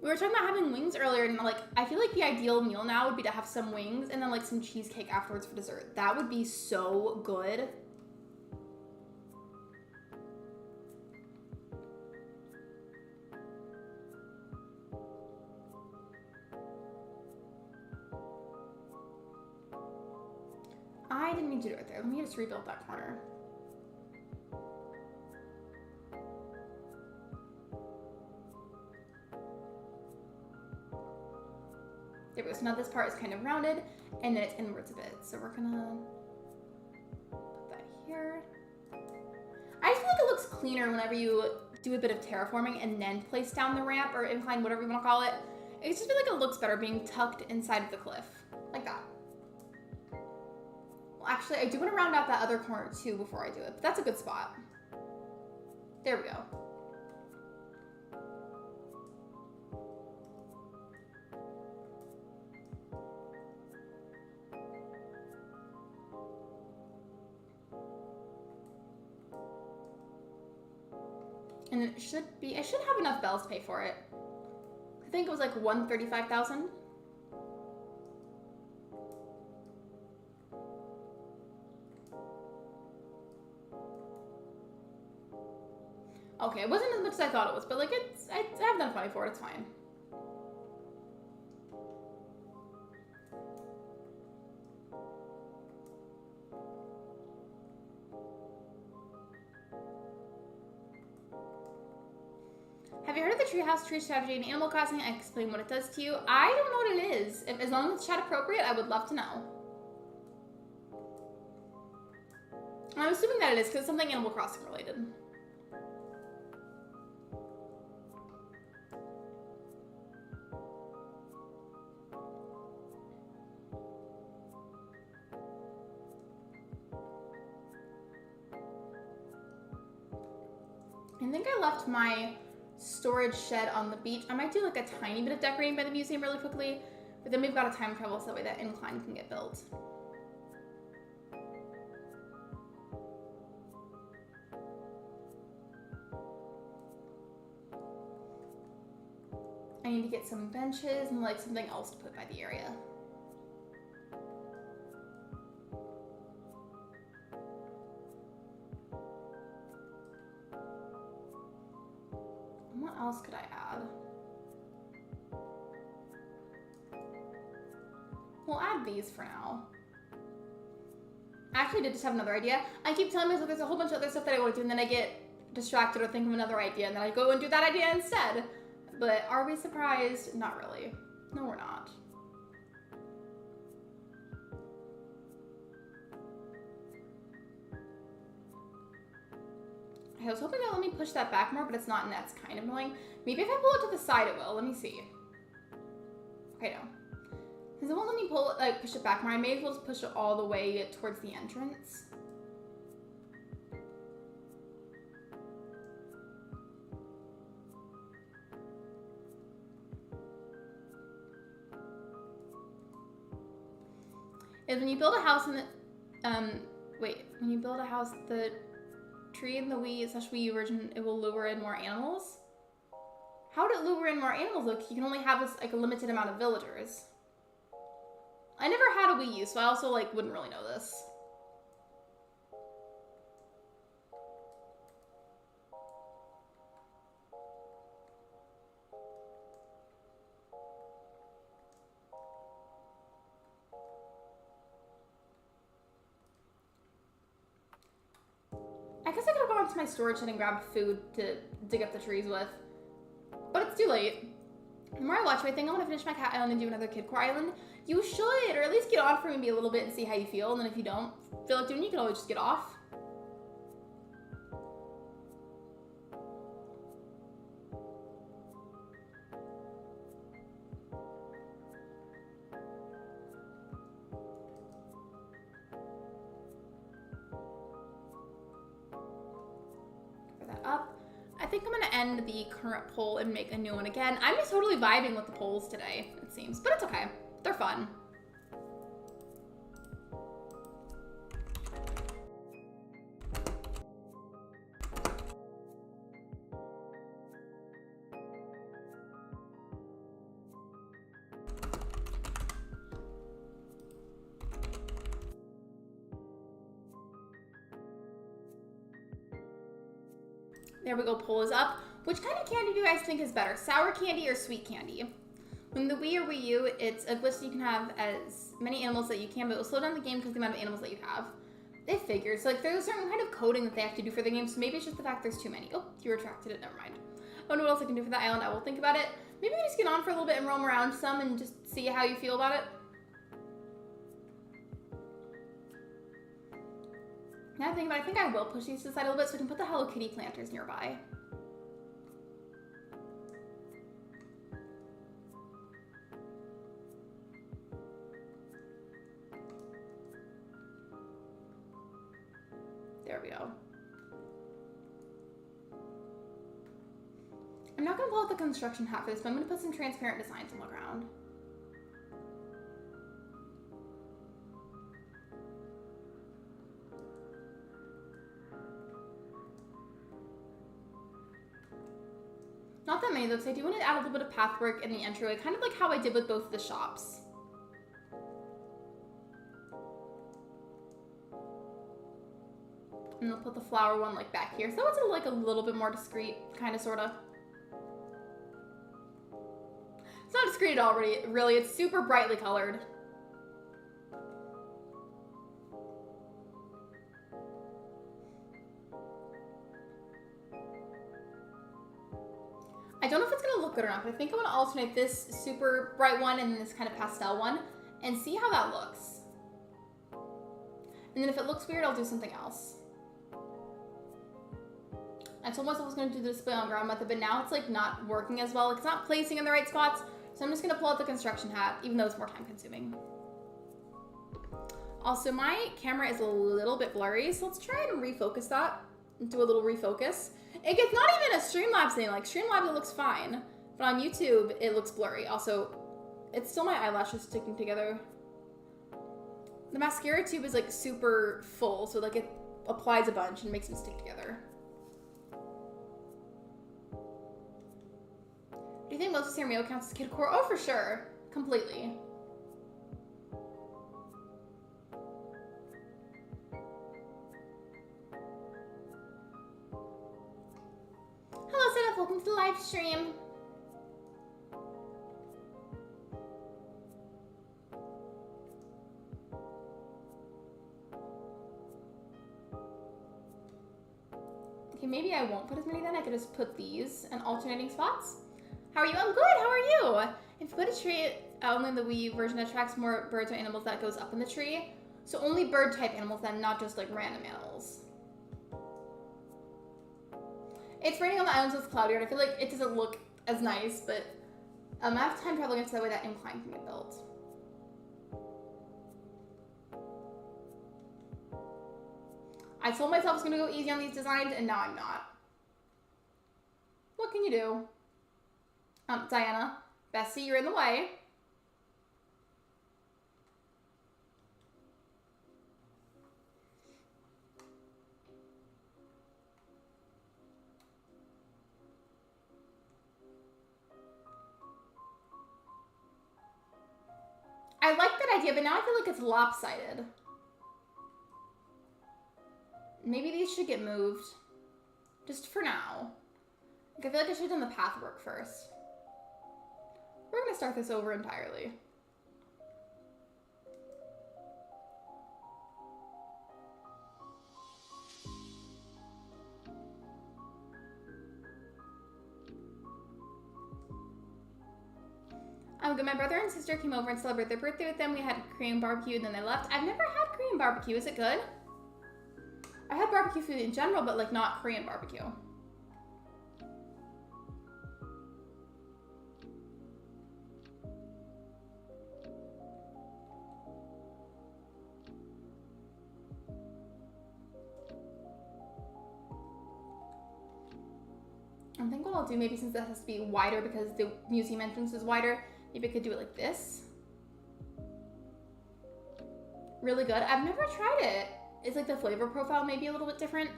S1: We were talking about having wings earlier, and like, I feel like the ideal meal now would be to have some wings and then like some cheesecake afterwards for dessert. That would be so good. I didn't mean to do it right there. Let me just rebuild that corner. There we go. So now this part is kind of rounded, and then it's inwards a bit. So we're gonna put that here. I just feel like it looks cleaner whenever you do a bit of terraforming and then place down the ramp or incline, whatever you want to call it. I just feel like it looks better being tucked inside of the cliff, like that. Well, actually, I do want to round out that other corner too before I do it, but that's a good spot. There we go. And it should be, I should have enough bells to pay for it. I think it was like 135,000. Okay, it wasn't as much as I thought it was, but like it's, I have enough money for it, it's fine. treehouse, tree strategy, and animal crossing. I explain what it does to you. I don't know what it is. As long as it's chat appropriate, I would love to know. I'm assuming that it is because it's something Animal Crossing related. I think I left my storage shed on the beach. I might do like a tiny bit of decorating by the museum really quickly, but then we've got a time travel so that way that incline can get built. I need to get some benches and like something else to put by the area. What else could I add? We'll add these for now. I actually did just have another idea. I keep telling myself there's a whole bunch of other stuff that I want to do and then I get distracted or think of another idea and then I go and do that idea instead. But are we surprised? Not really. No, we're not. I was hoping it'll let me push that back more, but it's not, and that's kind of annoying. Maybe if I pull it to the side, it will. Let me see. Okay, no. Because it won't let me pull it, like, push it back more. I may as well just push it all the way towards the entrance. Is when you build a house in the, when you build a house, the tree in the Wii U version, it will lure in more animals? How would it lure in more animals? Look, you can only have like a limited amount of villagers. I never had a Wii U, so I also like wouldn't really know this. I guess I could have gone to my storage shed and grabbed food to dig up the trees with. But it's too late. The more I watch my thing, I want to finish my cat island and do another kid core island. You should, or at least get on for maybe a little bit and see how you feel. And then if you don't feel like doing it, you can always just get off. I think I'm gonna end the current poll and make a new one again. I'm just totally vibing with the polls today, it seems, but it's okay. They're fun. There we go, poll is up. Which kind of candy do you guys think is better, sour candy or sweet candy? When the Wii or Wii U, it's a glitch that you can have as many animals that you can, but it will slow down the game because of the amount of animals that you have. It figures. Like, there's a certain kind of coding that they have to do for the game, so maybe it's just the fact there's too many. Oh, you retracted it, never mind. I wonder what else I can do for that island. I will think about it. Maybe we just get on for a little bit and roam around some and just see how you feel about it. Now I think about it, I think I will push these to the side a little bit so we can put the Hello Kitty planters nearby. There we go. I'm not going to pull out the construction hat for this, but I'm going to put some transparent designs on the ground. Not that many though, because I do want to add a little bit of pathwork in the entryway, kind of like how I did with both the shops. And I'll put the flower one like back here, so it's like a little bit more discreet, kind of, sort of. It's not discreet at all, really. It's super brightly colored. I don't know if it's not, but I think I want to alternate this super bright one and then this kind of pastel one and see how that looks. And then if it looks weird, I'll do something else. I told myself I was going to do the display on ground method, but now it's like not working as well. Like, it's not placing in the right spots. So I'm just going to pull out the construction hat, even though it's more time consuming. Also, my camera is a little bit blurry, so let's try and refocus that. Do a little refocus. It's not even a Streamlabs thing. Like, Streamlabs, it looks fine. But on YouTube, it looks blurry. Also, it's still my eyelashes sticking together. The mascara tube is like super full, so like it applies a bunch and makes them stick together. Do you think most of Sarah Mayo counts as kidcore? Oh, for sure. Completely. Hello, Setup. Welcome to the live stream. Okay, maybe I won't put as many then. I could just put these in alternating spots. How are you? I'm good. How are you? If you put a tree, only the Wii U version attracts more birds or animals that goes up in the tree. So only bird type animals then, not just like random animals. It's raining on the islands, so it's cloudier, and I feel like it doesn't look as nice, but I have time traveling into that way that incline can get built. I told myself I was going to go easy on these designs, and now I'm not. What can you do? Diana, Bessie, you're in the way. I like that idea, but now I feel like it's lopsided. Maybe these should get moved. Just for now. Like, I feel like I should have done the path work first. We're gonna start this over entirely. I'm good. My brother and sister came over and celebrated their birthday with them. We had Korean barbecue and then they left. I've never had Korean barbecue. Is it good? I had barbecue food in general, but like not Korean barbecue. I think what I'll do, maybe since that has to be wider because the museum entrance is wider, maybe I could do it like this. Really good. I've never tried it. It's like the flavor profile may be a little bit different.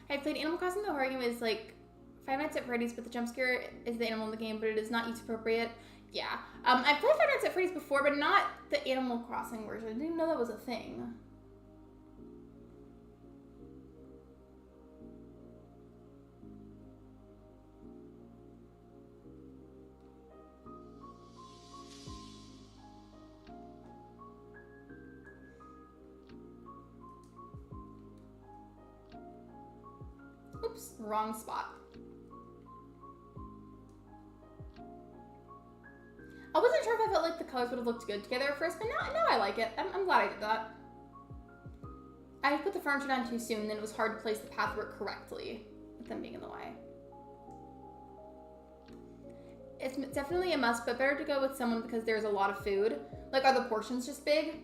S1: I played Animal Crossing the horror game. It's like Five Nights at Freddy's, but the jump scare is the animal in the game, but it is not age appropriate. Yeah. I've played Five Nights at Freddy's before, but not the Animal Crossing version. I didn't know that was a thing. Oops, wrong spot. I wasn't sure if I felt like the colors would have looked good together at first, but now I like it. I'm glad I did that. I put the furniture down too soon, and then it was hard to place the pathwork correctly with them being in the way. It's definitely a must, but better to go with someone because there's a lot of food. Like, are the portions just big?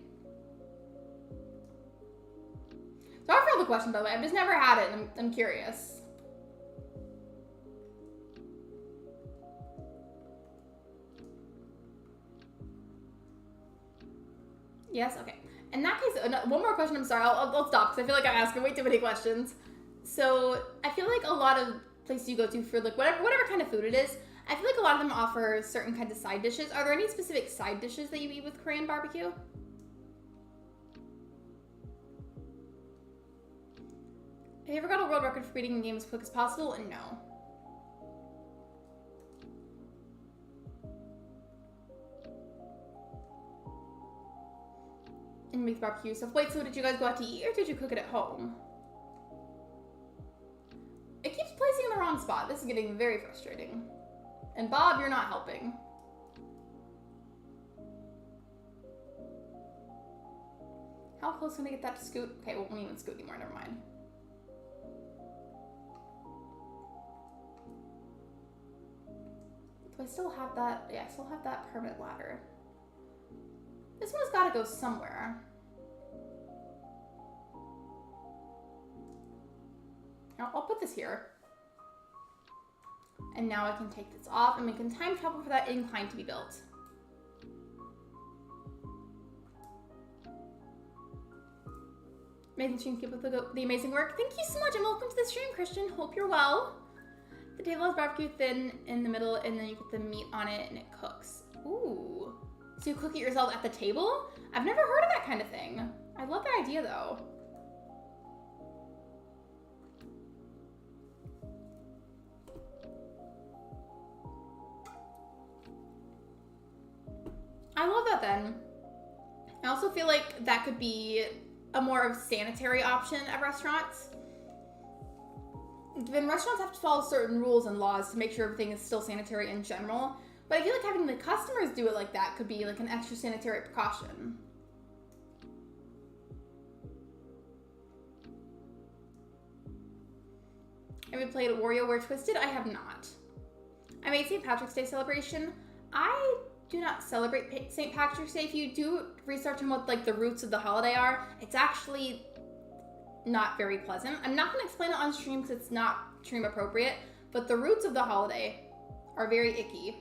S1: Sorry for all the questions, by the way. I've just never had it, and I'm curious. Yes? Okay. In that case, one more question. I'm sorry. I'll stop because I feel like I'm asking way too many questions. So, I feel like a lot of places you go to for like whatever kind of food it is, I feel like a lot of them offer certain kinds of side dishes. Are there any specific side dishes that you eat with Korean barbecue? Have you ever got a world record for beating a game as quick as possible? And no. And make the barbecue stuff. Wait, so did you guys go out to eat or did you cook it at home? It keeps placing in the wrong spot. This is getting very frustrating. And Bob, you're not helping. How close can I get that to scoot? Okay, well, we won't even scoot anymore, never mind. Do I still have that? Yeah, I still have that permanent ladder. This one's gotta go somewhere. I'll put this here. And now I can take this off and we can time travel for that incline to be built. Amazing stream, keep up the amazing work. Thank you so much and welcome to the stream, Christian. Hope you're well. The table has barbecue thin in the middle and then you put the meat on it and it cooks. Ooh. So you cook it yourself at the table? I've never heard of that kind of thing. I love that idea though. I love that then. I also feel like that could be a more of sanitary option at restaurants. Then restaurants have to follow certain rules and laws to make sure everything is still sanitary in general. But I feel like having the customers do it like that could be like an extra sanitary precaution. Have you played WarioWare Twisted? I have not. I made St. Patrick's Day celebration. I do not celebrate St. Patrick's Day. If you do research on what like the roots of the holiday are, it's actually not very pleasant. I'm not going to explain it on stream because it's not stream appropriate, but the roots of the holiday are very icky.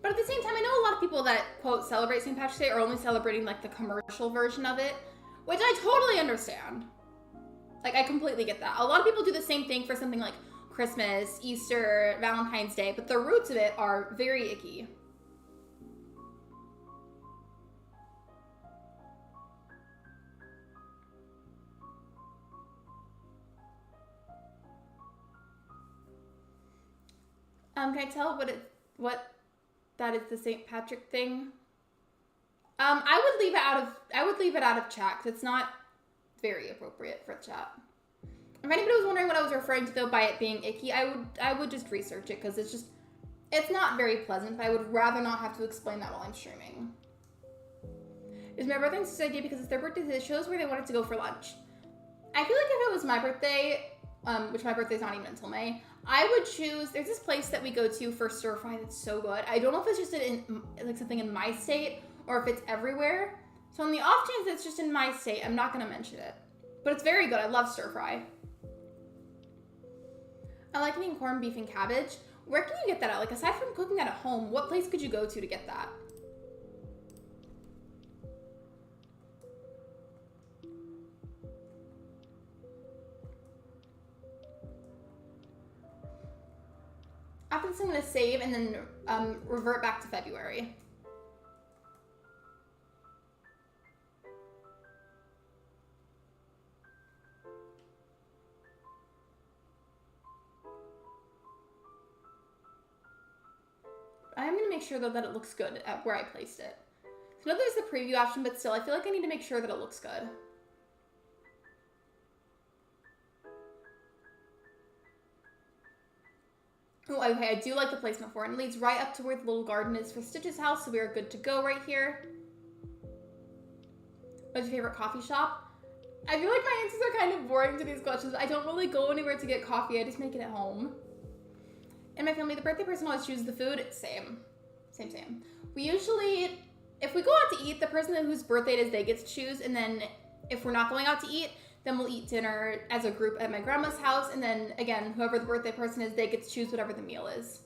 S1: But at the same time, I know a lot of people that, quote, celebrate St. Patrick's Day are only celebrating like the commercial version of it, which I totally understand. Like, I completely get that. A lot of people do the same thing for something like Christmas, Easter, Valentine's Day, but the roots of it are very icky. Can I tell what that is the St. Patrick thing? I would leave it out of chat because it's not very appropriate for chat. If anybody was wondering what I was referring to though by it being icky, I would just research it because it's not very pleasant, but I would rather not have to explain that while I'm streaming. It's my brother and sister's idea because it's their birthday, so it shows where they wanted to go for lunch. I feel like if it was my birthday, which my birthday's not even until May, I would choose, there's this place that we go to for stir fry that's so good. I don't know if it's just like something in my state or if it's everywhere. So on the off chance it's just in my state, I'm not gonna mention it. But it's very good, I love stir fry. I like eating corned beef and cabbage. Where can you get that at? Like aside from cooking that at home, what place could you go to get that? After this, I'm going to save and then revert back to February. I'm going to make sure, though, that it looks good at where I placed it. So I know there's the preview option, but still, I feel like I need to make sure that it looks good. Oh, okay, I do like the placement for it. And it leads right up to where the little garden is for Stitch's house, so we are good to go right here. What's your favorite coffee shop? I feel like my answers are kind of boring to these questions. I don't really go anywhere to get coffee. I just make it at home. In my family, the birthday person always chooses the food. Same. We usually, if we go out to eat, the person whose birthday it is, they get to choose. And then if we're not going out to eat, then we'll eat dinner as a group at my grandma's house. And then again, whoever the birthday person is, they get to choose whatever the meal is.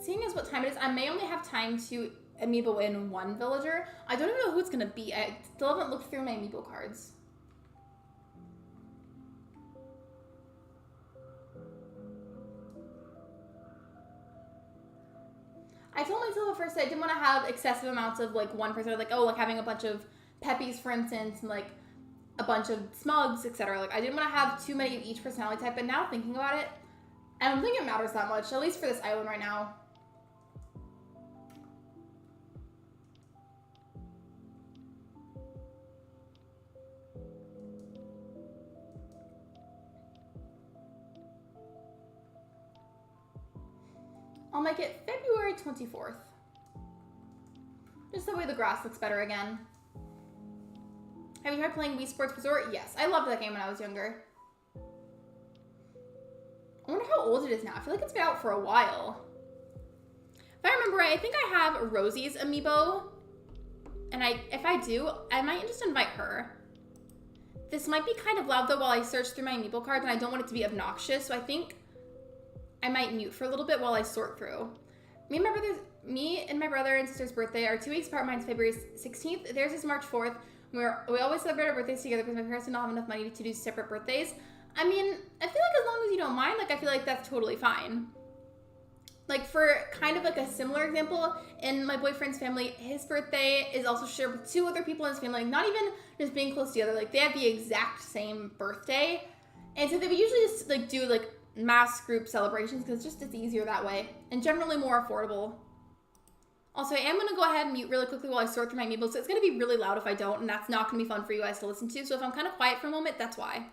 S1: Seeing as what time it is, I may only have time to amiibo in one villager. I don't even know who it's gonna be. I still haven't looked through my amiibo cards. I told myself at first that I didn't want to have excessive amounts of like one person, like, oh, like having a bunch of peppies, for instance, and like a bunch of smugs, etc. Like I didn't want to have too many of each personality type, but now thinking about it, I don't think it matters that much, at least for this island right now. I'll make it February 24th. Just that way the grass looks better again. Have you tried playing Wii Sports Resort? Yes, I loved that game when I was younger. I wonder how old it is now. I feel like it's been out for a while. If I remember right, I think I have Rosie's amiibo. And if I do, I might just invite her. This might be kind of loud though while I search through my amiibo cards, and I don't want it to be obnoxious, so I think I might mute for a little bit while I sort through. Me and my brother and sister's birthday are 2 weeks apart. Mine's February 16th. Theirs is March 4th. We always celebrate our birthdays together because my parents did not have enough money to do separate birthdays. I mean, I feel like as long as you don't mind, like I feel like that's totally fine. Like for kind of like a similar example, in my boyfriend's family, his birthday is also shared with 2 other people in his family, like not even just being close together, like they have the exact same birthday. And so they would usually just like do like mass group celebrations because it's easier that way and generally more affordable. Also, I am going to go ahead and mute really quickly while I sort through my amiibo, so it's going to be really loud if I don't, and that's not going to be fun for you guys to listen to, so if I'm kind of quiet for a moment, that's why.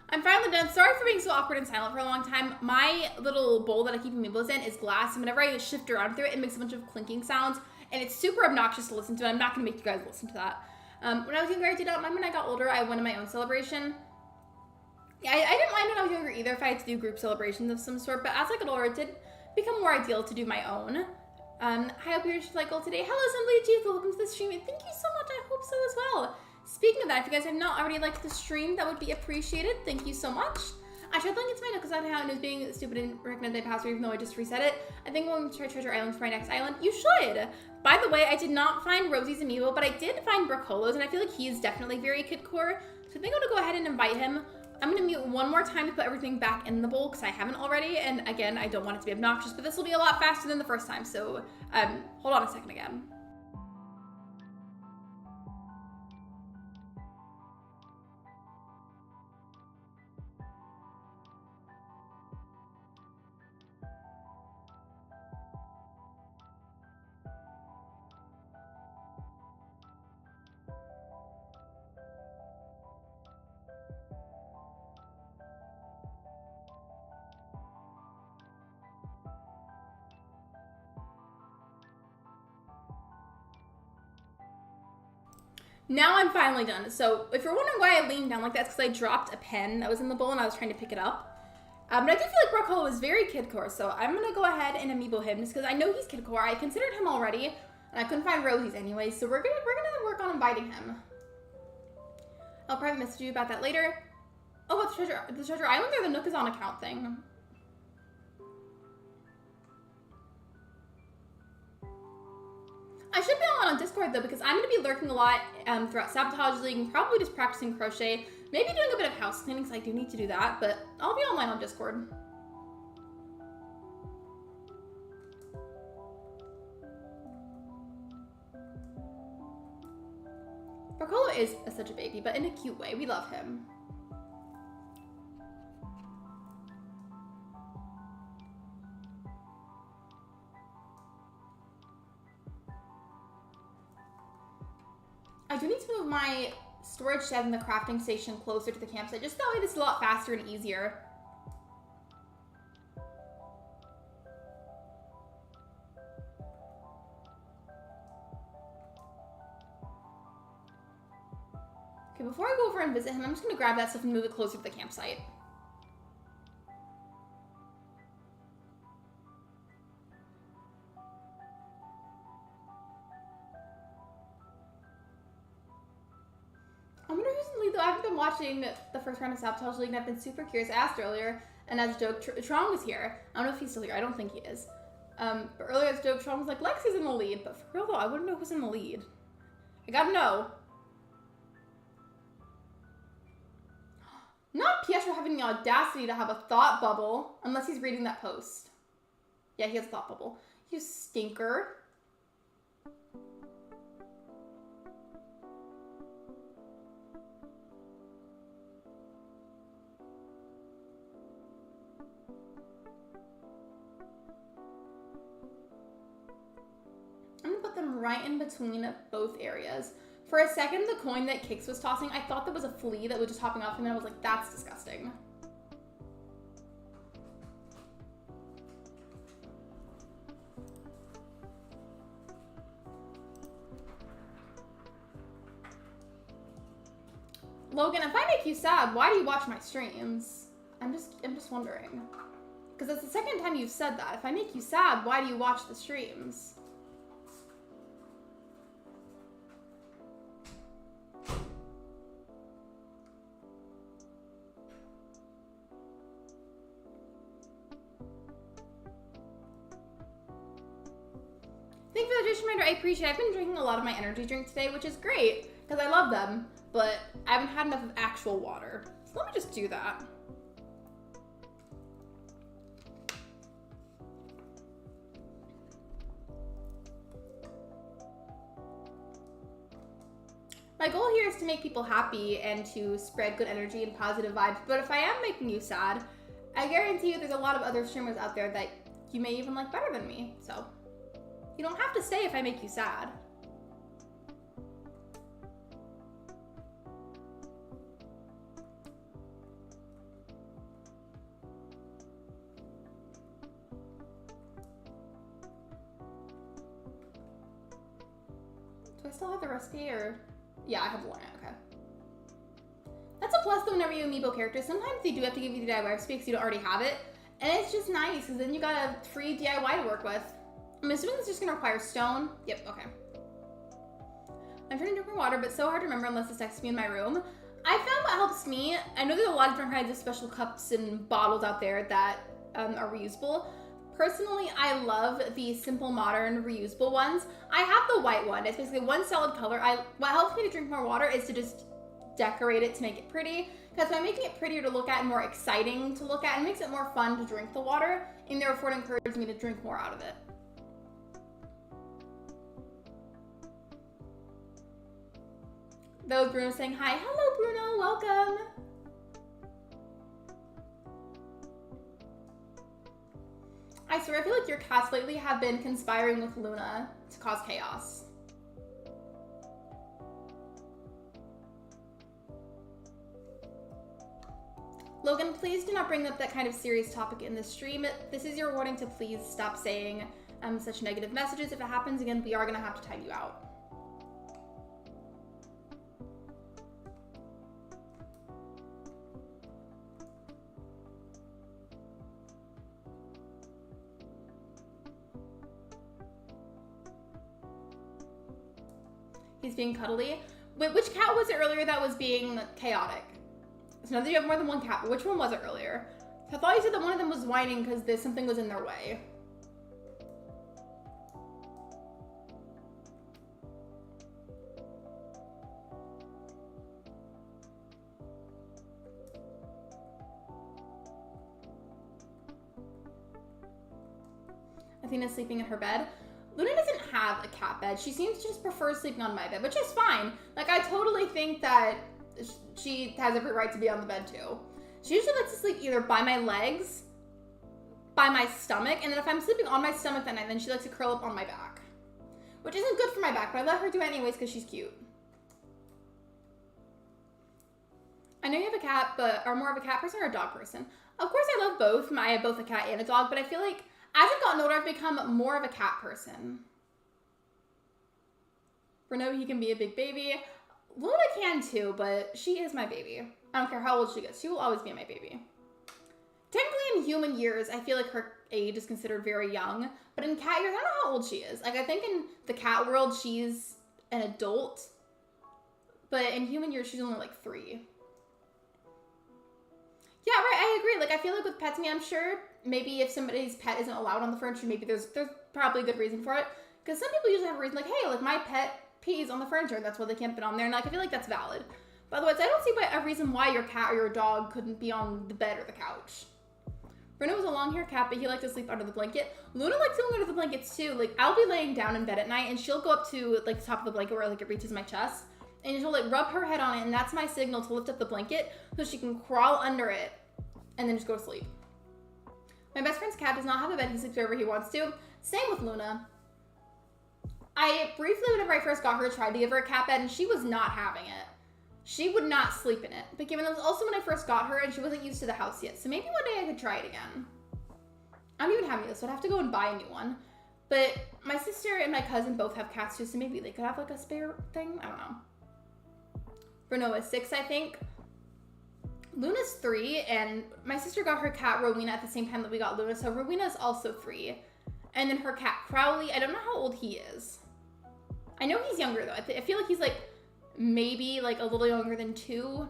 S1: I'm finally done. Sorry for being so awkward and silent for a long time. My little bowl that I keep amiibos in is glass, and whenever I shift around through it, it makes a bunch of clinking sounds, and it's super obnoxious to listen to. I'm not going to make you guys listen to that. When I was younger, I did not mind. When I got older, I went on my own celebration. Yeah, I didn't mind when I was younger either if I had to do group celebrations of some sort, but as I got older, it did become more ideal to do my own. I hope you're like goal today. Hello, Assembly Chief. Welcome to the stream, and thank you so much. I hope so as well. Speaking of that, if you guys have not already liked the stream, that would be appreciated. Thank you so much. I tried looking into my note because I don't know how it was being stupid and recommended my password even though I just reset it. I think I'm going to try Treasure Island for my next island. You should. By the way, I did not find Rosie's amiibo, but I did find Bricolo's, and I feel like he is definitely very kid core. So I think I'm going to go ahead and invite him. I'm going to mute one more time to put everything back in the bowl because I haven't already. And again, I don't want it to be obnoxious, but this will be a lot faster than the first time. So hold on a second again. Now I'm finally done. So if you're wondering why I leaned down like that, it's because I dropped a pen that was in the bowl and I was trying to pick it up. But I do feel like Brock Hollow is very kidcore, so I'm gonna go ahead and amiibo him just because I know he's kidcore. I considered him already, and I couldn't find Rosie's anyway, so we're gonna work on inviting him. I'll probably message you about that later. Oh, what's the treasure island or the Nook is on account thing? I should be on Discord though because I'm gonna be lurking a lot throughout Sabotage League and probably just practicing crochet. Maybe doing a bit of house cleaning because I do need to do that, but I'll be online on Discord. Barcolo is such a baby, but in a cute way. We love him. I do need to move my storage shed and the crafting station closer to the campsite, just that way this is a lot faster and easier. Okay, before I go over and visit him, I'm just gonna grab that stuff and move it closer to the campsite. I wonder who's in the lead though. I haven't been watching the first round of Sabotage League and I've been super curious. I asked earlier, and as a joke, Trong was here. I don't know if he's still here. I don't think he is. But earlier as a joke, Trong was like, Lexi's in the lead. But for real though, I wouldn't know who's in the lead. I gotta know. Not Pietro having the audacity to have a thought bubble, unless he's reading that post. Yeah, he has a thought bubble. You stinker. I'm gonna put them right in between both areas. For a second, the coin that Kix was tossing, I thought that was a flea that was just hopping off him, and I was like, that's disgusting. Logan, if I make you sad, why do you watch my streams? I'm just wondering. Because that's the second time you've said that. If I make you sad, why do you watch the streams? Thank you for the hydration reminder. I appreciate it. I've been drinking a lot of my energy drink today, which is great because I love them, but I haven't had enough of actual water. So let me just do that. My goal here is to make people happy and to spread good energy and positive vibes, but if I am making you sad, I guarantee you there's a lot of other streamers out there that you may even like better than me, so you don't have to stay if I make you sad. Do I still have the recipe or? Yeah, I have the line, okay. That's a plus though whenever you amiibo characters. Sometimes they do have to give you the DIY recipe because you don't already have it. And it's just nice because then you got a free DIY to work with. I'm assuming this is just gonna require stone. Yep, okay. I'm trying to drink more water, but it's so hard to remember unless it's next to me in my room. I found what helps me. I know there's a lot of different kinds of special cups and bottles out there that are reusable. Personally, I love the simple modern reusable ones. I have the white one. It's basically one solid color. What helps me to drink more water is to just decorate it to make it pretty. Because by making it prettier to look at and more exciting to look at, it makes it more fun to drink the water, and therefore it encourages me to drink more out of it. That was Bruno saying hi. Hello, Bruno. Welcome. I swear, I feel like your cats lately have been conspiring with Luna to cause chaos. Logan, please do not bring up that kind of serious topic in this stream. This is your warning to please stop saying such negative messages. If it happens again, we are going to have to time you out. He's being cuddly. Wait, which cat was it earlier that was being chaotic? So now that you have more than one cat, but which one was it earlier? I thought you said that one of them was whining because something was in their way. Athena's sleeping in her bed. Luna doesn't have a cat bed. She seems to just prefer sleeping on my bed, which is fine. Like, I totally think that she has every right to be on the bed too. She usually likes to sleep either by my legs, by my stomach, and then if I'm sleeping on my stomach that night, then she likes to curl up on my back. Which isn't good for my back, but I let her do it anyways because she's cute. I know you have a cat, but are more of a cat person or a dog person? Of course I love both. I have both a cat and a dog, but I feel like as I've gotten older, I've become more of a cat person. Bruno, he can be a big baby. Luna can too, but she is my baby. I don't care how old she gets. She will always be my baby. Technically in human years, I feel like her age is considered very young, but in cat years, I don't know how old she is. Like, I think in the cat world, she's an adult, but in human years, she's only like 3. Yeah, right, I agree. Like, I feel like with pets, I'm sure maybe if somebody's pet isn't allowed on the furniture, maybe there's probably a good reason for it. Because some people usually have a reason like, hey, like my pet pees on the furniture, that's why they can't fit on there. And like, I feel like that's valid. But otherwise, I don't see a reason why your cat or your dog couldn't be on the bed or the couch. Bruno was a long-haired cat, but he liked to sleep under the blanket. Luna likes to sleep under the blankets too. Like, I'll be laying down in bed at night and she'll go up to like the top of the blanket where like it reaches my chest. And she'll like rub her head on it, and that's my signal to lift up the blanket so she can crawl under it and then just go to sleep. My best friend's cat does not have a bed. He sleeps wherever he wants to. Same with Luna. I briefly, whenever I first got her, tried to give her a cat bed, and she was not having it. She would not sleep in it. But given that was also when I first got her, and she wasn't used to the house yet. So maybe one day I could try it again. I don't even have any of this, so I'd have to go and buy a new one. But my sister and my cousin both have cats too, so maybe they could have like a spare thing. I don't know. Bruno is 6, I think. Luna's 3, and my sister got her cat Rowena at the same time that we got Luna, so Rowena's also 3. And then her cat Crowley, I don't know how old he is. I know he's younger though. I feel like he's like maybe like a little younger than 2.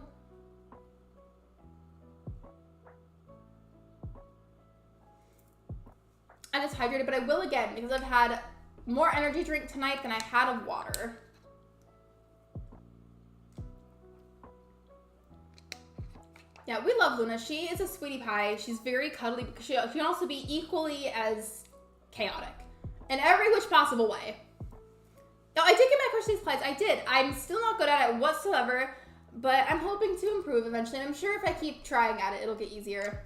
S1: I just hydrated, but I will again because I've had more energy drink tonight than I've had of water. Yeah, we love Luna. She is a sweetie pie. She's very cuddly, because she can also be equally as chaotic in every which possible way. Now, I did get my first supplies. I did. I'm still not good at it whatsoever, but I'm hoping to improve eventually, and I'm sure if I keep trying at it, it'll get easier.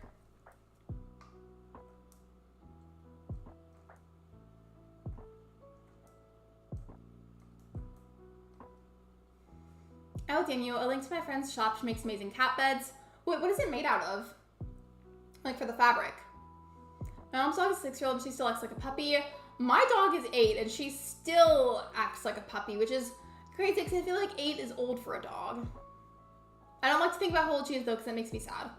S1: Oh, Daniel, a link to my friend's shop. She makes amazing cat beds. Wait, what is it made out of? Like for the fabric. My mom's dog is 6-year-old and she still acts like a puppy. My dog is 8 and she still acts like a puppy, which is crazy because I feel like 8 is old for a dog. I don't like to think about how old she is though because that makes me sad.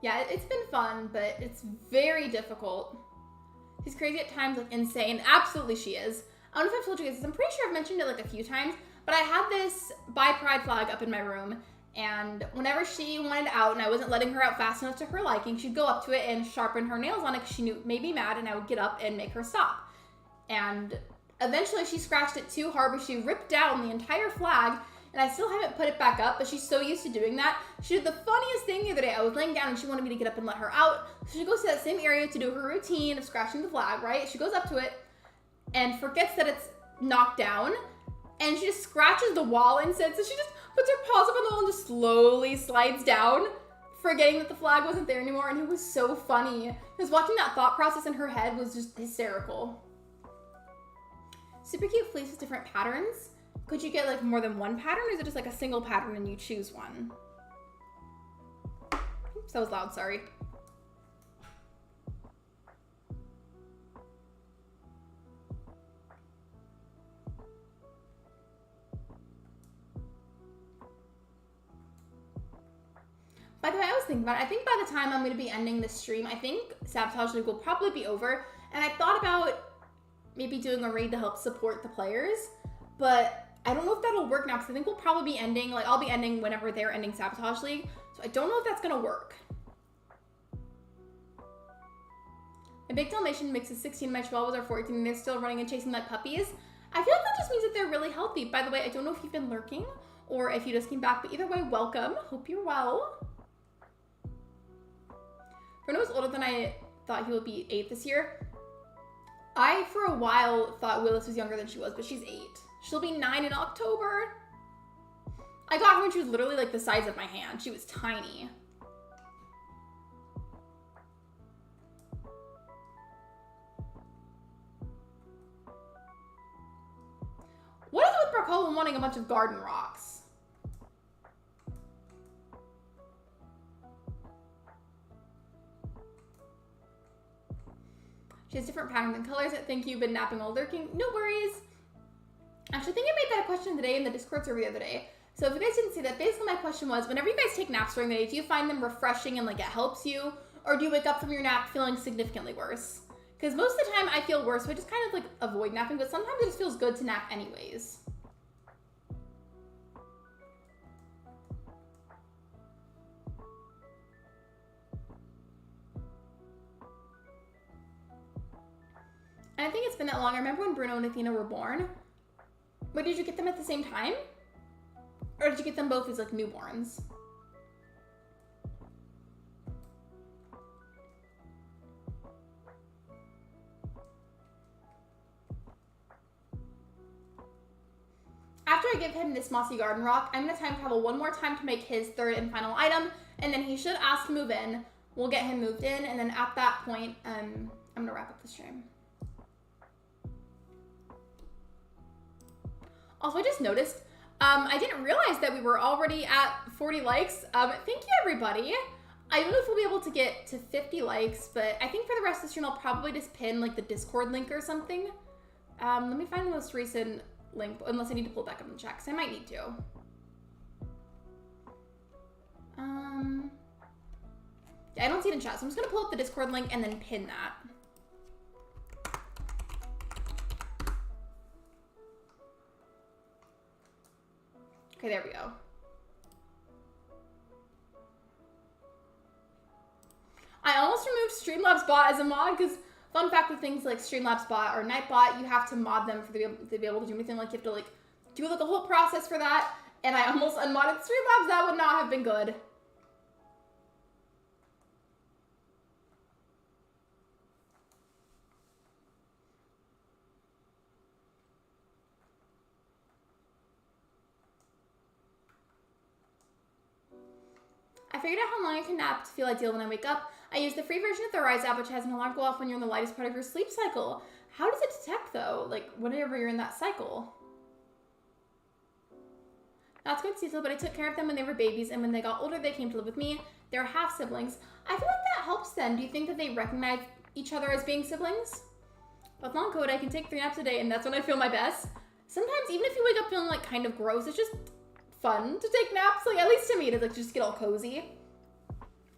S1: Yeah, it's been fun, but it's very difficult. She's crazy at times, like insane. Absolutely she is. I don't know if I've told you guys this. I'm pretty sure I've mentioned it like a few times, but I had this Buy Pride flag up in my room, and whenever she wanted out and I wasn't letting her out fast enough to her liking, she'd go up to it and sharpen her nails on it because she knew it made me mad, and I would get up and make her stop. And eventually she scratched it too hard, but she ripped down the entire flag, and I still haven't put it back up, but she's so used to doing that. She did the funniest thing the other day. I was laying down and she wanted me to get up and let her out. So she goes to that same area to do her routine of scratching the flag, right? She goes up to it and forgets that it's knocked down, and she just scratches the wall instead. So she just puts her paws up on the wall and just slowly slides down, forgetting that the flag wasn't there anymore. And it was so funny because watching that thought process in her head was just hysterical. Super cute fleece with different patterns. Could you get like more than one pattern, or is it just like a single pattern and you choose one? Oops, that was loud, sorry. By the way, I was thinking about it. I think by the time I'm going to be ending this stream, I think Sabotage League will probably be over. And I thought about maybe doing a raid to help support the players, but I don't know if that'll work now because I think we'll probably be ending, like I'll be ending whenever they're ending Sabotage League, so I don't know if that's gonna work. My big Dalmatian mix is 16, my Chihuahuas are 14, and they're still running and chasing like puppies. I feel like that just means that they're really healthy. By the way, I don't know if you've been lurking or if you just came back, but either way, welcome. Hope you're well. Bruno is older than I thought he would be 8 this year. I, for a while, thought Willis was younger than she was, but she's 8. She'll be 9 in October. I got her when she was literally like the size of my hand. She was tiny. What is it with Barcola wanting a bunch of garden rocks? She has different patterns and colors. Thank you, been napping while lurking. No worries. Actually, I think I made that a question today in the Discord server the other day. So if you guys didn't see that, basically my question was, whenever you guys take naps during the day, do you find them refreshing and like it helps you? Or do you wake up from your nap feeling significantly worse? Because most of the time I feel worse, so I just kind of like avoid napping, but sometimes it just feels good to nap anyways. And I think it's been that long. I remember when Bruno and Athena were born. Wait, did you get them at the same time? Or did you get them both as like newborns? After I give him this mossy garden rock, I'm gonna time travel one more time to make his third and final item, and then he should ask to move in. We'll get him moved in, and then at that point, I'm gonna wrap up the stream. Also, I just noticed, I didn't realize that we were already at 40 likes. Thank you, everybody. I don't know if we'll be able to get to 50 likes, but I think for the rest of the stream, I'll probably just pin like the Discord link or something. Let me find the most recent link, unless I need to pull it back up in the chat, because I might need to. Yeah, I don't see it in chat, so I'm just gonna pull up the Discord link and then pin that. Okay, there we go. I almost removed Streamlabs bot as a mod because fun fact with things like Streamlabs bot or Nightbot, you have to mod them for to be able to do anything. Like you have to like do like a whole process for that. And I almost unmodded Streamlabs. That would not have been good. I figured out how long I can nap to feel ideal when I wake up. I use the free version of the Rise app, which has an alarm go off when you're in the lightest part of your sleep cycle. How does it detect, though? Like, whenever you're in that cycle? Not to go into detail, but I took care of them when they were babies, and when they got older, they came to live with me. They're half siblings. I feel like that helps them. Do you think that they recognize each other as being siblings? With long code, I can take 3 naps a day, and that's when I feel my best. Sometimes, even if you wake up feeling, like, kind of gross, it's just fun to take naps. Like, at least to me, to, like, just get all cozy.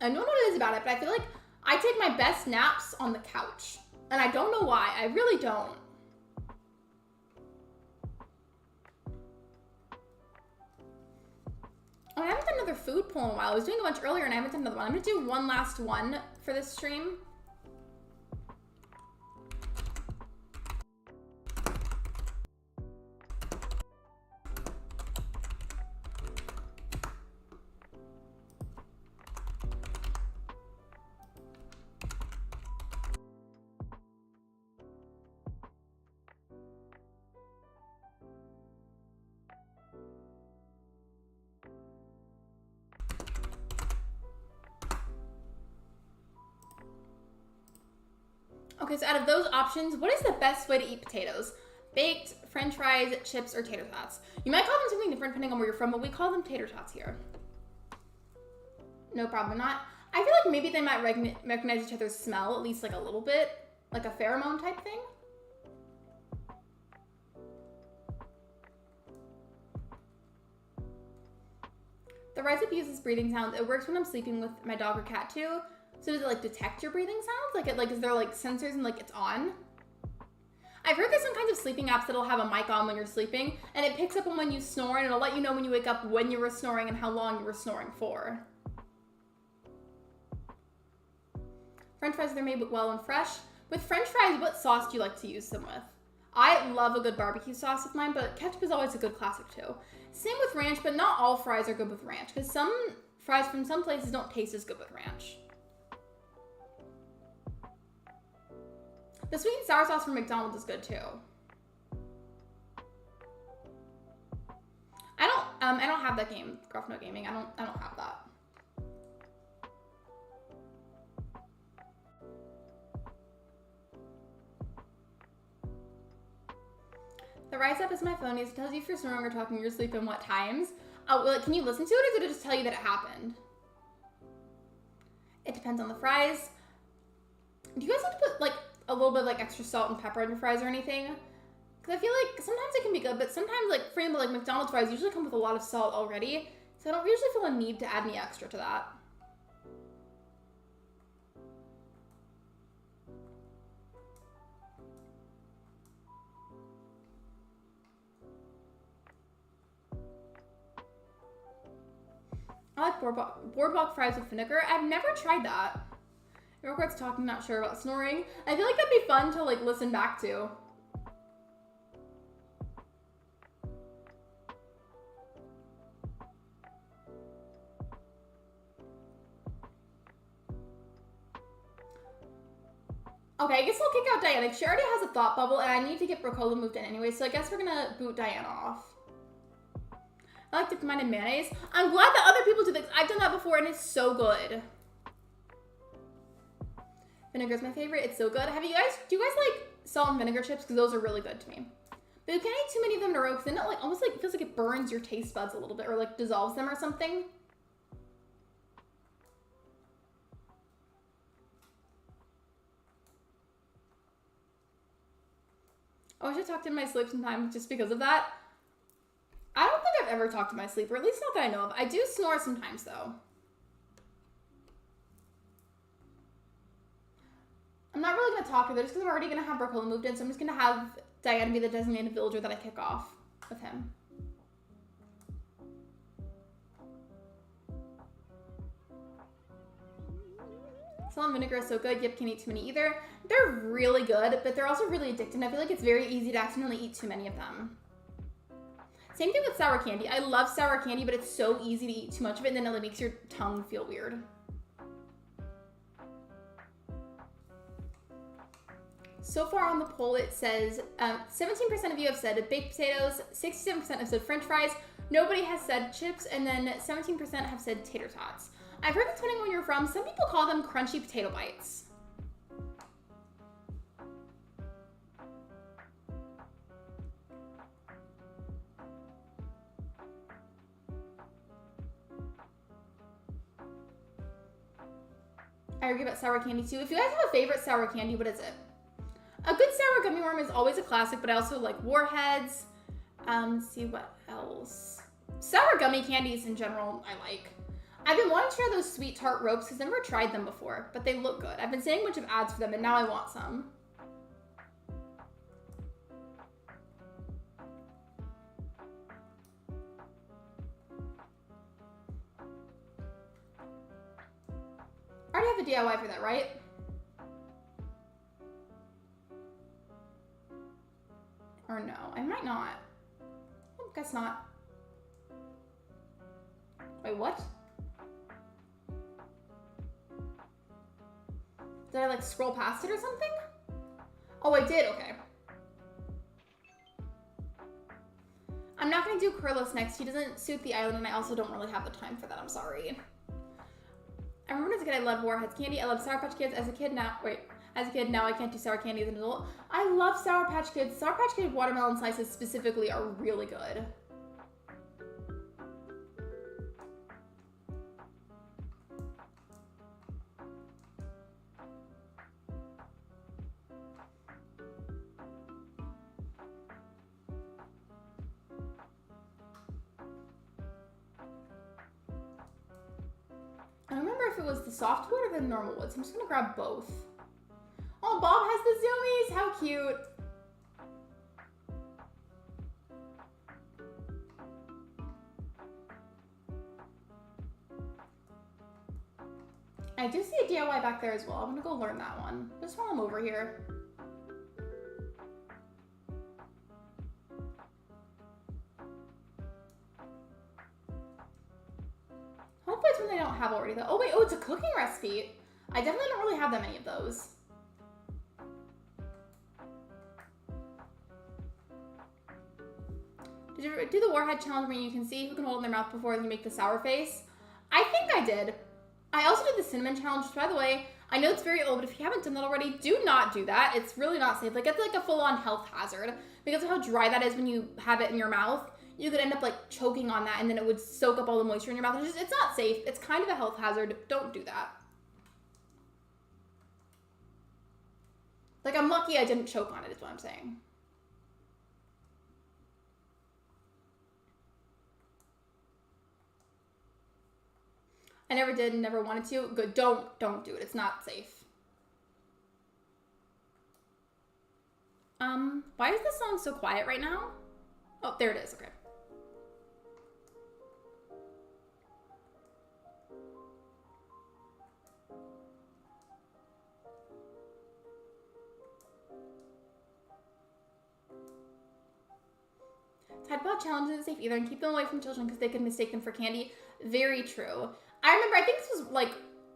S1: I don't know what it is about it, but I feel like I take my best naps on the couch. And I don't know why. I really don't. Oh, I haven't done another food poll in a while. I was doing a bunch earlier and I haven't done another one. I'm gonna do one last one for this stream. Okay, so out of those options, what is the best way to eat potatoes? Baked, french fries, chips, or tater tots? You might call them something different depending on where you're from, but we call them tater tots here. No problem, not. I feel like maybe they might recognize each other's smell, at least like a little bit, like a pheromone type thing. The Rise Up uses breathing sounds. It works when I'm sleeping with my dog or cat too. So does it like detect your breathing sounds? Like is there like sensors and like it's on? I've heard there's some kinds of sleeping apps that'll have a mic on when you're sleeping, and it picks up on when you snore, and it'll let you know when you wake up when you were snoring and how long you were snoring for. French fries, they're made well and fresh. With French fries, what sauce do you like to use them with? I love a good barbecue sauce with mine, but ketchup is always a good classic too. Same with ranch, but not all fries are good with ranch, because some fries from some places don't taste as good with ranch. The sweet and sour sauce from McDonald's is good too. I don't have that game, Gruffno Gaming. I don't have that. The Rise app is my phone. It tells you if you're snoring or talking in your sleep and what times. Well, can you listen to it, or does it just tell you that it happened? It depends on the fries. Do you guys like to put like a little bit of like extra salt and pepper on your fries or anything? Because I feel like sometimes it can be good, but sometimes, like for example, like McDonald's fries usually come with a lot of salt already, so I don't usually feel a need to add any extra to that. I like boardwalk fries with vinegar. I've never tried that. It records talking, not sure about snoring. I feel like that'd be fun to like listen back to. Okay, I guess I'll kick out Diana. She already has a thought bubble, and I need to get Brocola moved in anyway, so I guess we're gonna boot Diana off. I like dipping mine in mayonnaise. I'm glad that other people do this. I've done that before, and it's so good. Vinegar is my favorite. It's so good. Do you guys like salt and vinegar chips? Because those are really good to me. But you can't eat too many of them in a row, because then it like almost like feels like it burns your taste buds a little bit, or like dissolves them or something. I wish I talked in my sleep sometimes just because of that. I don't think I've ever talked in my sleep, or at least not that I know of. I do snore sometimes, though. I'm not really going to talk to her just because I'm already going to have Brocola moved in, so I'm just going to have Diana be the designated villager that I kick off with him. Salt and vinegar is so good. Yep, can't eat too many either. They're really good, but they're also really addicting. I feel like it's very easy to accidentally eat too many of them. Same thing with sour candy. I love sour candy, but it's so easy to eat too much of it, and then it like, makes your tongue feel weird. So far on the poll, it says 17% of you have said baked potatoes, 67% have said french fries, nobody has said chips, and then 17% have said tater tots. I've heard that depending on where you're from, some people call them crunchy potato bites. I argue about sour candy too. If you guys have a favorite sour candy, what is it? A good sour gummy worm is always a classic, but I also like Warheads. Let's see what else. Sour gummy candies in general, I like. I've been wanting to try those sweet tart ropes because I've never tried them before, but they look good. I've been seeing a bunch of ads for them, and now I want some. I already have a DIY for that, right? Or no, I might not. Oh, guess not. Wait, what? Did I like scroll past it or something? Oh, I did, okay. I'm not gonna do Curlis next. He doesn't suit the island, and I also don't really have the time for that, I'm sorry. I remember as a kid I loved Warheads candy. I loved Sour Patch Kids as a kid. Now I can't do sour candy as an adult. I love Sour Patch Kids. Sour Patch Kids watermelon slices specifically are really good. I don't remember if it was the softwood or the normal wood, so I'm just gonna grab both. Oh, Bob has the zoomies! How cute! I do see a DIY back there as well. I'm gonna go learn that one. Just while I'm over here. Hopefully it's one they don't have already though. Oh wait, oh, it's a cooking recipe. I definitely don't really have that many of those. Did you do the Warhead challenge where you can see who can hold in their mouth before you make the sour face? I think I did. I also did the cinnamon challenge, which, by the way, I know it's very old, but if you haven't done that already, do not do that. It's really not safe. Like, it's like a full-on health hazard because of how dry that is when you have it in your mouth. You could end up like choking on that and then it would soak up all the moisture in your mouth. It's not safe. It's kind of a health hazard. Don't do that. Like, I'm lucky I didn't choke on it is what I'm saying. I never did and never wanted to. Good. Don't do it. It's not safe. Why is this song so quiet right now? Oh, there it is. Okay. Nightbot challenge isn't safe either and keep them away from children because they could mistake them for candy. Very true. I remember, I think this was like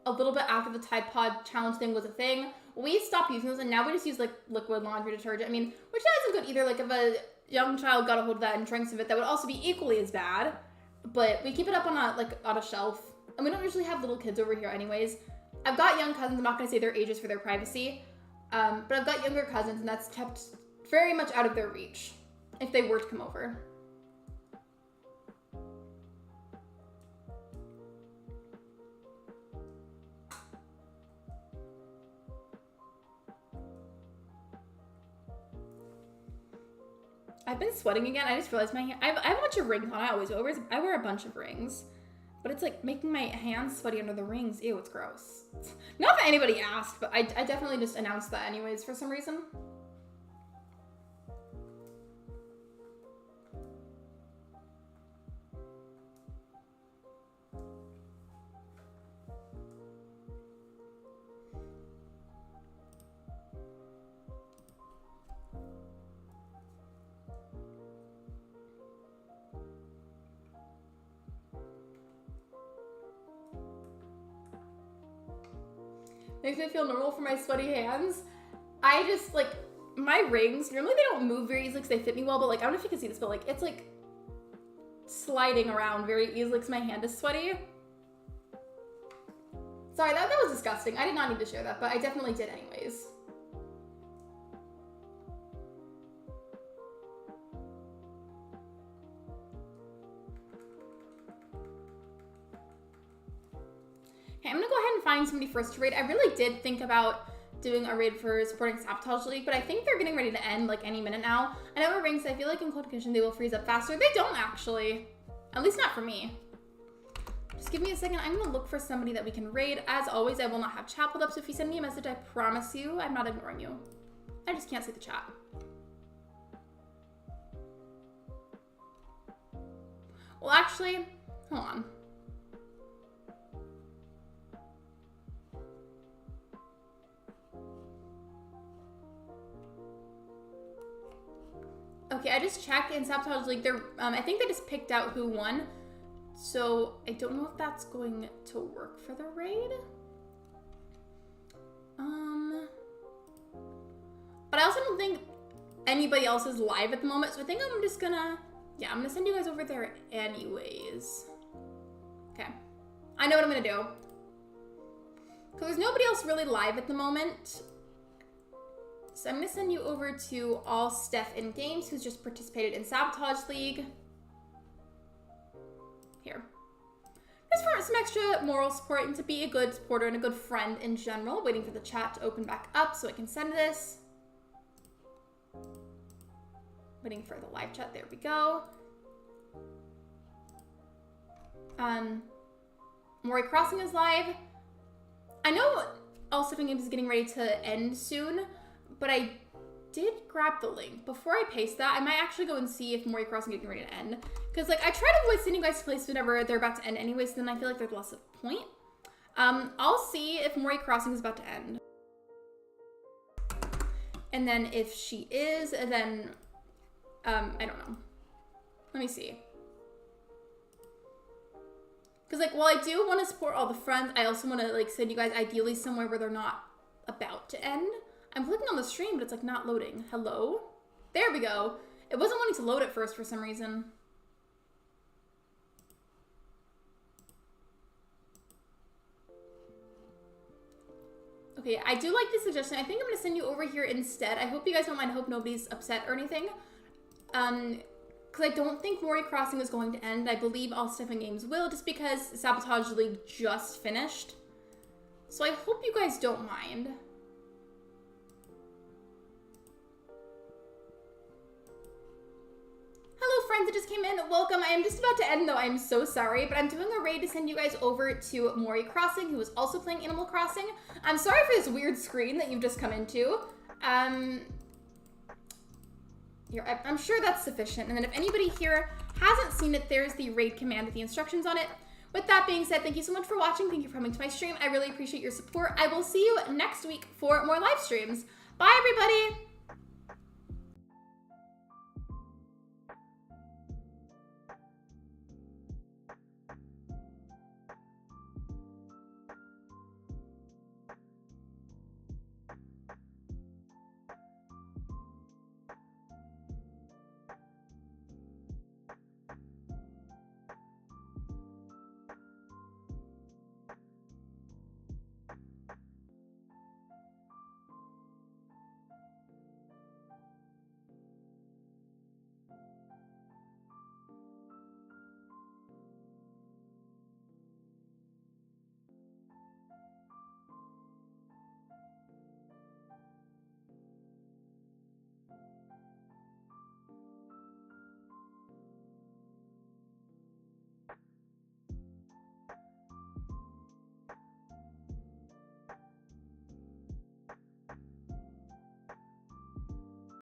S1: a little bit after the Tide Pod challenge thing was a thing. We stopped using those and now we just use like liquid laundry detergent. I mean, which isn't good either. Like if a young child got a hold of that and drank some of it, that would also be equally as bad. But we keep it up on a shelf. And we don't usually have little kids over here anyways. I've got young cousins. I'm not going to say their ages for their privacy. But I've got younger cousins and that's kept very much out of their reach if they were to come over. I've been sweating again. I just realized my hand, I have a bunch of rings on. I always do. I wear a bunch of rings, but it's like making my hands sweaty under the rings. Ew, it's gross. Not that anybody asked, but I definitely just announced that anyways for some reason. Makes me feel normal for my sweaty hands. I just, like, my rings, normally they don't move very easily because they fit me well, but, like, I don't know if you can see this, but, like, it's, like, sliding around very easily because my hand is sweaty. Sorry, that was disgusting. I did not need to share that, but I definitely did anyways. Okay, I'm gonna go ahead and find somebody for us to raid. I really did think about doing a raid for supporting Sabotage League, but I think they're getting ready to end like any minute now. I know rings, I feel like in cold condition they will freeze up faster. They don't actually. At least not for me. Just give me a second. I'm gonna look for somebody that we can raid. As always, I will not have chat pulled up, so if you send me a message, I promise you I'm not ignoring you. I just can't see the chat. Well, actually, hold on. Okay, I just checked in Sabotage League. I think they just picked out who won. So I don't know if that's going to work for the raid. But I also don't think anybody else is live at the moment. So I think I'm just gonna, yeah, I'm gonna send you guys over there anyways. Okay, I know what I'm gonna do. Because there's nobody else really live at the moment. So I'm gonna send you over to all Steph in Games, who's just participated in Sabotage League. Here. Just for some extra moral support and to be a good supporter and a good friend in general. Waiting for the chat to open back up so I can send this. Waiting for the live chat, there we go. Mori Crossing is live. I know all Steph in Games is getting ready to end soon, but I did grab the link. Before I paste that, I might actually go and see if Mori Crossing is getting ready to end. Because, like, I try to avoid sending you guys to places whenever they're about to end anyways, so then I feel like there's less of a point. I'll see if Mori Crossing is about to end. And then if she is, then, I don't know. Let me see. Because, like, while I do want to support all the friends, I also want to, like, send you guys ideally somewhere where they're not about to end. I'm clicking on the stream, but it's, like, not loading. Hello? There we go. It wasn't wanting to load at first for some reason. Okay, I do like this suggestion. I think I'm going to send you over here instead. I hope you guys don't mind. I hope nobody's upset or anything. Because I don't think Mori Crossing is going to end. I believe all Stephen Games will, just because Sabotage League just finished. So I hope you guys don't mind. Hello friends that just came in, welcome. I am just about to end though, I'm so sorry, but I'm doing a raid to send you guys over to Mori Crossing, who is also playing Animal Crossing. I'm sorry for this weird screen that you've just come into. Here, I'm sure that's sufficient. And then if anybody here hasn't seen it, there's the raid command with the instructions on it. With that being said, thank you so much for watching. Thank you for coming to my stream. I really appreciate your support. I will see you next week for more live streams. Bye, everybody.